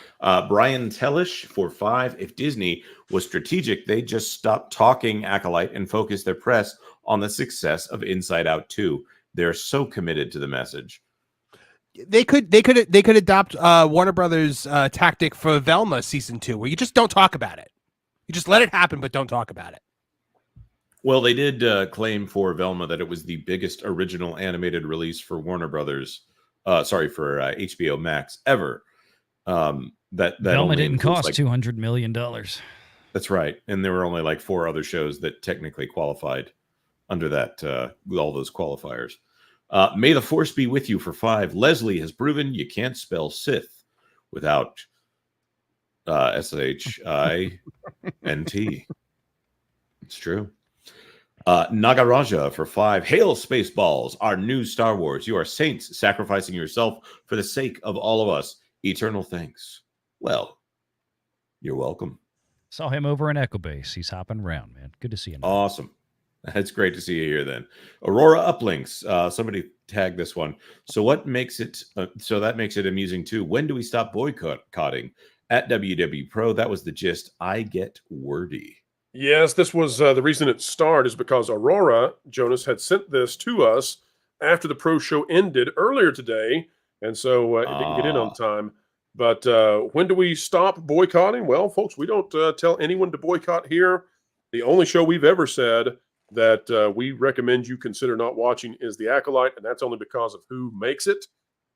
Brian Tellish for 5. If Disney was strategic, they just stopped talking Acolyte and focus their press on the success of Inside Out 2. They're so committed to the message. They could adopt Warner Brothers tactic for Velma season 2, where you just don't talk about it. You just let it happen, but don't talk about it. Well, they did claim for Velma that it was the biggest original animated release for Warner Brothers. For HBO Max ever. That Velma didn't cost like, $200 million. That's right, and there were only like 4 other shows that technically qualified under that all those qualifiers. May the Force be with you for 5. Leslie has proven you can't spell Sith without SHINT. It's true. Nagaraja for 5. Hail Spaceballs, our new Star Wars. You are saints sacrificing yourself for the sake of all of us. Eternal thanks. Well, you're welcome. Saw him over in Echo Base. He's hopping around, man. Good to see him. Awesome. It's great to see you here then. Aurora Uplinks. Somebody tagged this one. So what makes it so that makes it amusing too. When do we stop boycotting? At WDW Pro, that was the gist. I get wordy. Yes, this was the reason it started is because Aurora, Jonas, had sent this to us after the Pro Show ended earlier today. And so it didn't get in on time. But when do we stop boycotting? Well, folks, we don't tell anyone to boycott here. The only show we've ever said that we recommend you consider not watching is The Acolyte, and that's only because of who makes it.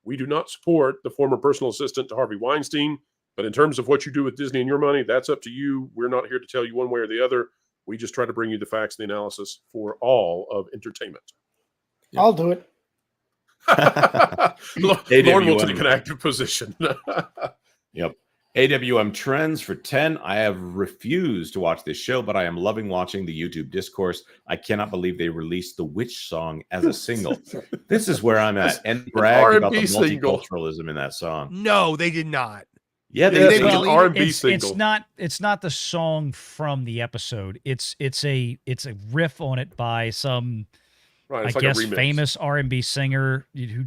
We do not support the former personal assistant to Harvey Weinstein. But in terms of what you do with Disney and your money, that's up to you. We're not here to tell you one way or the other. We just try to bring you the facts and the analysis for all of entertainment. I'll do it. Lauren will take an active position. Yep. AWM Trends for 10. I have refused to watch this show, but I am loving watching the YouTube discourse. I cannot believe they released the Witch song as a single. This is where I'm at. And brag about the multiculturalism in that song. No, they did not. Yeah, they well, did. R&B single. It's not the song from the episode. It's a riff on it by some I guess famous R&B singer who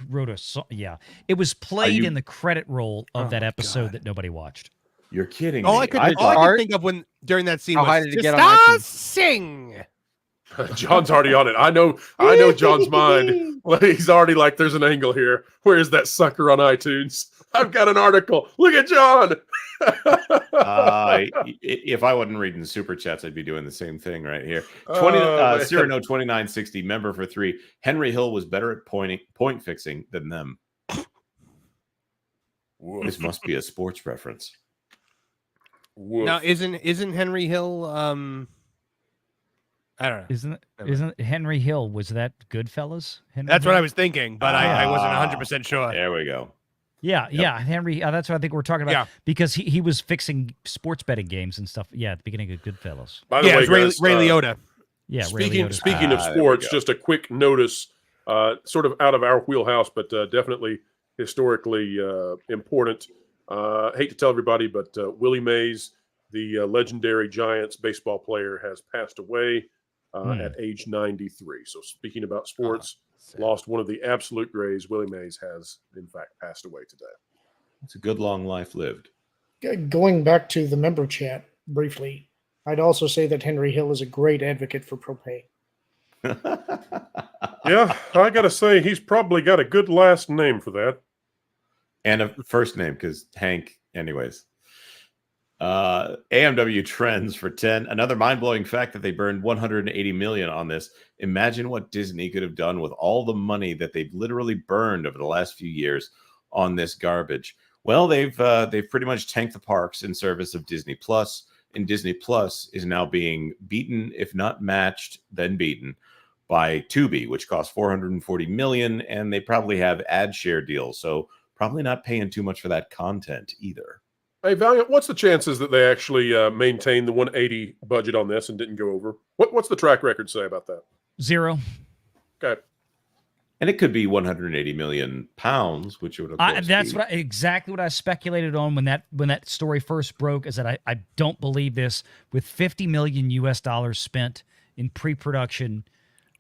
wrote a song. Yeah, it was played in the credit roll of that episode that nobody watched. You're kidding all me. I could think of during that scene was did it get on iTunes? Sing. John's already on it. I know John's mind. He's already like, there's an angle here. Where is that sucker on iTunes? I've got an article. Look at John. If I wasn't reading super chats, I'd be doing the same thing right here. Cyrano 2960 member for 3. Henry Hill was better at point fixing than them. This must be a sports reference. Now, isn't Henry Hill? I don't know. Isn't Henry Hill? Was that Goodfellas? That's what I was thinking, but I wasn't 100% sure. There we go. Yeah, Henry. That's what I think we're talking about. Yeah. Because he was fixing sports betting games and stuff. Yeah, at the beginning of Goodfellas. By the way, guys, Ray Liotta. Yeah, speaking Ray Liotta. of sports, just a quick notice, sort of out of our wheelhouse, but definitely historically important. Hate to tell everybody, but Willie Mays, the legendary Giants baseball player, has passed away at age 93. So speaking about sports, lost one of the absolute greys. Willie Mays has, in fact, passed away today. It's a good long life lived. Going back to the member chat briefly, I'd also say that Henry Hill is a great advocate for propane. Yeah, I got to say, he's probably got a good last name for that. And a first name, because Hank, anyways. AMW Trends for 10. Another mind-blowing fact that they burned $180 million on this. Imagine what Disney could have done with all the money that they've literally burned over the last few years on this garbage. Well, they've pretty much tanked the parks in service of Disney Plus, and Disney Plus is now being beaten, if not matched, then beaten by Tubi, which costs $440 million, and they probably have ad share deals, so probably not paying too much for that content either. Hey, Valiant, what's the chances that they actually maintained the 180 budget on this and didn't go over? What's the track record say about that? 0. Okay. And it could be 180 million pounds, which would that's exactly what I speculated on when that story first broke. Is that I don't believe this. With $50 million US spent in pre-production,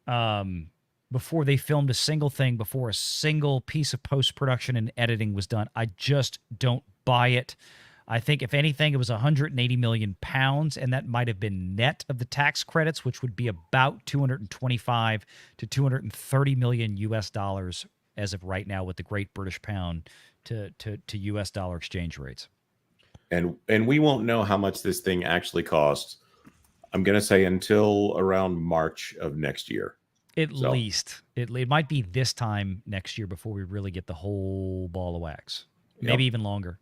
before they filmed a single thing, before a single piece of post-production and editing was done, I just don't buy it. I think, if anything, it was 180 million pounds, and that might have been net of the tax credits, which would be about 225 to 230 million US dollars as of right now with the Great British Pound to US dollar exchange rates. And we won't know how much this thing actually costs, I'm going to say, until around March of next year. At least. It might be this time next year before we really get the whole ball of wax. Maybe even longer.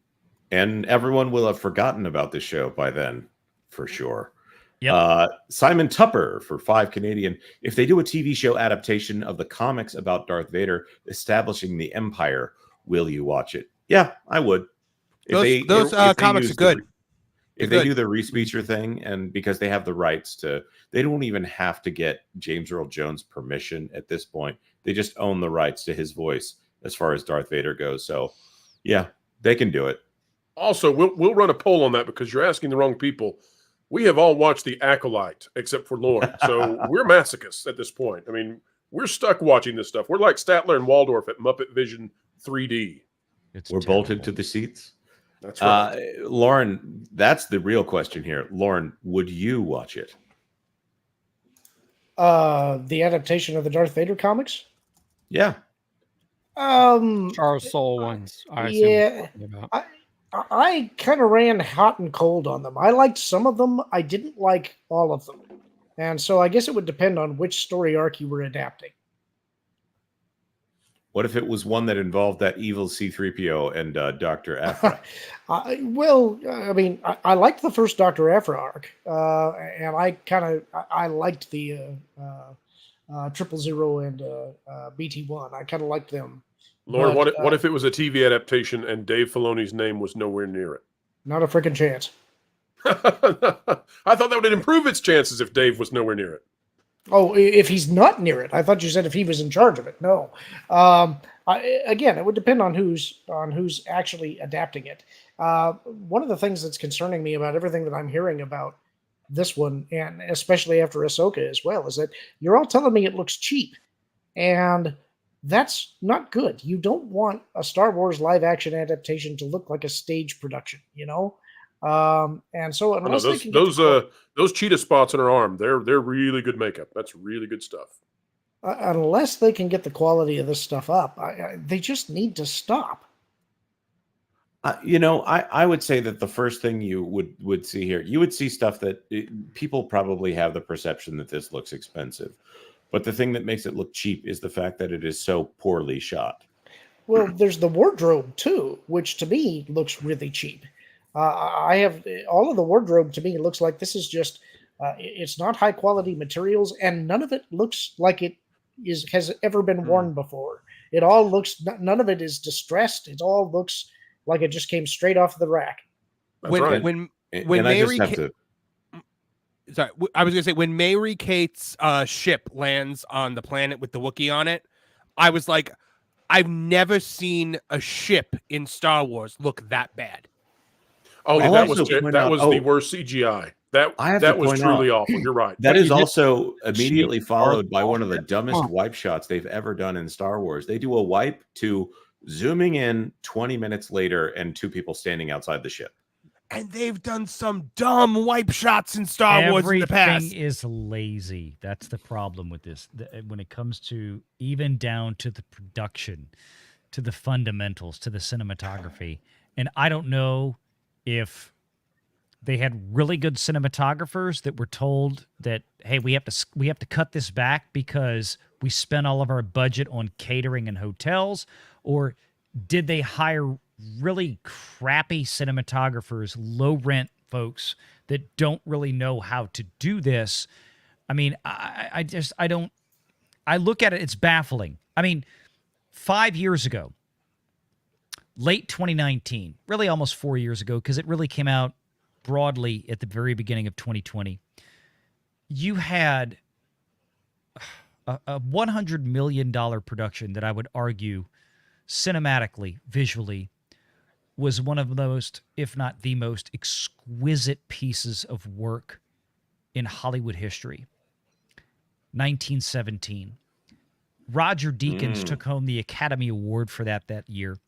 And everyone will have forgotten about this show by then, for sure. Yep. Simon Tupper for 5 Canadian. If they do a TV show adaptation of the comics about Darth Vader establishing the Empire, will you watch it? Yeah, I would. Those comics are good. If they do the Reese Beecher thing, and because they have the rights to, they don't even have to get James Earl Jones' permission at this point. They just own the rights to his voice as far as Darth Vader goes. So, yeah, they can do it. Also, we'll run a poll on that because you're asking the wrong people. We have all watched The Acolyte, except for Lauren. So we're masochists at this point. I mean, we're stuck watching this stuff. We're like Statler and Waldorf at Muppet Vision 3D. We're bolted to the seats. That's right. Lauren, that's the real question here. Lauren, would you watch it? The adaptation of the Darth Vader comics? Yeah. Charles Soule ones. I kind of ran hot and cold on them. I liked some of them. I didn't like all of them. And so I guess it would depend on which story arc you were adapting. What if it was one that involved that evil C-3PO and Dr. Aphra? I mean, I liked the first Dr. Aphra arc, and I liked the 000 and BT-1. I kind of liked them. Lord, But, what if it was a TV adaptation and Dave Filoni's name was nowhere near it? Not a freaking chance. I thought that would improve its chances if Dave was nowhere near it. Oh, if he's not near it, I thought you said if he was in charge of it. No, again, it would depend on who's actually adapting it. One of the things that's concerning me about everything that I'm hearing about this one, and especially after Ahsoka as well, is that you're all telling me it looks cheap, and that's not good. You don't want a Star Wars live action adaptation to look like a stage production, you know. And so unless they can those cheetah spots on her arm, they're really good makeup. That's really good stuff. Unless they can get the quality of this stuff up, they just need to stop. I would say that the first thing you would see here, you would see stuff that people probably have the perception that this looks expensive. But the thing that makes it look cheap is the fact that it is so poorly shot. Well, there's the wardrobe too, which to me looks really cheap. I have all of the wardrobe to me looks like this is just it's not high quality materials, and none of it looks like it has ever been worn before. It all looks, none of it is distressed. It all looks like it just came straight off the rack. When Mary Sorry, I was going to say, when Mary Kate's ship lands on the planet with the Wookiee on it, I was like, I've never seen a ship in Star Wars look that bad. Oh, that was the worst CGI. That was truly awful. You're right. That is also immediately followed by one of the dumbest wipe shots they've ever done in Star Wars. They do a wipe to zooming in 20 minutes later and two people standing outside the ship. And they've done some dumb wipe shots in Star Wars in the past. Everything is lazy. That's the problem with this. When it comes to even down to the production, to the fundamentals, to the cinematography. And I don't know if they had really good cinematographers that were told that, hey, we have to cut this back because we spent all of our budget on catering and hotels, or did they hire really crappy cinematographers, low rent folks that don't really know how to do this? I mean, I look at it, it's baffling. I mean, 5 years ago, late 2019, really almost 4 years ago, because it really came out broadly at the very beginning of 2020, you had a $100 million production that I would argue cinematically, visually, was one of the most, if not the most, exquisite pieces of work in Hollywood history. 1917. Roger Deakins took home the Academy Award for that year.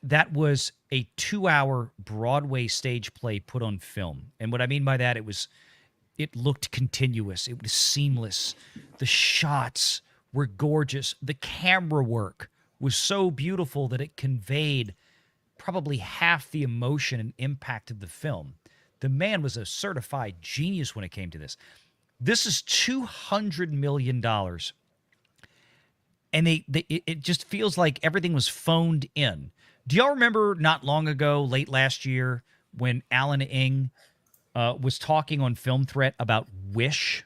That was a 2-hour Broadway stage play put on film. And what I mean by that, it looked continuous. It was seamless. The shots were gorgeous. The camera work was so beautiful that it conveyed probably half the emotion and impact of the film. The man was a certified genius when it came to this. This is $200 million. And it just feels like everything was phoned in. Do y'all remember not long ago, late last year, when Alan Ng was talking on Film Threat about Wish,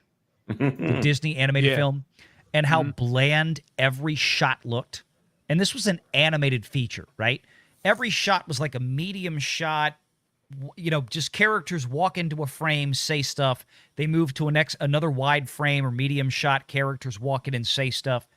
the Disney animated film, and how bland every shot looked? And this was an animated feature, right? Every shot was like a medium shot, just characters walk into a frame, say stuff. They move to another wide frame or medium shot, characters walk in and say stuff.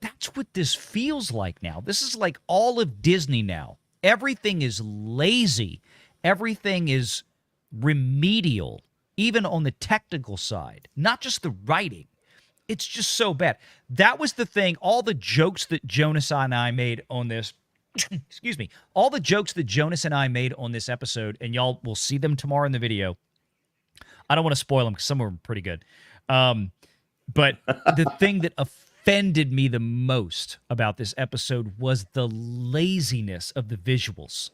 That's what this feels like now. This is like all of Disney now. Everything is lazy. Everything is remedial, even on the technical side, not just the writing. It's just so bad. That was the thing. All the jokes that Jonas and I made on this, excuse me, all the jokes that Jonas and I made on this episode, and y'all will see them tomorrow in the video. I don't want to spoil them because some of them are pretty good. But the thing that offended me the most about this episode was the laziness of the visuals.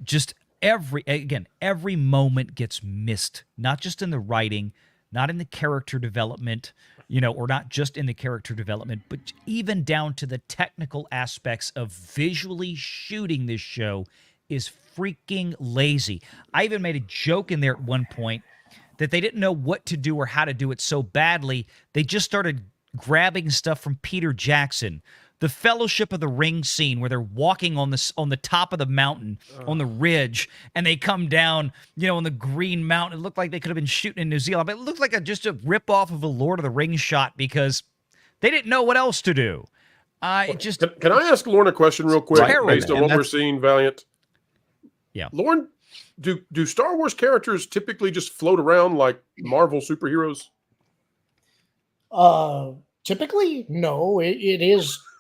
Just every moment gets missed, not just in the writing, not in the character development, or not just in the character development, but even down to the technical aspects of visually shooting this show is freaking lazy. I even made a joke in there at one point that they didn't know what to do or how to do it so badly, they just started grabbing stuff from Peter Jackson. The Fellowship of the Ring scene where they're walking on the top of the mountain, on the ridge, and they come down, on the Green Mountain. It looked like they could have been shooting in New Zealand, but it looked like just a rip-off of a Lord of the Rings shot because they didn't know what else to do. Can I ask Lorne a question real quick based on what we're seeing, Valiant? Yeah. Lorne, do Star Wars characters typically just float around like Marvel superheroes? Typically, no.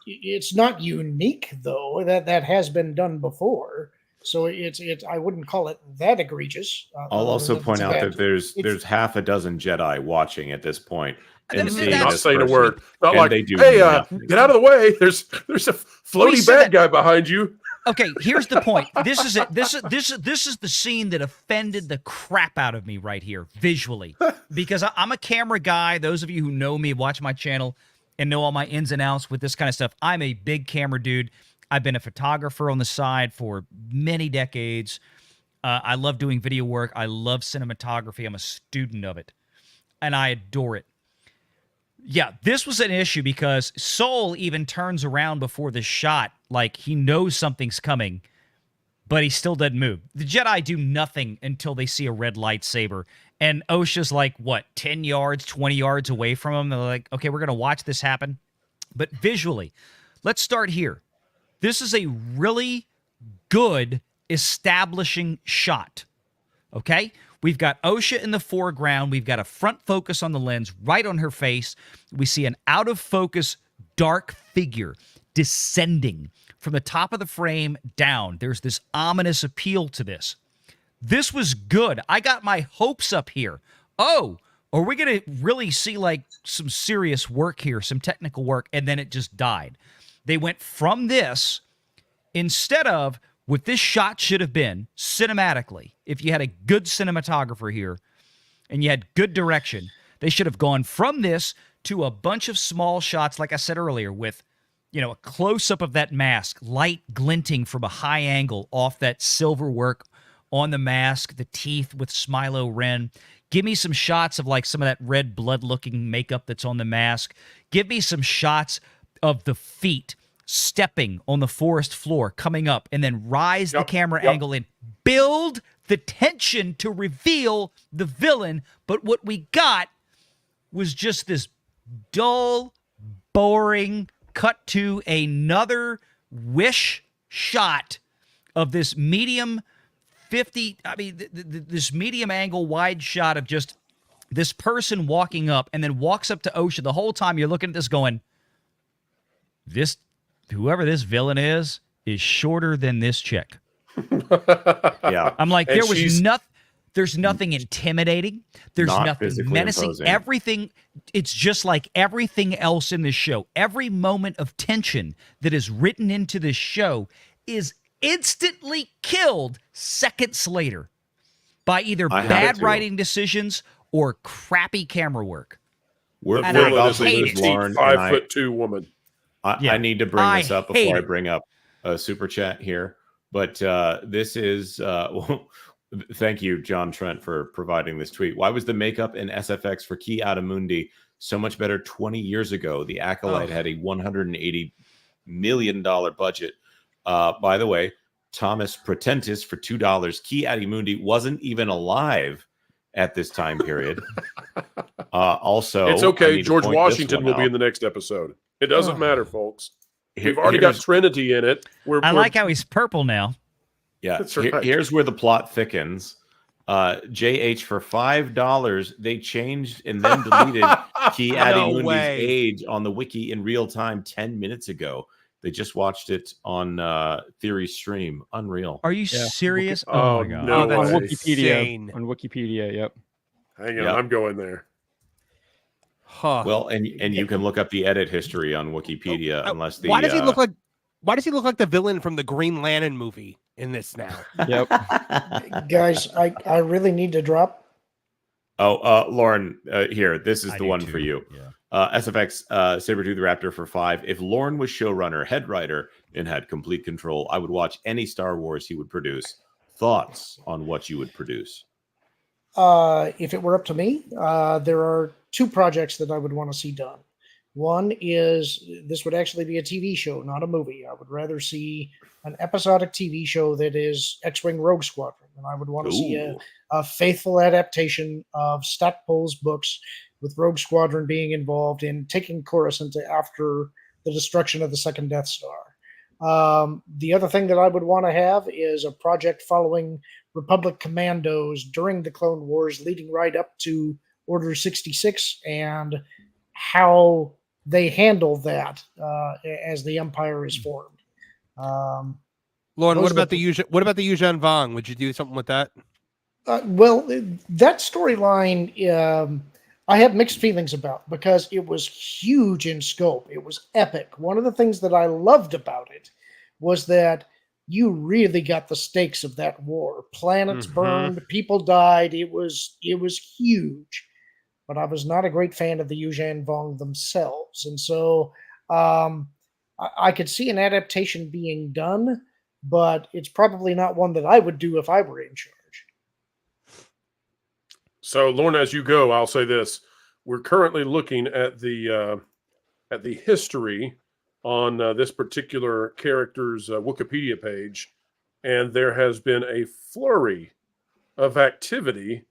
It's not unique though. That has been done before. So it's I wouldn't call it that egregious. I'll also point out that there's half a dozen Jedi watching at this point. And not saying a word. Not like, they do hey, get out of the way. There's a floaty bad guy behind you. Okay, here's the point. This is it. This is the scene that offended the crap out of me right here, visually. Because I'm a camera guy. Those of you who know me, watch my channel, and know all my ins and outs with this kind of stuff. I'm a big camera dude. I've been a photographer on the side for many decades. I love doing video work. I love cinematography. I'm a student of it. And I adore it. Yeah, this was an issue because Soul even turns around before the shot like he knows something's coming, but he still doesn't move. The Jedi do nothing until they see a red lightsaber. And Osha's like, 10 yards, 20 yards away from him? They're like, okay, we're going to watch this happen. But visually, let's start here. This is a really good establishing shot, okay? We've got Osha in the foreground. We've got a front focus on the lens right on her face. We see an out-of-focus dark figure descending from the top of the frame down. There's this ominous appeal to this. This was good. I got my hopes up here. Oh, are we going to really see like some serious work here, some technical work, and then it just died. They went from this instead of what this shot should have been cinematically. If you had a good cinematographer here and you had good direction, they should have gone from this to a bunch of small shots, like I said earlier, with a close-up of that mask, light glinting from a high angle off that silver work on the mask, the teeth with Smilo Ren. Give me some shots of like some of that red blood-looking makeup that's on the mask. Give me some shots of the feet stepping on the forest floor, coming up, and then rise the camera angle in. Build the tension to reveal the villain, but what we got was just this dull, boring cut to another wish shot of this medium 50, this medium angle wide shot of just this person walking up and then walks up to Osha. The whole time you're looking at this going, whoever this villain is shorter than this chick. Yeah. I'm like, there's nothing intimidating. There's nothing menacing. Imposing. Everything, it's just like everything else in this show. Every moment of tension that is written into this show is instantly killed seconds later by either bad writing decisions or crappy camera work. We're about to lose Lauren, 5'2" woman. I need to bring this up before I bring up a super chat here. But this is, thank you, John Trent, for providing this tweet. Why was the makeup in SFX for Key Adamundi so much better 20 years ago? The Acolyte had a $180 million budget. By the way, Thomas Pretentis for $2. Key Adamundi wasn't even alive at this time period. Also, it's okay. George Washington will be in the next episode. It doesn't matter, folks. We've already got Trinity in it. I like how he's purple now. Yeah, that's right. Here's where the plot thickens. JH for $5, they changed and then deleted Key Adamundi's age on the wiki in real time 10 minutes ago. They just watched it on Theory Stream. Unreal. Are you serious? Oh my god! No, on way. Wikipedia. On Wikipedia, yep. Hang on, I'm going there. Huh. Well, and you can look up the edit history on Wikipedia, unless the why does he look like the villain from the Green Lantern movie in this now? Yep. Guys, I really need to drop. Oh, Lauren, here, this is the one for you. SFX Sabretooth Raptor for 5. If Lorne was showrunner, head writer, and had complete control, I would watch any Star Wars he would produce. Thoughts on what you would produce? If it were up to me, there are 2 projects that I would want to see done. One is this would actually be a TV show, not a movie. I would rather see an episodic TV show that is X-Wing Rogue Squadron, and I would want to see a faithful adaptation of Stackpole's books with Rogue Squadron being involved in taking Coruscant after the destruction of the second Death Star. The other thing that I would want to have is a project following Republic commandos during the Clone Wars, leading right up to Order 66, and how they handle that as the Empire is formed. Lauren, what about the Yuuzhan Vong? Would you do something with that? Well, that storyline I have mixed feelings about, because it was huge in scope. It was epic. One of the things that I loved about it was that you really got the stakes of that war. Planets burned, people died. It was huge. But I was not a great fan of the Yuuzhan Vong themselves. And so I could see an adaptation being done, but it's probably not one that I would do if I were in charge. So, Lorna, as you go, I'll say this. We're currently looking at the history on this particular character's Wikipedia page, and there has been a flurry of activity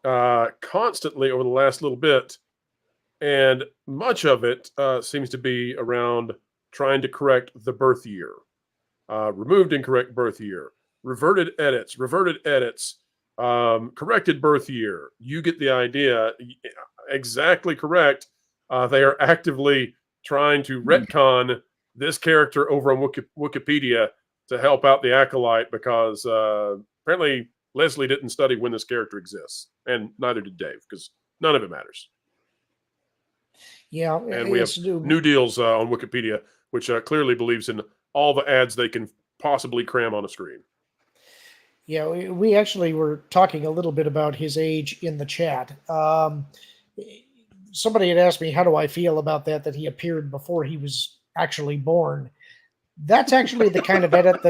constantly over the last little bit, and much of it seems to be around trying to correct the birth year, removed incorrect birth year, reverted edits, corrected birth year. You get the idea. Exactly correct. They are actively trying to retcon this character over on Wikipedia to help out the Acolyte, because apparently Leslie didn't study when this character exists, and neither did Dave, because none of it matters. Yeah, and we have new deals on Wikipedia, which clearly believes in all the ads they can possibly cram on a screen. Yeah, we actually were talking a little bit about his age in the chat. Somebody had asked me, how do I feel about that he appeared before he was actually born? That's actually the kind of edit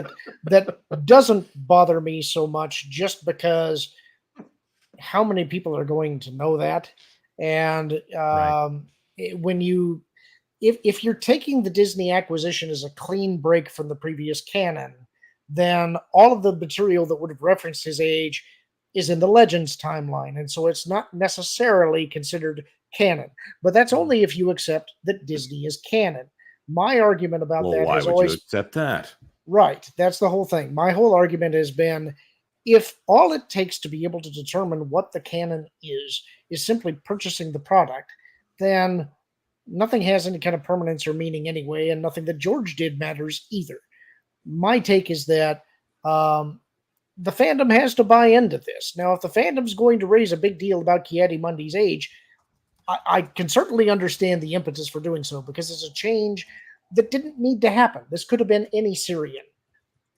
that doesn't bother me so much, just because how many people are going to know that? And when you, if you're taking the Disney acquisition as a clean break from the previous canon, then all of the material that would have referenced his age is in the Legends timeline, and so it's not necessarily considered canon. But that's only if you accept that Disney is canon. My argument about that why has would always you accept that? Right. That's the whole thing. My whole argument has been, if all it takes to be able to determine what the canon is simply purchasing the product, then nothing has any kind of permanence or meaning anyway, and nothing that George did matters either. My take is that the fandom has to buy into this. Now, if the fandom's going to raise a big deal about Ki-Adi-Mundi's age, I can certainly understand the impetus for doing so, because it's a change that didn't need to happen. This could have been any Syrian.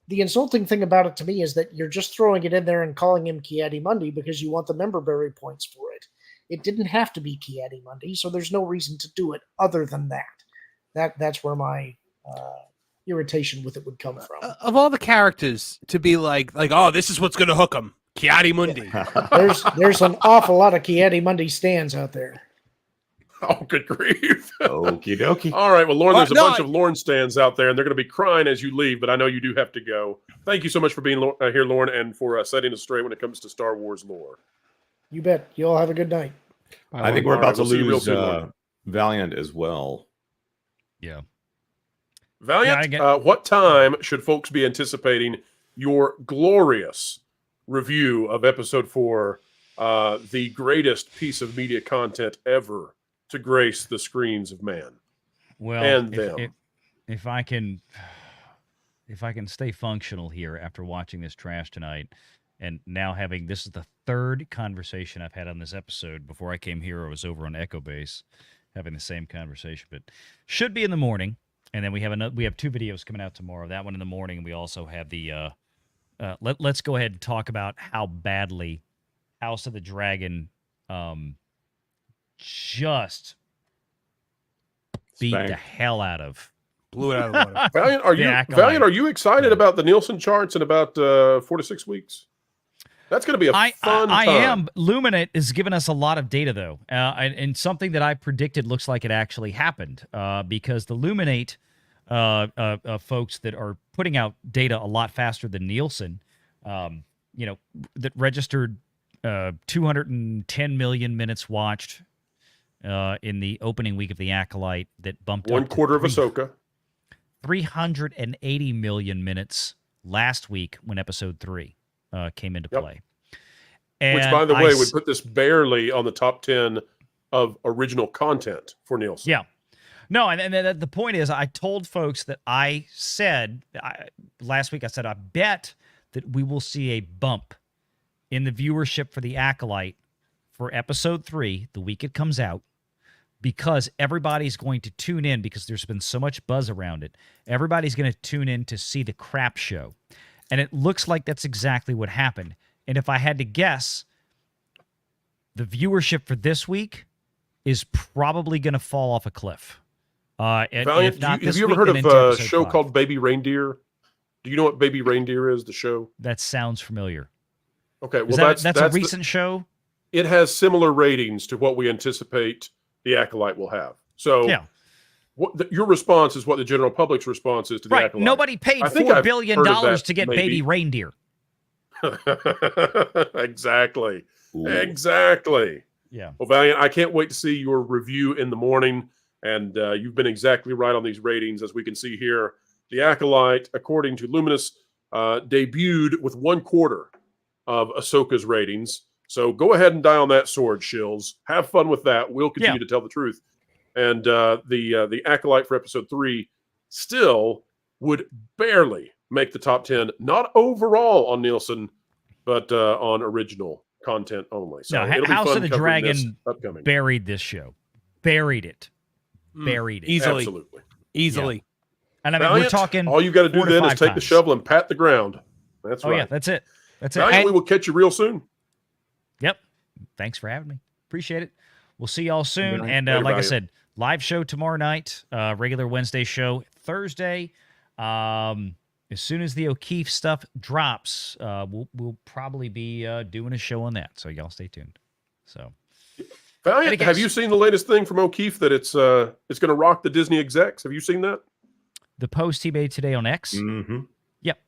The insulting thing about it to me is that you're just throwing it in there and calling him Ki-Adi-Mundi because you want the memberberry points for it. It didn't have to be Ki-Adi-Mundi, so there's no reason to do it other than that. That's where my irritation with it would come from. Of all the characters to be like, oh, this is what's going to hook them, Ki-Adi-Mundi. There's an awful lot of Ki-Adi-Mundi stands out there. Oh, good grief. Okie dokie. All right. Well, Lauren, there's a bunch of Lauren stands out there, and they're going to be crying as you leave, but I know you do have to go. Thank you so much for being here, Lauren, and for setting us straight when it comes to Star Wars lore. You bet. You all have a good night. I think we're about to We'll lose see you real soon, Valiant as well. Yeah. Valiant, what time should folks be anticipating your glorious review of Episode 4, the greatest piece of media content ever to grace the screens of man? Well, and them. If I can stay functional here after watching this trash tonight, and now this is the third conversation I've had on this episode. Before I came here, I was over on Echo Base having the same conversation, but should be in the morning. And then we have two videos coming out tomorrow. That one in the morning, and we also have the let's go ahead and talk about how badly House of the Dragon just beat Spank. the hell out of. Blew it out of the water. Valiant, are you excited about the Nielsen charts in about 4 to 6 weeks? That's going to be a fun time. I am. Luminate is giving us a lot of data, though, and something that I predicted looks like it actually happened because the Luminate folks that are putting out data a lot faster than Nielsen, that registered 210 million minutes watched in the opening week of the Acolyte, that bumped one up quarter of Ahsoka. 380 million minutes last week when episode 3 came into play. And which, by the way, would put this barely on the top 10 of original content for Nielsen. Yeah. No, and the point is, I told folks that I said last week, I said, I bet that we will see a bump in the viewership for the Acolyte for episode 3, the week it comes out, because everybody's going to tune in because there's been so much buzz around it. Everybody's going to tune in to see the crap show. And it looks like that's exactly what happened. And if I had to guess, the viewership for this week is probably going to fall off a cliff. Valiant, have you ever heard of a show called Baby Reindeer? Do you know what Baby Reindeer is, the show? That sounds familiar. Okay, well, that's a recent show? It has similar ratings to what we anticipate the Acolyte will have. So yeah. Your response is what the general public's response is to the Acolyte. Nobody paid $4 billion to get Baby Reindeer. Exactly. Ooh. Exactly. Yeah. Well, Valiant, I can't wait to see your review in the morning. And you've been exactly right on these ratings. As we can see here, the Acolyte, according to Luminous, debuted with 1/4 of Ahsoka's ratings. So go ahead and die on that sword, Shills. Have fun with that. We'll continue to tell the truth. And the Acolyte for episode 3 still would barely make the top 10, not overall on Nielsen, but on original content only. So no, it'll be House fun of the covering this Dragon upcoming. buried this show. Buried it. Buried it. Easily. Absolutely. Easily. Yeah. And I mean, Valiant, we're talking. All you got to do 4 to then 5 is take the times. shovel and pat the ground. That's right. Oh, yeah, that's it. That's it. Valiant, we will catch you real soon. Yep. Thanks for having me. Appreciate it. We'll see y'all soon. Later, And Valiant. like I said, live show tomorrow night, regular Wednesday show Thursday. As soon as the O'Keefe stuff drops, we'll probably be doing a show on that. So y'all stay tuned. So, Valiant, have you seen the latest thing from O'Keefe that it's going to rock the Disney execs? Have you seen that? The post he made today on X. Mm-hmm. Yep.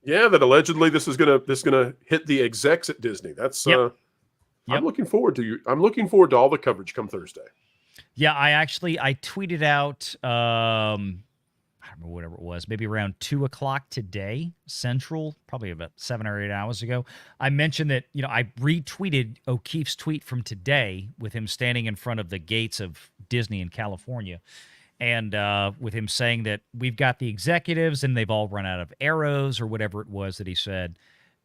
Yeah, that allegedly this is gonna hit the execs at Disney. That's I'm looking forward to I'm looking forward to all the coverage come Thursday. Yeah, I tweeted out I don't remember whatever it was, maybe around 2:00 today, Central, probably about 7 or 8 hours ago. I mentioned that, I retweeted O'Keefe's tweet from today with him standing in front of the gates of Disney in California. And with him saying that we've got the executives and they've all run out of arrows or whatever it was that he said.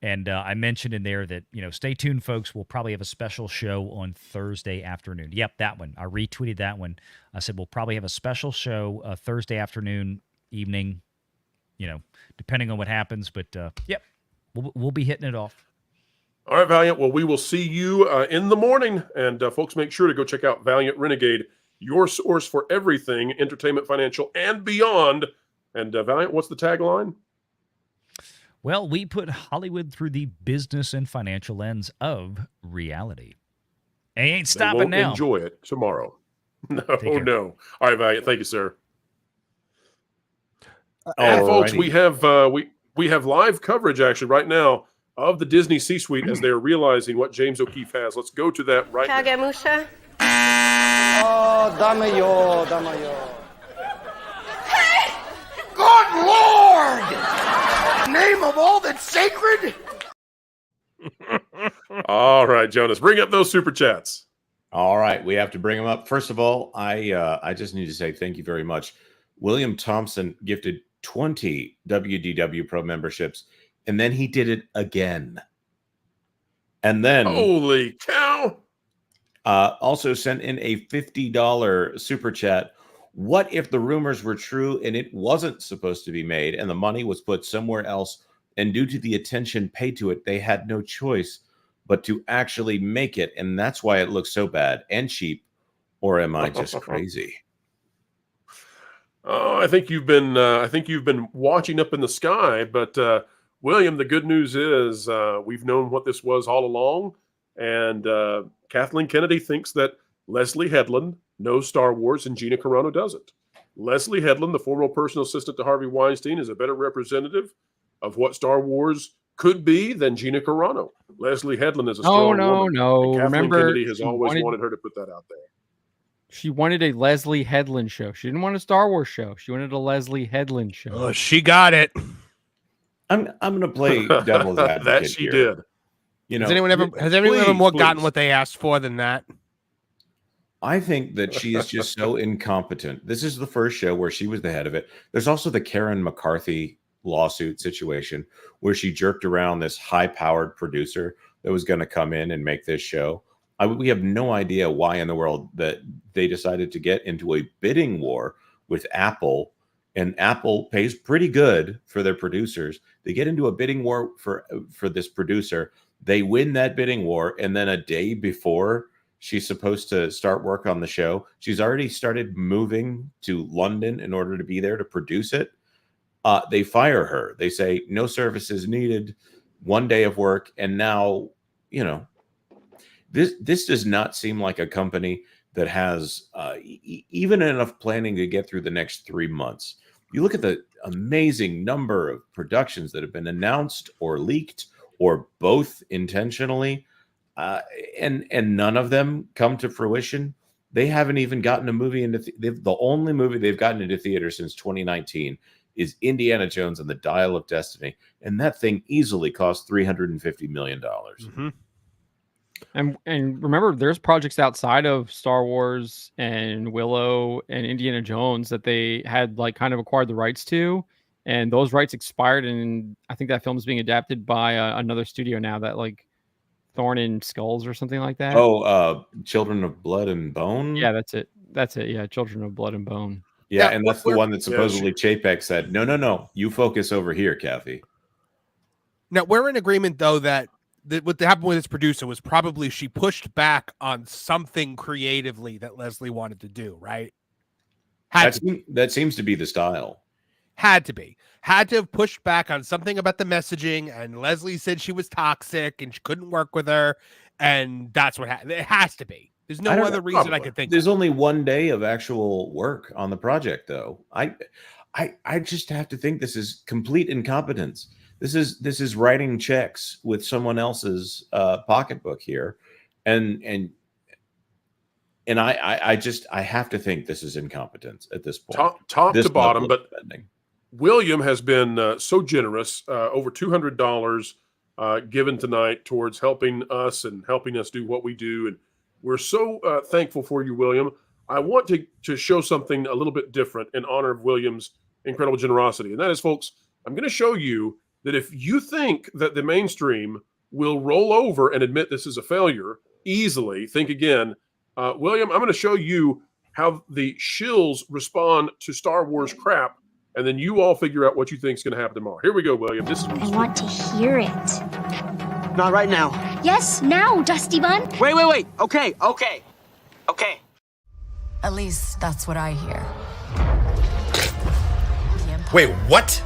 And I mentioned in there that, stay tuned, folks. We'll probably have a special show on Thursday afternoon. Yep, that one. I retweeted that one. I said we'll probably have a special show Thursday afternoon, evening, depending on what happens. But, yep, we'll be hitting it off. All right, Valiant. Well, we will see you in the morning. And folks, make sure to go check out Valiant Renegade, your source for everything entertainment, financial, and beyond. And Valiant, what's the tagline? Well, we put Hollywood through the business and financial lens of reality. They ain't stopping now. Enjoy it tomorrow. No. All right, Valiant. Thank you, sir. And folks, we have live coverage actually right now of the Disney C-suite as they're realizing what James O'Keefe has. Let's go to that right now. Kagemusha? Oh, dame yo. Hey! Good Lord! Name of all that's sacred? All right, Jonas, bring up those super chats. All right, we have to bring them up. First of all, I just need to say thank you very much. William Thompson gifted 20 WDW Pro memberships, and then he did it again. And then holy cow! Also sent in a $50 super chat. What if the rumors were true and it wasn't supposed to be made and the money was put somewhere else, and due to the attention paid to it, they had no choice but to actually make it, and that's why it looks so bad and cheap? Or am I just crazy? Oh, I think you've been watching up in the sky, but William, the good news is we've known what this was all along, and Kathleen Kennedy thinks that Leslie Headland knows Star Wars and Gina Carano doesn't. Leslie Headland, the former personal assistant to Harvey Weinstein, is a better representative of what Star Wars could be than Gina Carano. Leslie Headland is a strong woman. No. And Kathleen Remember, Kennedy has always wanted her to put that out there. She wanted a Leslie Headland show. She didn't want a Star Wars show. She wanted a Leslie Headland show. Oh, she got it. I'm going to play devil's advocate. That she here. did. You know, has anyone ever more gotten what they asked for than that? I think that she is just so incompetent. This is the first show where she was the head of it. There's also the Karen McCarthy lawsuit situation where she jerked around this high-powered producer that was going to come in and make this show. We have no idea why in the world that they decided to get into a bidding war with Apple, and Apple pays pretty good for their producers. They get into a bidding war for this producer. They win that bidding war, and then a day before she's supposed to start work on the show, she's already started moving to London in order to be there to produce it. They fire her. They say no services needed, 1 day of work, and now, you know, this does not seem like a company that has even enough planning to get through the next 3 months. You look at the amazing number of productions that have been announced or leaked or both intentionally, and none of them come to fruition. They haven't even gotten a movie into the only movie they've gotten into theater since 2019 is Indiana Jones and the Dial of Destiny, and that thing easily cost $350 million. Mm-hmm. And remember, there's projects outside of Star Wars and Willow and Indiana Jones that they had like kind of acquired the rights to, and those rights expired. And I think that film is being adapted by another studio now, that like Thorn and Skulls or something like that. Oh, Children of Blood and Bone. Yeah, that's it. Yeah, Children of Blood and Bone. Yeah, and that's the one that supposedly Chapek said, no, you focus over here, Kathy. Now, we're in agreement, though, that what happened with this producer was probably she pushed back on something creatively that Leslie wanted to do, right? That seems to be the style. Had to have pushed back on something about the messaging, and Leslie said she was toxic and she couldn't work with her, and that's what happened. It has to be. There's no other reason I could think. There's only 1 day of actual work on the project, though. I just have to think this is complete incompetence. This is writing checks with someone else's pocketbook here, and I have to think this is incompetence at this point, top to bottom. But William has been so generous, over $200 given tonight towards helping us and helping us do what we do, and we're so thankful for you, William. I want to show something a little bit different in honor of William's incredible generosity, and that is, folks, I'm going to show you that if you think that the mainstream will roll over and admit this is a failure easily, think again. William, I'm going to show you how the shills respond to Star Wars crap, and then you all figure out what you think is going to happen tomorrow. Here we go, William. This is I want to hear it. Not right now. Yes, now, Dusty Bun. Wait. Okay. At least that's what I hear. Wait, what?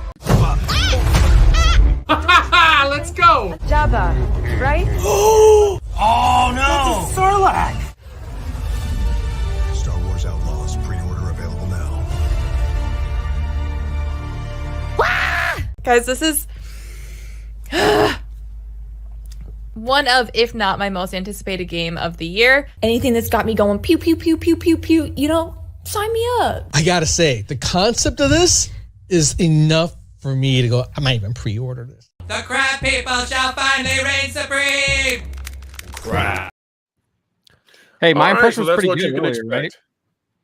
Let's go. Jabba, right? Oh no! It's a Sarlacc! Star Wars Outlaws pre-order available now. Guys, this is one of, if not my most anticipated game of the year. Anything that's got me going pew, pew, pew, pew, pew, pew, you know, sign me up. I gotta say, the concept of this is enough for me to go, I might even pre-order this. The crab people shall finally reign supreme. Crap. Hey, my All right, impression so was that's pretty what good you can earlier, right? expect.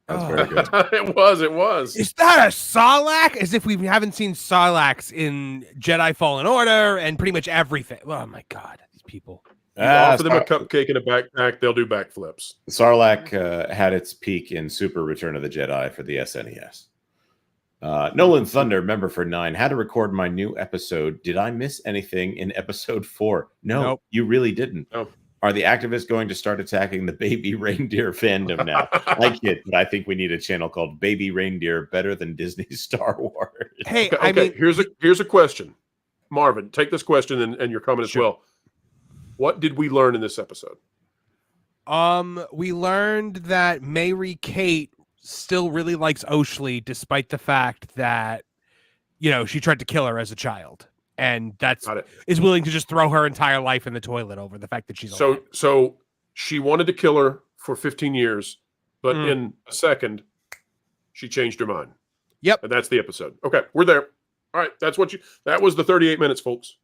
That's very good. It was. Is that a Sarlacc? As if we haven't seen Sarlaccs in Jedi Fallen Order and pretty much everything. Oh my God, these people. You offer them a cupcake and a backpack, they'll do backflips. Sarlacc had its peak in Super Return of the Jedi for the SNES. Nolan Thunder, member for 9, had to record my new episode. Did I miss anything in episode 4? No, Nope. You really didn't. Nope. Are the activists going to start attacking the baby reindeer fandom now? I kid, but I think we need a channel called Baby Reindeer, better than Disney's Star Wars. Hey, I mean, here's a question. Marvin, take this question and your comment as well. What did we learn in this episode? We learned that Mary Kate still really likes Oshley, despite the fact that, she tried to kill her as a child. And is willing to just throw her entire life in the toilet over the fact that she's alive. So she wanted to kill her for 15 years, but in a second, she changed her mind. Yep. And that's the episode. Okay, we're there. All right, that was the 38 minutes, folks.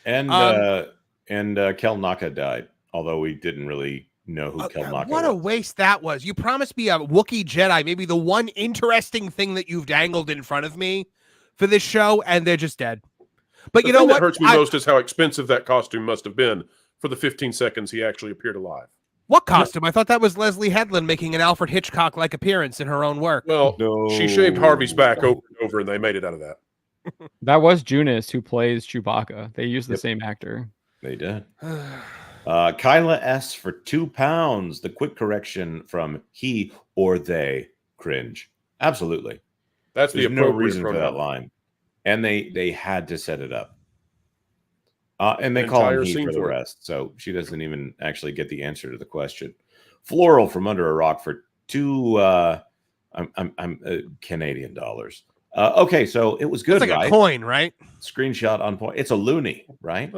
And Kel Naka died, although we didn't really know who Kel Naka What was. a waste that was. You promised me a Wookiee Jedi, maybe the one interesting thing that you've dangled in front of me for this show, and they're just dead. But you know what hurts me most is how expensive that costume must have been for the 15 seconds he actually appeared alive. What costume? I thought that was Leslie Headland making an Alfred Hitchcock-like appearance in her own work. Well, she shaved Harvey's back over and over, and they made it out of that. That was Junis who plays Chewbacca. They used the same actor. They did. Kyla S for £2. The quick correction from he or they. Cringe. Absolutely. That's There's the no appropriate reason for that pronoun. line. And they had to set it up. And they call Entire him he scene for the for it. rest. So she doesn't even actually get the answer to the question. Floral from under a rock for $2 Canadian dollars. Okay, so it was good, It's like right? a coin, right? Screenshot on point. It's a loonie, right?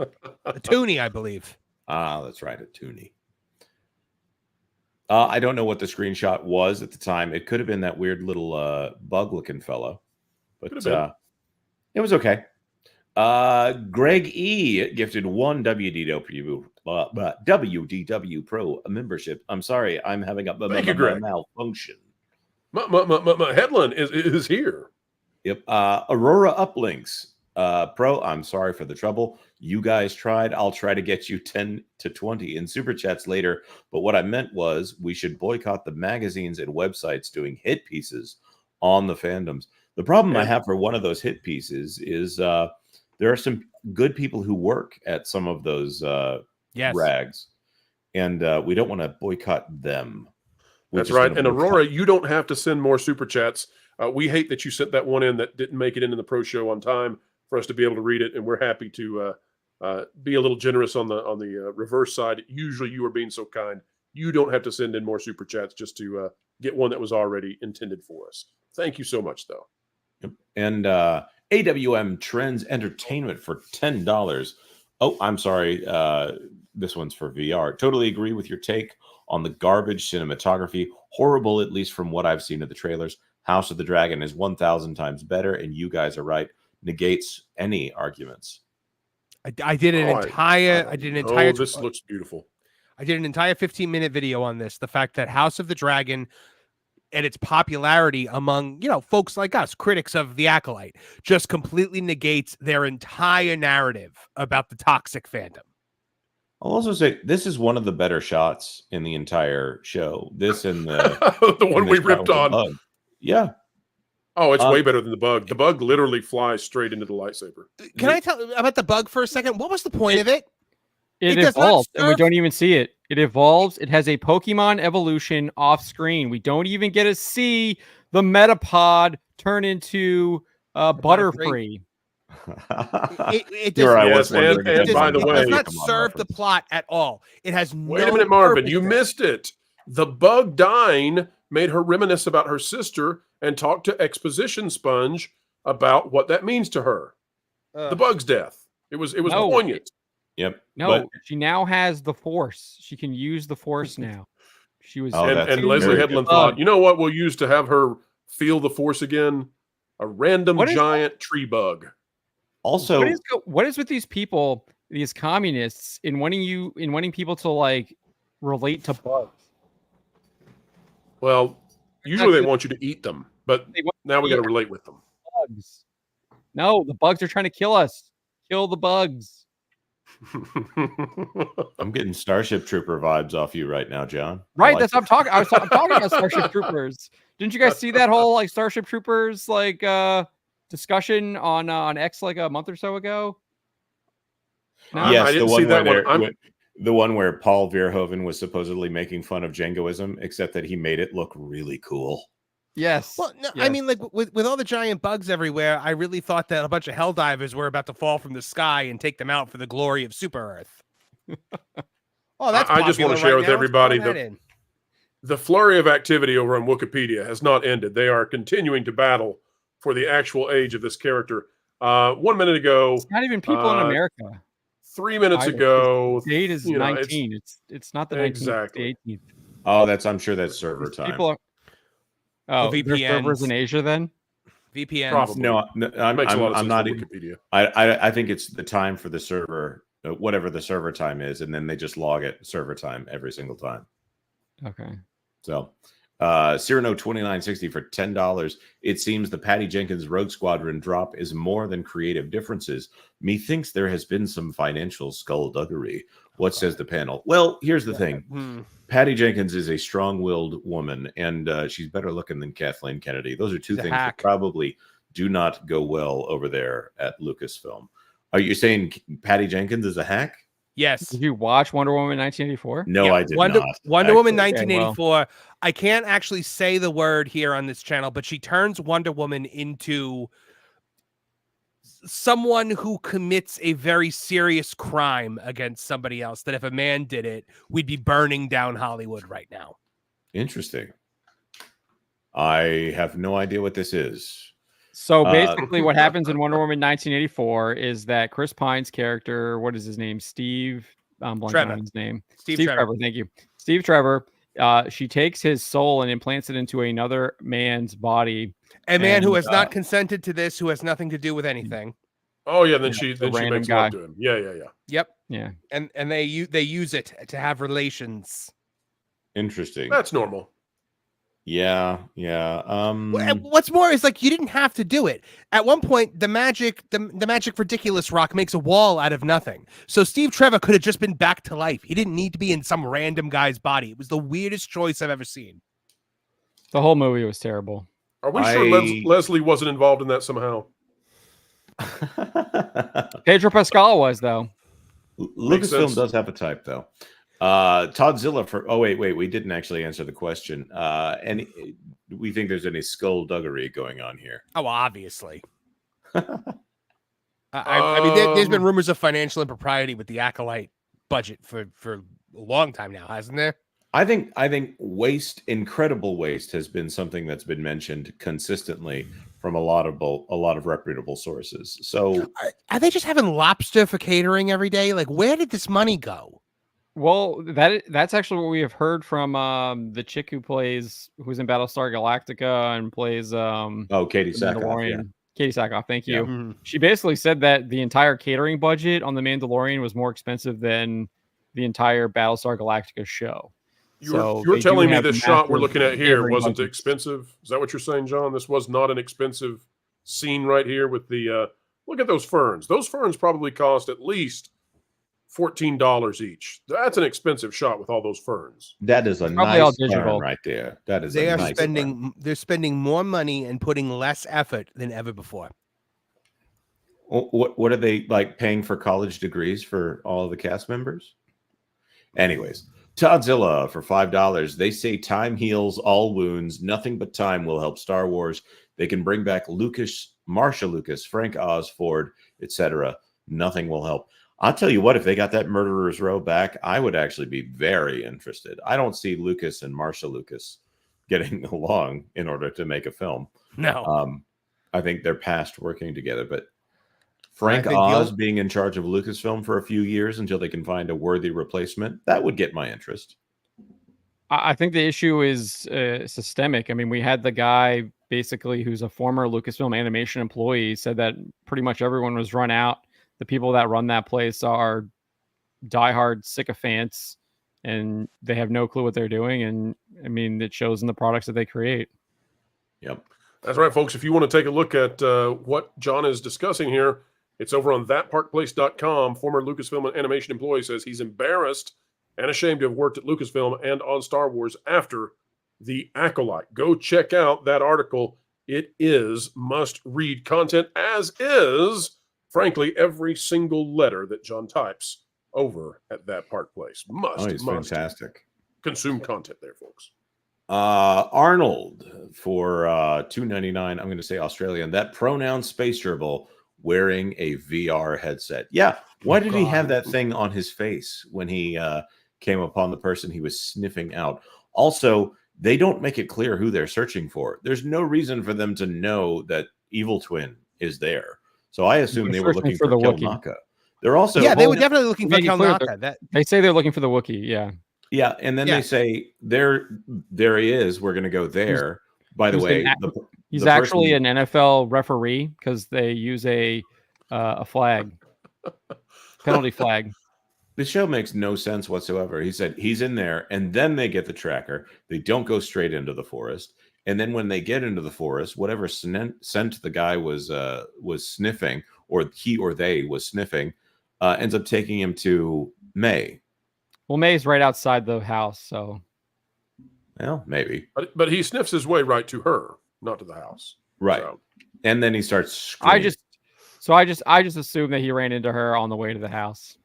A toonie, I believe. That's right, a toonie. I don't know what the screenshot was at the time. It could have been that weird little bug-looking fellow, but it was okay. Greg E gifted one WDW Pro membership. I'm sorry, I'm having a Thank you, Greg. malfunction. My headline is here. Yep. Aurora Uplinks. Pro, I'm sorry for the trouble. You guys tried. I'll try to get you 10 to 20 in super chats later. But what I meant was we should boycott the magazines and websites doing hit pieces on the fandoms. The problem I have for one of those hit pieces is there are some good people who work at some of those rags, and we don't want to boycott them. That's right. And Aurora, you don't have to send more super chats. We hate that you sent that one in that didn't make it into the pro show on time for us to be able to read it, and we're happy to be a little generous on the reverse side. Usually, you are being so kind. You don't have to send in more super chats just to get one that was already intended for us. Thank you so much, though. And AWM Trends Entertainment for $10. Oh, I'm sorry. This one's for VR. Totally agree with your take on the garbage cinematography. Horrible, at least from what I've seen of the trailers. House of the Dragon is 1,000 times better, and you guys are right. Negates any arguments. I did an entire. Oh, this looks beautiful. I did an entire 15-minute video on this. The fact that House of the Dragon and its popularity among, folks like us, critics of the Acolyte, just completely negates their entire narrative about the toxic fandom. I'll also say this is one of the better shots in the entire show. This and the the one we ripped on. Bug. Yeah. Oh, it's way better than the bug. The bug literally flies straight into the lightsaber. Can I tell about the bug for a second? What was the point of it? It evolves, and we don't even see it. It evolves. It has a Pokemon evolution off screen. We don't even get to see the Metapod turn into Butterfree. It does, and by the way, it does not serve the plot at all. It has Wait a minute, Marvin. You missed it. The bug dying made her reminisce about her sister and talk to Exposition Sponge about what that means to her. The bug's death. It was poignant. Yep. No, she now has the Force. She can use the Force now. She was and Leslie Headland thought, you know what we'll use to have her feel the Force again? A random giant tree bug. Also, what is with these people, these communists, in wanting people to like relate to bugs? Well, usually they want you to eat them, but now we got to relate with them. Bugs. No, the bugs are trying to kill us. Kill the bugs. I'm getting Starship Trooper vibes off you right now, John. Right, that's what I'm talking. I'm talking about Starship Troopers. Didn't you guys see that whole like Starship Troopers like discussion on X like a month or so ago? No? Yes, I didn't see that one. The one where Paul Verhoeven was supposedly making fun of Jingoism, except that he made it look really cool. Yes. Well, no, yes. I mean, like with all the giant bugs everywhere, I really thought that a bunch of helldivers were about to fall from the sky and take them out for the glory of Super Earth. Oh, that's I just want to share with everybody the flurry of activity over on Wikipedia has not ended. They are continuing to battle for the actual age of this character. 1 minute ago, It's not even people in America. 3 minutes Either. ago, The date is you know, 19. It's not the 19th. Exactly. It's the 18th. Oh, I'm sure that's server time. People are. Oh, there's servers in Asia then. VPN. Probably. No, I'm Makes a lot of I'm sense not. for Wikipedia. I think it's the time for the server, whatever the server time is, and then they just log it server time every single time. Okay. So, Cyrano 2960 for $10. It seems the Patty Jenkins Rogue Squadron drop is more than creative differences. Methinks there has been some financial skullduggery. What says the panel? Well, here's the thing. Patty Jenkins is a strong-willed woman, and she's better looking than Kathleen Kennedy. Those are two things that probably do not go well over there at Lucasfilm. Are you saying Patty Jenkins is a hack? Yes. Did you watch Wonder Woman 1984? No, I did Wonder not. Woman actually. 1984. I can't actually say the word here on this channel, but she turns Wonder Woman into someone who commits a very serious crime against somebody else, that if a man did it, we'd be burning down Hollywood right now. Interesting. I have no idea what this is. So basically, what happens in Wonder Woman 1984 is that Chris Pine's character, what is his name? Steve. I'm blanking on his name. Steve Trevor. Thank you, Steve Trevor. She takes his soul and implants it into another man's body. A man who has not consented to this, who has nothing to do with anything. Oh yeah, then she makes love to him. Yeah. Yep. Yeah. And they use it to have relations. Interesting. That's normal. Yeah. What's more is, like, you didn't have to do it. At one point, the magic ridiculous rock makes a wall out of nothing. So Steve Trevor could have just been back to life. He didn't need to be in some random guy's body. It was the weirdest choice I've ever seen. The whole movie was terrible. Are we sure Leslie wasn't involved in that somehow? Pedro Pascal was, though. Lucasfilm does have a type, though. Toddzilla for wait, we didn't actually answer the question. And we think there's any skullduggery going on here. Oh, obviously. I mean, there's been rumors of financial impropriety with the Acolyte budget for a long time now, hasn't there? I think waste, incredible waste, has been something that's been mentioned consistently from a lot of reputable sources. So are they just having lobster for catering every day? Like, where did this money go? Well, that's actually what we have heard from the chick who's in Battlestar Galactica and plays Katie Sackhoff. Yeah. Katie Sackhoff, thank you. Yeah. Mm-hmm. She basically said that the entire catering budget on the Mandalorian was more expensive than the entire Battlestar Galactica show. You're telling me this shot we're looking at here wasn't expensive? Is that what you're saying, John? This was not an expensive scene right here with the look at those ferns. Those ferns probably cost at least $14 each. That's an expensive shot with all those ferns. That is a nice fern right there. That is They're spending more money and putting less effort than ever before. What are they like paying for college degrees for all of the cast members? Anyways, Toddzilla for $5. They say time heals all wounds. Nothing but time will help Star Wars. They can bring back Lucas, Marsha Lucas, Frank Osford, etc. Nothing will help. I'll tell you what, if they got that Murderer's Row back, I would actually be very interested. I don't see Lucas and Marsha Lucas getting along in order to make a film. No. I think they're past working together, but Frank Oz being in charge of Lucasfilm for a few years until they can find a worthy replacement, that would get my interest. I think the issue is systemic. I mean, we had the guy basically who's a former Lucasfilm animation employee said that pretty much everyone was run out. The people that run that place are diehard sycophants, and they have no clue what they're doing. And I mean, it shows in the products that they create. Yep. That's right, folks. If you want to take a look at what John is discussing here, it's over on thatparkplace.com. Former Lucasfilm animation employee says he's embarrassed and ashamed to have worked at Lucasfilm and on Star Wars after The Acolyte. Go check out that article. It is must-read content, as is, frankly, every single letter that John types over at that park place. He's fantastic. Consume content there, folks. Arnold for $2.99. I'm going to say Australian. That pronoun space gerbil wearing a VR headset. Yeah. Why did he have that thing on his face when he came upon the person he was sniffing out? Also, they don't make it clear who they're searching for. There's no reason for them to know that Evil Twin is there. So I assume they were looking for the Kilnaka. They're also they were definitely looking for Kilnaka. They say they're looking for the Wookiee. Yeah. Yeah, and then they say there he is. We're going to go there. By the way, he's actually an NFL referee because they use a flag, penalty flag. The show makes no sense whatsoever. He said he's in there, and then they get the tracker. They don't go straight into the forest, and then when they get into the forest, whatever scent the guy was sniffing, or he or they was sniffing, ends up taking him to May. Well, May's right outside the house, so. Well, maybe. But he sniffs his way right to her, not to the house. Right. So. And then he starts screaming. I just assumed that he ran into her on the way to the house.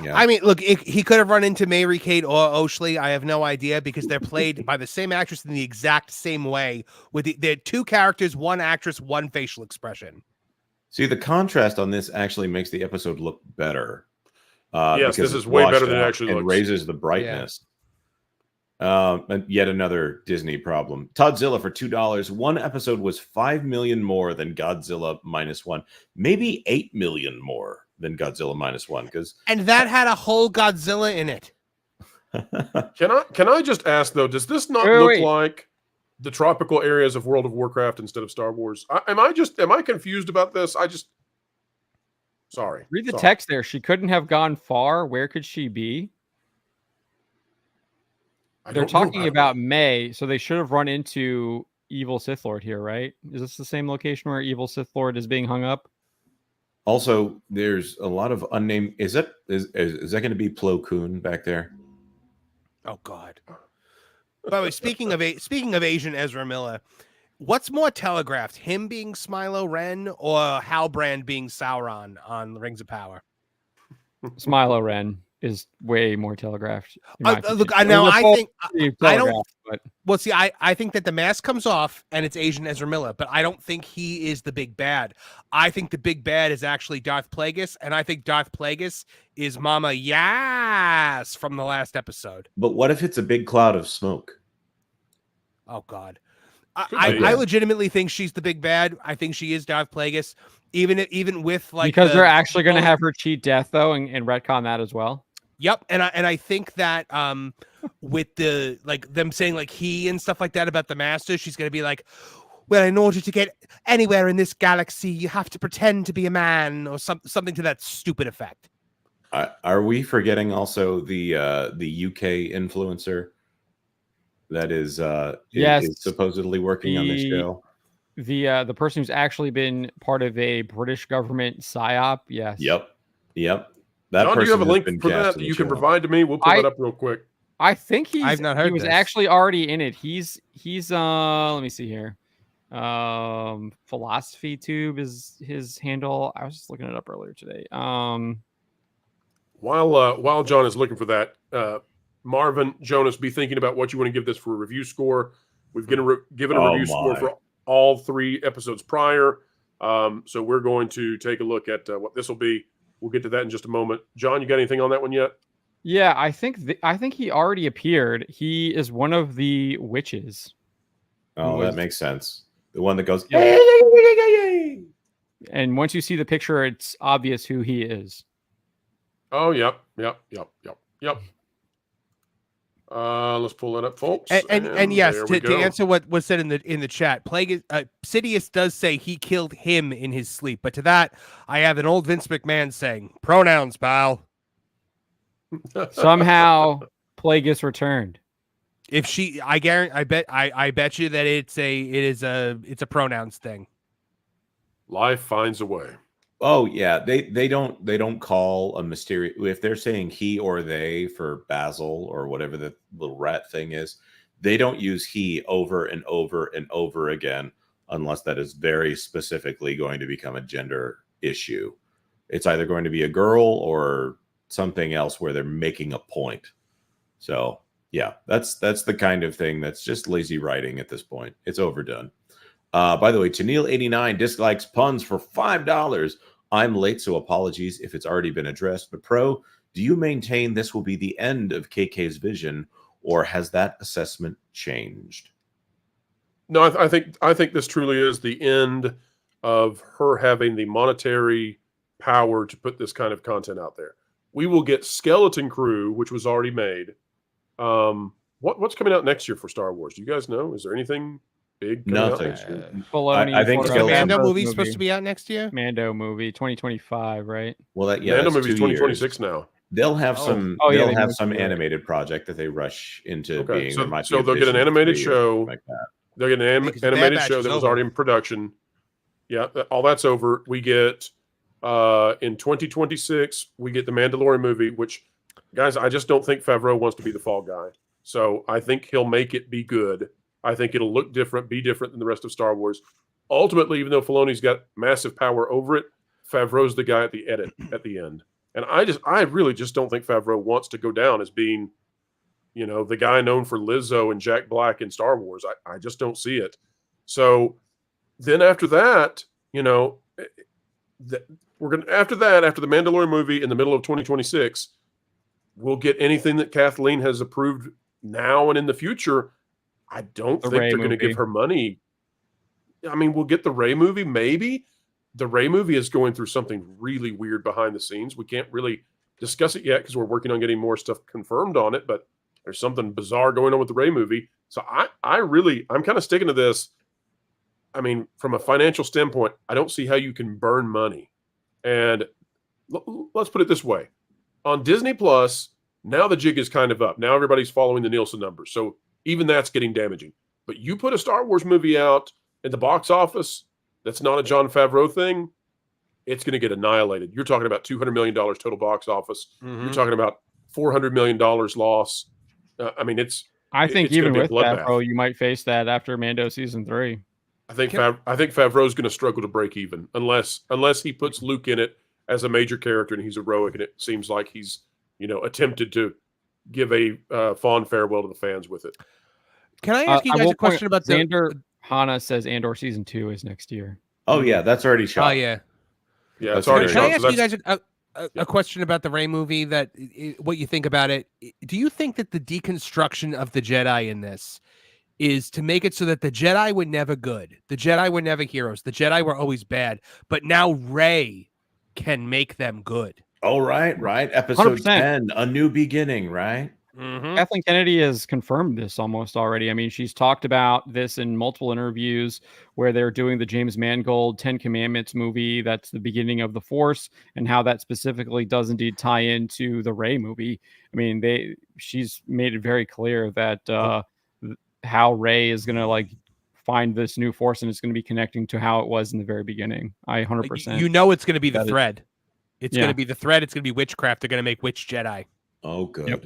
Yeah. I mean, look, he could have run into Mary Kate or Oshley. I have no idea because they're played by the same actress in the exact same way. They're two characters, one actress, one facial expression. See, the contrast on this actually makes the episode look better. Yes, this is way better than it actually looks. It raises the brightness. And yet another Disney problem. Toddzilla for $2. One episode was 5 million more than Godzilla -1, maybe 8 million more than Godzilla -1, and that had a whole Godzilla in it. Can I just ask though? Does this not look like the tropical areas of World of Warcraft instead of Star Wars? Am I confused about this? Sorry. Read the text there. She couldn't have gone far. Where could she be? They're talking about May, so they should have run into Evil Sith Lord here, right? Is this the same location where Evil Sith Lord is being hung up? Also, there's a lot of unnamed. Is that going to be Plo Koon back there? Oh God! By the way, speaking of Asian Ezra Miller, what's more telegraphed, him being Smilo Ren or Halbrand being Sauron on Rings of Power? Smilo Ren is way more telegraphed. Look, I think that the mask comes off and it's Asian Ezra Miller, but I don't think he is the big bad. I think the big bad is actually Darth Plagueis, and I think Darth Plagueis is Mama Yas from the last episode. But what if it's a big cloud of smoke? Oh God. I legitimately think she's the big bad. I think she is Darth Plagueis, even with because they're actually going to have her cheat death though, and retcon that as well. Yep, and I think that with the them saying he and stuff like that about the Master, she's going to be like, well, in order to get anywhere in this galaxy, you have to pretend to be a man, or something to that stupid effect. Are we forgetting also the UK influencer that is supposedly working on this show? The person who's actually been part of a British government psyop. Yes. Yep. John, do you have a link for that you can provide to me? We'll pull it up real quick. I think I've not heard he was actually already in it. He's let me see here. Philosophy Tube is his handle. I was just looking it up earlier today. While John is looking for that, Marvin, Jonas, be thinking about what you want to give this for a review score. We've given a review score for all 3 episodes prior. So we're going to take a look at what this will be. We'll get to that in just a moment. John, you got anything on that one yet? Yeah, I think he already appeared. He is one of the witches. Oh, that makes sense. The one that goes, and once you see the picture, it's obvious who he is. Oh, yep. Let's pull that up, folks. And yes, to answer what was said in the chat, Sidious does say he killed him in his sleep, but to that I have an old Vince McMahon saying, "Pronouns, pal." Somehow, Plagueis returned. If she, I bet you that it's a pronouns thing. Life finds a way. Oh yeah, they don't call a mysterious, if they're saying he or they for Basil or whatever the little rat thing is, they don't use he over and over and over again unless that is very specifically going to become a gender issue. It's either going to be a girl or something else where they're making a point. So yeah, that's the kind of thing that's just lazy writing at this point. It's overdone. By the way, Tennille89 dislikes puns for $5. I'm late, so apologies if it's already been addressed. But Pro, do you maintain this will be the end of KK's vision, or has that assessment changed? No, I think this truly is the end of her having the monetary power to put this kind of content out there. We will get Skeleton Crew, which was already made. What's coming out next year for Star Wars? Do you guys know? Is there anything big coming out next year? I think the Mando movie's supposed to be out next year. Mando movie 2025, right? Well, Mando movie's 2026 now. They'll have some. Oh, yeah, they'll have some animated project that they rush into being. So, there might so be a they'll get an Vision animated 3 or show. something like that. They'll get an Because the Bad animated Batch show is that was over. already in production. Yeah, all that's over. We get in 2026. We get the Mandalorian movie, which, guys, I just don't think Favreau wants to be the fall guy. So I think he'll make it be good. I think it'll look different, be different than the rest of Star Wars. Ultimately, even though Filoni's got massive power over it, Favreau's the guy at the edit at the end. And I really just don't think Favreau wants to go down as being, the guy known for Lizzo and Jack Black in Star Wars. I just don't see it. So then after that, after the Mandalorian movie in the middle of 2026, we'll get anything that Kathleen has approved now and in the future. I don't think they're going to give her money. I mean, we'll get the Rey movie, maybe. The Rey movie is going through something really weird behind the scenes. We can't really discuss it yet because we're working on getting more stuff confirmed on it, but there's something bizarre going on with the Rey movie. So I'm kind of sticking to this. I mean, from a financial standpoint, I don't see how you can burn money. And let's put it this way. On Disney Plus, now the jig is kind of up. Now everybody's following the Nielsen numbers. So even that's getting damaging. But you put a Star Wars movie out at the box office that's not a Jon Favreau thing, it's going to get annihilated. You're talking about $200 million total box office. Mm-hmm. You're talking about $400 million loss. I mean, I think it's even gonna be with a bloodbath. Favreau, you might face that after Mando season 3. I think Favreau's going to struggle to break even unless he puts Luke in it as a major character and he's heroic, and it seems like he's attempted to give a fond farewell to the fans with it. Can I ask you guys a question about Xander Hana says Andor season 2 is next year. Oh yeah, that's already shot. Oh yeah, yeah, it's already Can shot. I ask you guys a question about the Rey movie? What you think about it? Do you think that the deconstruction of the Jedi in this is to make it so that the Jedi were never good, the Jedi were never heroes, the Jedi were always bad, but now Rey can make them good? Oh right. Episode 100%. 10, A New Beginning, right? Mm-hmm. Kathleen Kennedy has confirmed this almost already. I mean, she's talked about this in multiple interviews where they're doing the James Mangold 10 Commandments movie. That's the beginning of the Force, and how that specifically does indeed tie into the Rey movie. I mean, she's made it very clear that how Rey is going to find this new Force, and it's going to be connecting to how it was in the very beginning. I 100%. You know, it's going to be the thread. It's Yeah. going to be the thread. It's going to be witchcraft. They're going to make witch Jedi. Oh, good. Yep.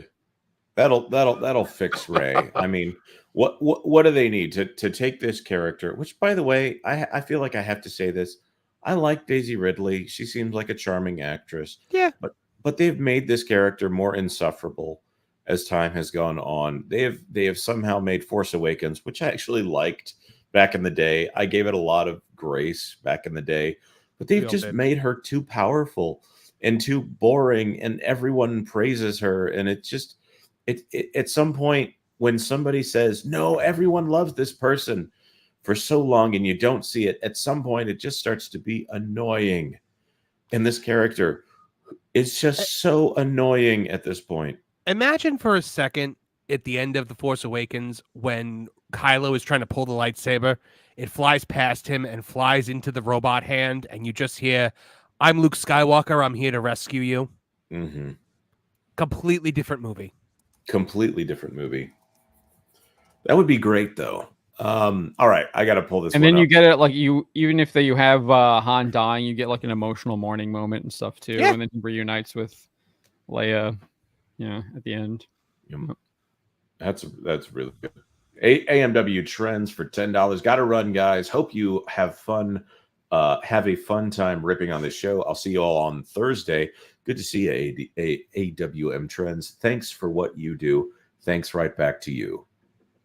That'll fix Rey. I mean, what do they need to take this character? Which, by the way, I feel like I have to say this. I like Daisy Ridley. She seems like a charming actress. Yeah. But they've made this character more insufferable as time has gone on. They have somehow made Force Awakens, which I actually liked back in the day. I gave it a lot of grace back in the day, but they've just made her too powerful and too boring, and everyone praises her, and it just at some point when somebody says, no, everyone loves this person for so long and you don't see it, at some point it just starts to be annoying. And this character is just so annoying at this point. Imagine for a second at the end of The Force Awakens when Kylo is trying to pull the lightsaber, it flies past him and flies into the robot hand, and you just hear, I'm Luke Skywalker, I'm here to rescue you. Mm-hmm. Completely different movie. Completely different movie. That would be great, though. All right, I got to pull this. And one then you up. get it even if you have Han dying, you get an emotional mourning moment and stuff too, Yeah. and then he reunites with Leia, at the end. That's really good. AMW trends for $10. Got to run, guys. Hope you have fun. Have a fun time ripping on this show. I'll see you all on Thursday. Good to see you, AWM Trends. Thanks for what you do. Thanks right back to you.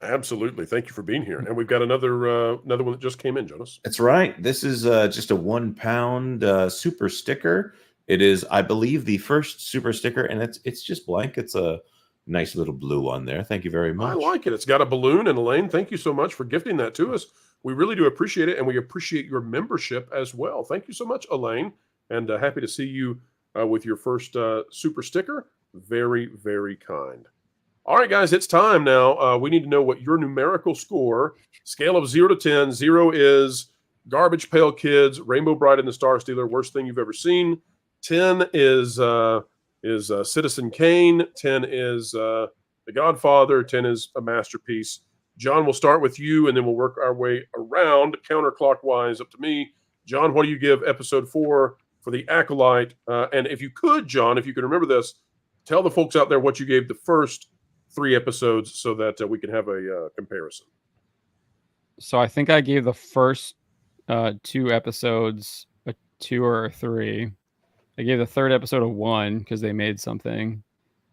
Absolutely. Thank you for being here. And we've got another one that just came in, Jonas. That's right. This is just a 1 pound super sticker. It is, I believe, the first super sticker, and it's just blank. It's a nice little blue one there. Thank you very much. I like it. It's got a balloon. And Elaine, thank you so much for gifting that to us. We really do appreciate it, and we appreciate your membership as well. Thank you so much, Elaine, and happy to see you with your first super sticker. Very, very kind. All right, guys, it's time now. We need to know what your numerical score, scale of 0 to 10. 0 is Garbage Pail Kids, Rainbow Bride and the Star Stealer, worst thing you've ever seen. 10 is Citizen Kane. 10 is The Godfather. 10 is a masterpiece. John, we'll start with you, and then we'll work our way around counterclockwise up to me. John, what do you give episode 4 for The Acolyte? And if you could, John, if you can remember this, tell the folks out there what you gave the first 3 episodes so that we can have a comparison. So I think I gave the first 2 episodes a 2 or a 3. I gave the third episode a 1 because they made something.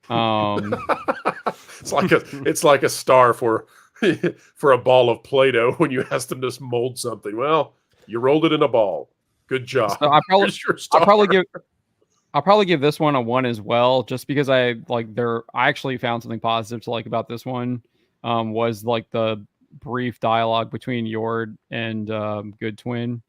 It's like a star for a ball of Play-Doh when you ask them to just mold something. Well, you rolled it in a ball. Good job. So I'll probably give this one a 1 as well, just because I actually found something positive to like about this one. Was like the brief dialogue between Yord and Good Twin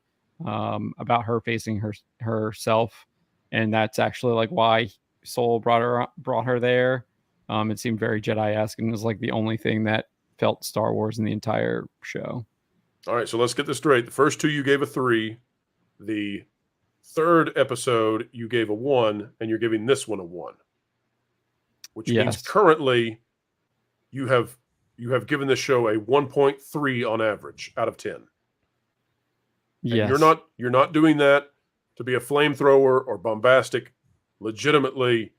about her facing herself, and that's actually like why Soul brought her there. It seemed very Jedi-esque, and it was like the only thing that felt Star Wars in the entire show. All right, so let's get this straight. The first 2 you gave a 3. The third episode you gave a 1, and you're giving this one a 1, which means currently you have given this show a 1.3 on average out of 10. Yes. And you're not doing that to be a flamethrower or bombastic. Legitimately,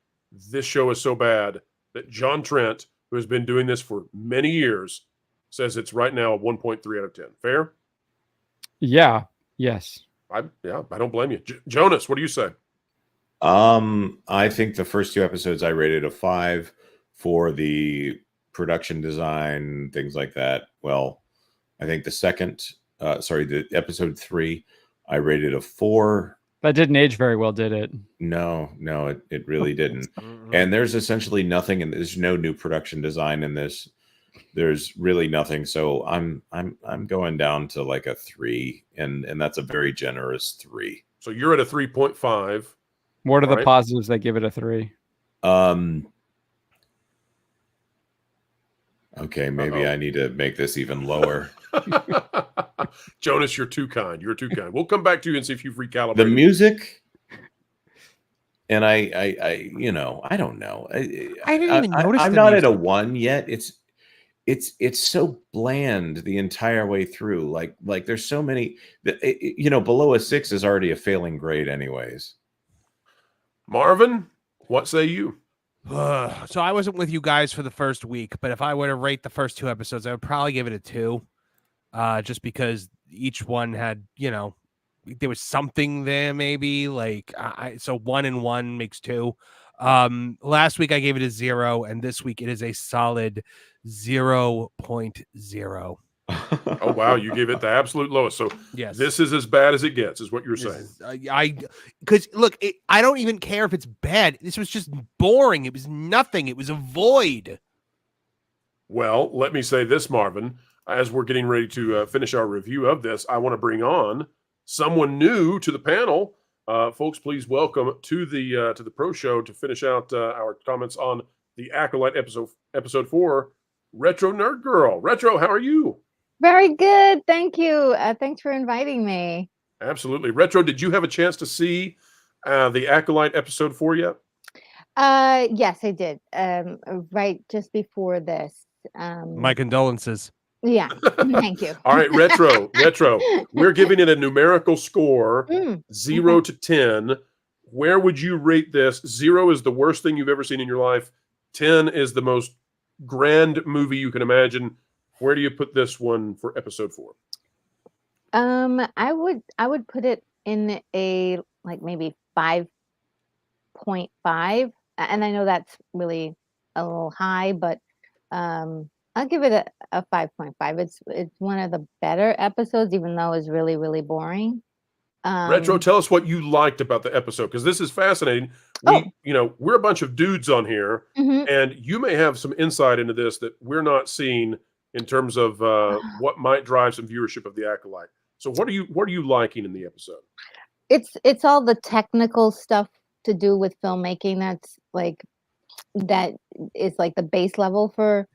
this show is so bad that John Trent, who has been doing this for many years, says it's right now a 1.3 out of 10. Fair? Yeah. Yes. I don't blame you. Jonas, what do you say? I think the first 2 episodes I rated a 5 for the production design, things like that. Well, I think the episode 3, I rated a 4. That didn't age very well, did it? No, it really didn't. And there's essentially nothing, and there's no new production design in this. There's really nothing. So I'm going down to like a 3, and that's a very generous 3. So you're at a 3.5. What are the positives that give it a 3? Okay, maybe I need to make this even lower. Jonas, you're too kind. You're too kind. We'll come back to you and see if you've recalibrated. The music, and I don't know. I didn't even notice. I'm not at a 1 yet. It's so bland the entire way through. Like there's so many that below a 6 is already a failing grade, anyways. Marvin, what say you? So I wasn't with you guys for the first week, but if I were to rate the first 2 episodes, I would probably give it a 2. Just because each one had, there was something there, maybe so 1 and 1 makes 2. Last week I gave it a 0, and this week it is a solid 0.0. Oh wow, you gave it the absolute lowest. So yes, this is as bad as it gets, is what you're saying. Because look, I don't even care if it's bad. This was just boring. It was nothing. It was a void. Well, let me say this, Marvin. As we're getting ready to finish our review of this, I want to bring on someone new to the panel. Folks, please welcome to the Pro Show to finish out our comments on the Acolyte episode 4, Retro Nerd Girl. Retro, how are you? Very good, thank you. Thanks for inviting me. Absolutely. Retro, did you have a chance to see the Acolyte episode 4 yet? Yes, I did. Right just before this. My condolences. Yeah, thank you. All right, Retro. We're giving it a numerical score, 0 to 10. Where would you rate this? 0 is the worst thing you've ever seen in your life. 10 is the most grand movie you can imagine. Where do you put this one for episode 4? I would put it in a maybe 5 5.5, and I know that's really a little high, but I'll give it a 5.5. It's one of the better episodes, even though it's really, really boring. Retro, tell us what you liked about the episode, because this is fascinating. We're a bunch of dudes on here, and you may have some insight into this that we're not seeing in terms of what might drive some viewership of the Acolyte. So what are you liking in the episode? It's all the technical stuff to do with filmmaking that is like the base level for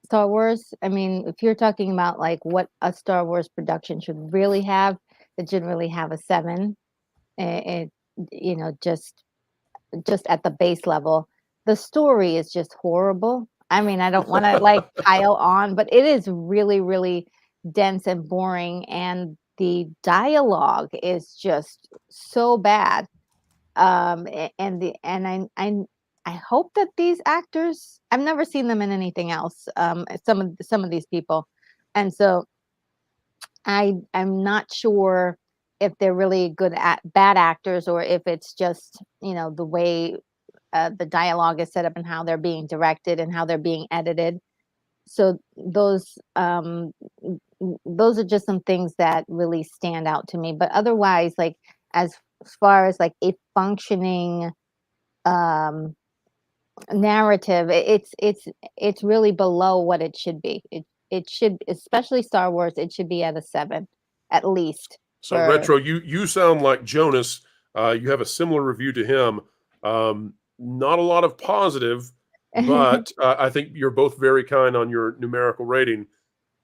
Star Wars. I mean, if you're talking about like what a Star Wars production should really have, it should really have a 7. Just at the base level. The story is just horrible. I mean, I don't want to like pile on, but it is really, really dense and boring, and the dialogue is just so bad. I hope that these actors, I've never seen them in anything else. Some of these people, and so I'm not sure if they're really bad actors, or if it's just the way the dialogue is set up and how they're being directed and how they're being edited. So those are just some things that really stand out to me. But otherwise, like as far as like a functioning narrative, it's really below what it should be. It should, especially Star Wars, it should be at a 7 at least. So Retro, you sound like Jonas. You have a similar review to him. Not a lot of positive, but I think you're both very kind on your numerical rating.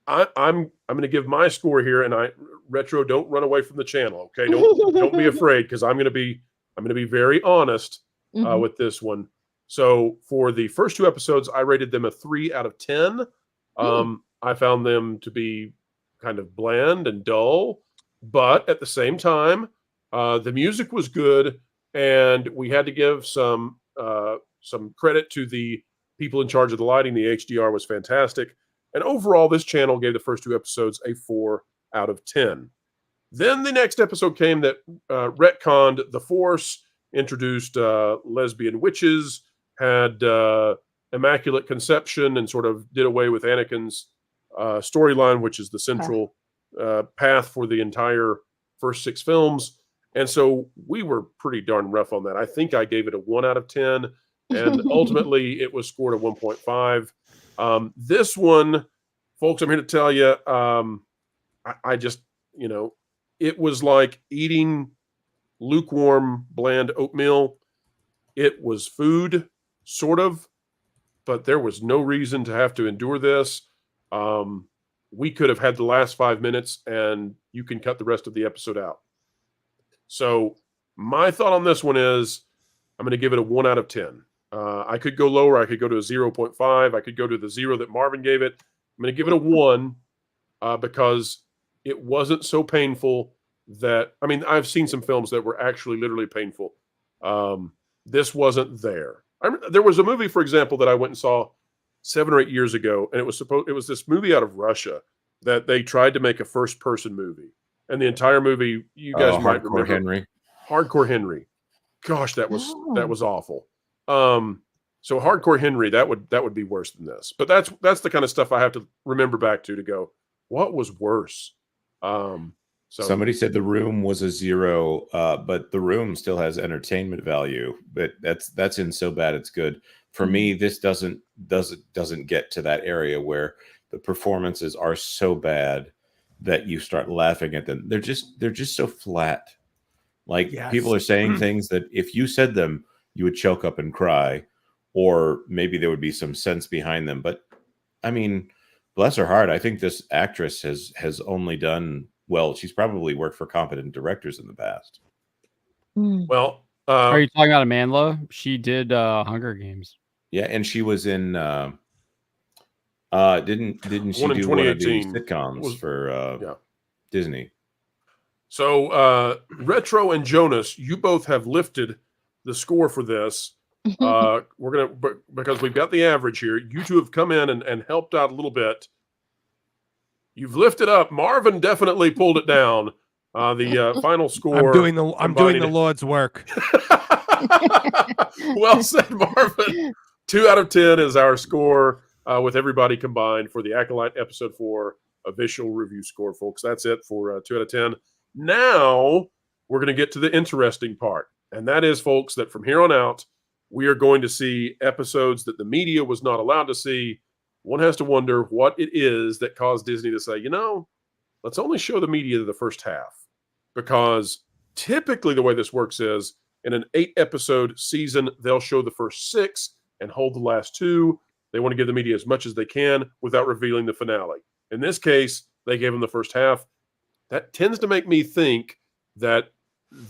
I'm going to give my score here, and Retro, don't run away from the channel, okay? Don't be afraid, because I'm going to be very honest with this one. So for the first 2 episodes, I rated them a 3 out of 10. I found them to be kind of bland and dull, but at the same time, the music was good, and we had to give some credit to the people in charge of the lighting. The HDR was fantastic, and overall, this channel gave the first 2 episodes a 4 out of 10. Then the next episode came that retconned the Force, introduced lesbian witches, had Immaculate Conception, and sort of did away with Anakin's storyline, which is the central path for the entire first 6 films. And so we were pretty darn rough on that. I think I gave it a 1 out of 10, and ultimately it was scored a 1.5. This one, folks, I'm here to tell you, I just, it was like eating lukewarm, bland oatmeal. It was food, sort of, but there was no reason to have to endure this. We could have had the last 5 minutes, and you can cut the rest of the episode out. So my thought on this one is I'm going to give it a 1 out of 10. I could go lower. I could go to a 0.5. I could go to the 0 that Marvin gave it. I'm going to give it a 1 because it wasn't so painful that, I mean, I've seen some films that were actually literally painful. This wasn't there. There was a movie, for example, that I went and saw 7 or 8 years ago, and it was this movie out of Russia that they tried to make a first-person movie. And the entire movie, you guys might remember. Hardcore Henry. Gosh, that was awful. So Hardcore Henry, that would be worse than this. But that's the kind of stuff I have to remember back to go, what was worse? So somebody said The Room was a 0, but The Room still has entertainment value. But that's in so bad it's good. For me, this doesn't get to that area where the performances are so bad that you start laughing at them. They're just so flat. Like, people are saying things that if you said them, you would choke up and cry, or maybe there would be some sense behind them. But I mean, bless her heart, I think this actress has only done well. She's probably worked for competent directors in the past. Well, are you talking about Amandla? She did Hunger Games. Yeah, and she was in didn't she do one of these sitcoms for Disney? So Retro and Jonas, you both have lifted the score for this. We're gonna, because we've got the average here. You two have come in and helped out a little bit. You've lifted up. Marvin definitely pulled it down. The final score. I'm doing the Lord's work. Well said, Marvin. 2 out of 10 is our score with everybody combined for the Acolyte Episode 4 official review score, folks. That's it for 2 out of 10. Now we're going to get to the interesting part. And that is, folks, that from here on out, we are going to see episodes that the media was not allowed to see. One has to wonder what it is that caused Disney to say, you know, let's only show the media the first half. Because typically the way this works is in an 8-episode season, they'll show the first 6 and hold the last 2. They want to give the media as much as they can without revealing the finale. In this case, they gave them the first half. That tends to make me think that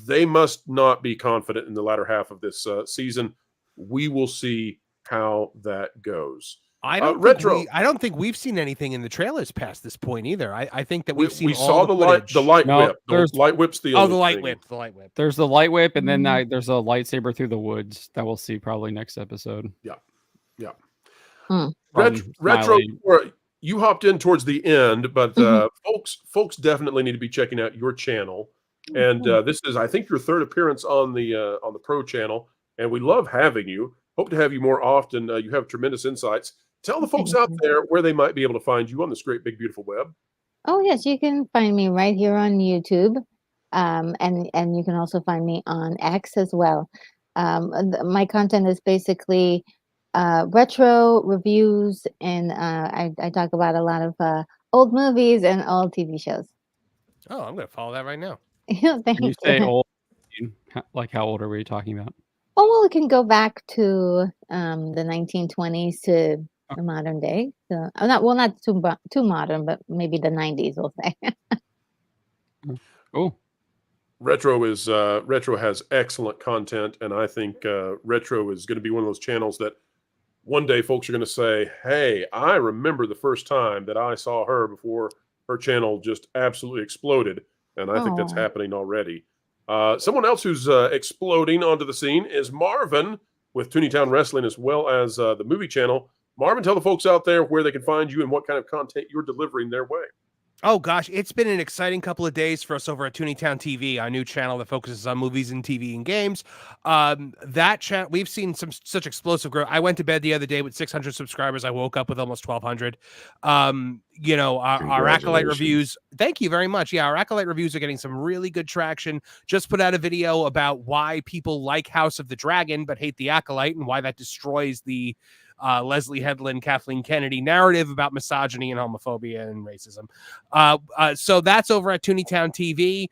they must not be confident in the latter half of this season. We will see how that goes. I don't think we've seen anything in the trailers past this point either. I think that we've seen. We saw the light whip. The light whip's the only light thing. whip. The light whip. There's the light whip, and then there's a lightsaber through the woods that we'll see probably next episode. Yeah. From Retro, Smiley. you hopped in towards the end, but folks definitely need to be checking out your channel. And this is, I think, your 3rd appearance on the Pro Channel, and we love having you. Hope to have you more often. You have tremendous insights. Tell the folks out there where they might be able to find you on this great, big, beautiful web. Oh, yes, you can find me right here on YouTube. And you can also find me on X as well. My content is basically retro reviews, and I talk about a lot of old movies and old TV shows. Oh, I'm going to follow that right now. Thank When you say old, like how old are we talking about? Oh, well, it can go back to the 1920s to the modern day. So, not too modern, but maybe the 90s, we'll say. Cool. Retro has excellent content, and I think Retro is going to be one of those channels that one day folks are going to say, hey, I remember the first time that I saw her before her channel just absolutely exploded, and I think that's happening already. Someone else who's exploding onto the scene is Marvin with Tooneytown Wrestling, as well as the movie channel. Marvin, tell the folks out there where they can find you and what kind of content you're delivering their way. Oh, gosh, it's been an exciting couple of days for us over at Tooneytown TV, our new channel that focuses on movies and TV and games. That channel, we've seen such explosive growth. I went to bed the other day with 600 subscribers. I woke up with almost 1,200. Our Acolyte reviews. Thank you very much. Yeah, our Acolyte reviews are getting some really good traction. Just put out a video about why people like House of the Dragon but hate the Acolyte, and why that destroys the Leslie Headland, Kathleen Kennedy narrative about misogyny and homophobia and racism. So that's over at Tooneytown TV.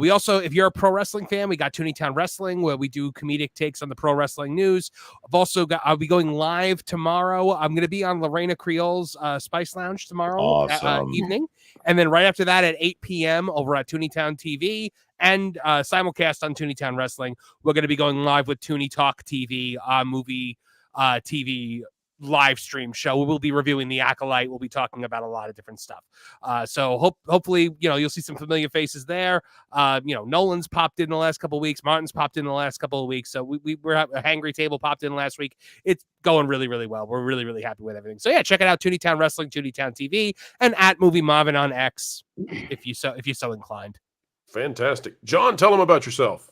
We also, if you're a pro wrestling fan, we got Tooneytown Wrestling, where we do comedic takes on the pro wrestling news. I'll be going live tomorrow. I'm going to be on Lorena Creole's Spice Lounge tomorrow evening. And then right after that at 8 p.m. over at Tooneytown TV and simulcast on Tooneytown Wrestling, we're going to be going live with Toonie Talk TV, movie TV live stream show. We'll be reviewing the Acolyte. We'll be talking about a lot of different stuff. So hopefully, you'll see some familiar faces there. Nolan's popped in the last couple of weeks. Martin's popped in the last couple of weeks. So we're at a Hangry Table popped in last week. It's going really, really well. We're really, really happy with everything. So yeah, check it out. Tooneytown Wrestling, Tooneytown TV, and at Movie Marvin on X, if you're so inclined. Fantastic. John, tell them about yourself.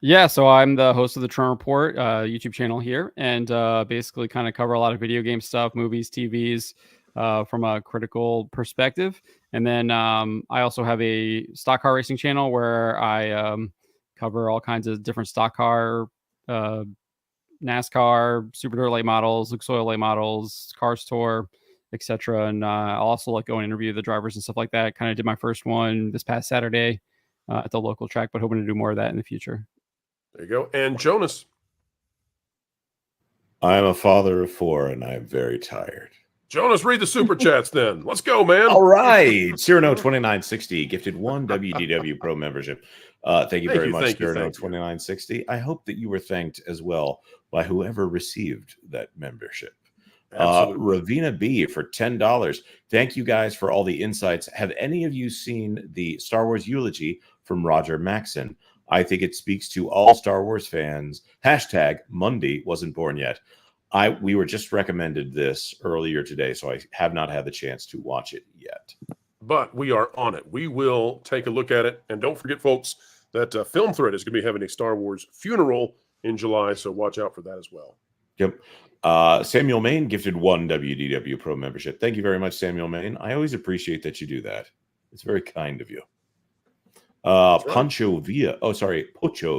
Yeah, so I'm the host of the Tron Report YouTube channel here, and basically kind of cover a lot of video game stuff, movies, TVs, from a critical perspective. And then I also have a stock car racing channel where I cover all kinds of different stock car, NASCAR, Super Dirt late models, Lucas Oil late models, Cars Tour, etc. And I'll also go and interview the drivers and stuff like that. Kind of did my first one this past Saturday at the local track, but hoping to do more of that in the future. There you go. And Jonas. I'm a father of 4 and I'm very tired. Jonas, read the super chats then. Let's go, man. All right. Cyrano2960 gifted 1 WDW Pro membership. Thank you very much, Cyrano2960. I hope that you were thanked as well by whoever received that membership. Ravina B for $10. Thank you guys for all the insights. Have any of you seen the Star Wars eulogy from Roger Maxson? I think it speaks to all Star Wars fans. #Monday wasn't born yet. We were just recommended this earlier today, so I have not had the chance to watch it yet. But we are on it. We will take a look at it. And don't forget, folks, that Film Thread is going to be having a Star Wars funeral in July, so watch out for that as well. Yep. Samuel Main gifted 1 WDW Pro membership. Thank you very much, Samuel Main. I always appreciate that you do that. It's very kind of you. Pocho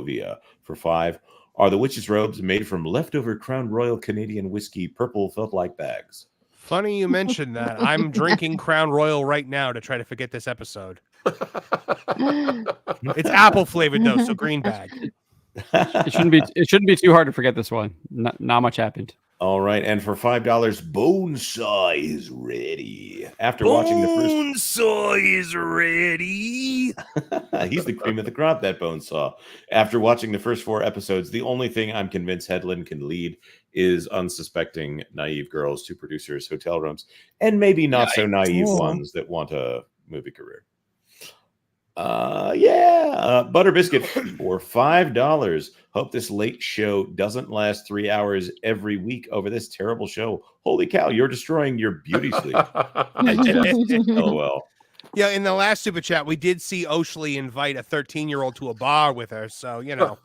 Villa for 5. Are the witches' robes made from leftover Crown Royal Canadian whiskey purple felt like bags? Funny you mentioned that. I'm drinking Crown Royal right now to try to forget this episode. It's apple flavored though, so green bag. It shouldn't be too hard to forget this one. Not much happened. All right, and for $5, Bonesaw is ready. After watching the first, Bonesaw is ready. He's the cream of the crop, that Bonesaw. After watching the first 4 episodes, the only thing I'm convinced Headland can lead is unsuspecting naive girls to producers' hotel rooms, and maybe not so naive ones that want a movie career. Butter Biscuit for $5. Hope this late show doesn't last 3 hours every week over this terrible show. Holy cow, you're destroying your beauty sleep. LOL. Yeah, in the last super chat, we did see Oshley invite a 13-year-old to a bar with her, so you know.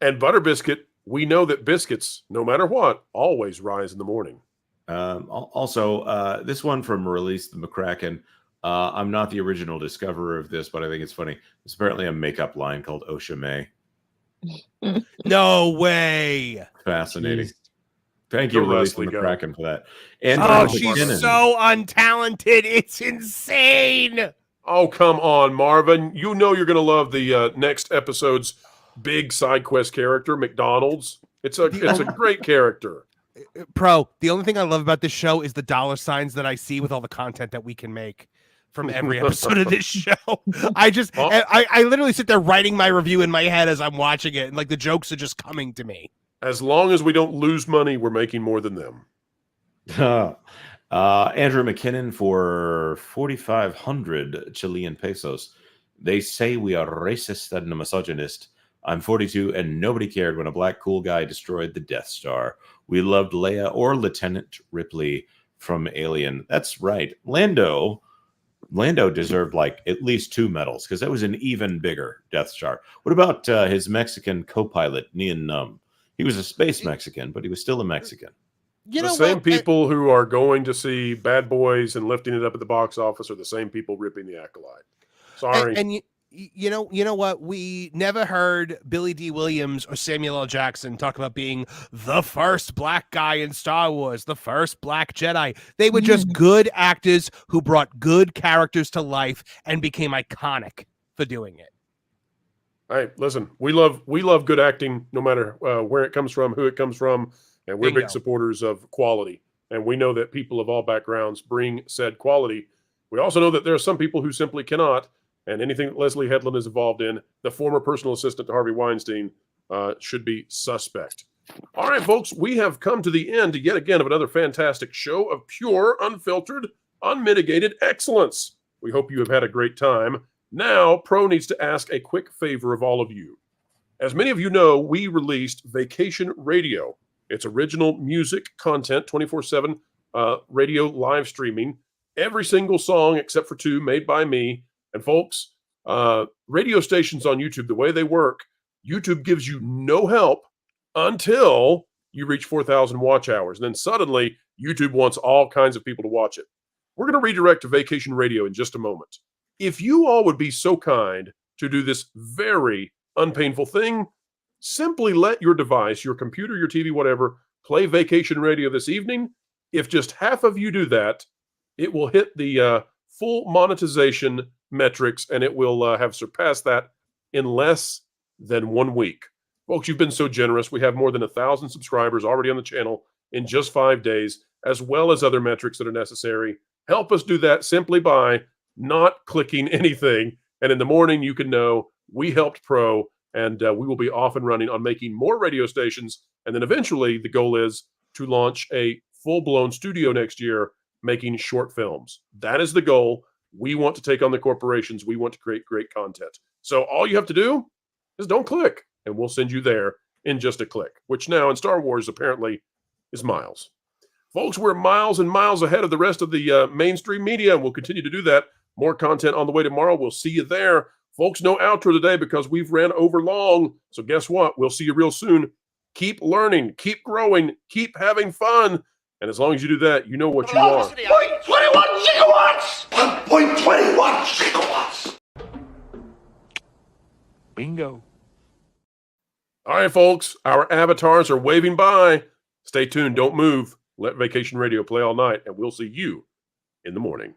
And Butter Biscuit, we know that biscuits, no matter what, always rise in the morning. Also, this one from Release the McCracken. I'm not the original discoverer of this, but I think it's funny. It's apparently a makeup line called Osha May. No way. Fascinating. Thank you, Release the McCracken, for that. And she's so untalented. It's insane. Oh, come on, Marvin. You know you're going to love the next episode's big side quest character, McDonald's. It's a great character. Pro, the only thing I love about this show is the dollar signs that I see with all the content that we can make from every episode of this show. I literally sit there writing my review in my head as I'm watching it, and like the jokes are just coming to me. As long as we don't lose money, we're making more than them. Andrew McKinnon for 4,500 Chilean pesos. They say we are racist and a misogynist. I'm 42 and nobody cared when a black cool guy destroyed the Death Star. We loved Leia or Lieutenant Ripley from Alien. That's right. Lando deserved like at least 2 medals because that was an even bigger Death Star. What about his Mexican co-pilot, Nian Num? He was a space Mexican, but he was still a Mexican. The same people who are going to see Bad Boys and lifting it up at the box office are the same people ripping the Acolyte. Sorry. And you know what? We never heard Billy D. Williams or Samuel L. Jackson talk about being the first black guy in Star Wars, the first black Jedi. They were just good actors who brought good characters to life and became iconic for doing it. Hey, listen, we love good acting no matter where it comes from, who it comes from, and we're big supporters of quality. And we know that people of all backgrounds bring said quality. We also know that there are some people who simply cannot. And anything that Leslie Headland is involved in, the former personal assistant to Harvey Weinstein, should be suspect. All right, folks, we have come to the end yet again of another fantastic show of pure, unfiltered, unmitigated excellence. We hope you have had a great time. Now, Pro needs to ask a quick favor of all of you. As many of you know, we released Vacation Radio. It's original music content, 24/7 radio live streaming. Every single song except for 2 made by me. And folks, radio stations on YouTube, the way they work, YouTube gives you no help until you reach 4,000 watch hours. And then suddenly, YouTube wants all kinds of people to watch it. We're going to redirect to Vacation Radio in just a moment. If you all would be so kind to do this very unpainful thing, simply let your device, your computer, your TV, whatever, play Vacation Radio this evening. If just half of you do that, it will hit the full monetization metrics, and it will have surpassed that in less than 1 week. Folks, you've been so generous. We have more than 1,000 subscribers already on the channel in just 5 days, as well as other metrics that are necessary. Help us do that simply by not clicking anything. And in the morning, you can know we helped Pro, and we will be off and running on making more radio stations. And then eventually, the goal is to launch a full-blown studio next year, making short films. That is the goal. We want to take on the corporations. We want to create great content. So all you have to do is don't click, and we'll send you there in just a click, which now in Star Wars apparently is miles. Folks, we're miles and miles ahead of the rest of the mainstream media, and we'll continue to do that. More content on the way tomorrow. We'll see you there. Folks, no outro today because we've ran over long. So guess what? We'll see you real soon. Keep learning, keep growing, keep having fun. And as long as you do that, you know what you are. 1.21 gigawatts! 1.21 gigawatts! Bingo. All right, folks, our avatars are waving by. Stay tuned. Don't move. Let Vacation Radio play all night, and we'll see you in the morning.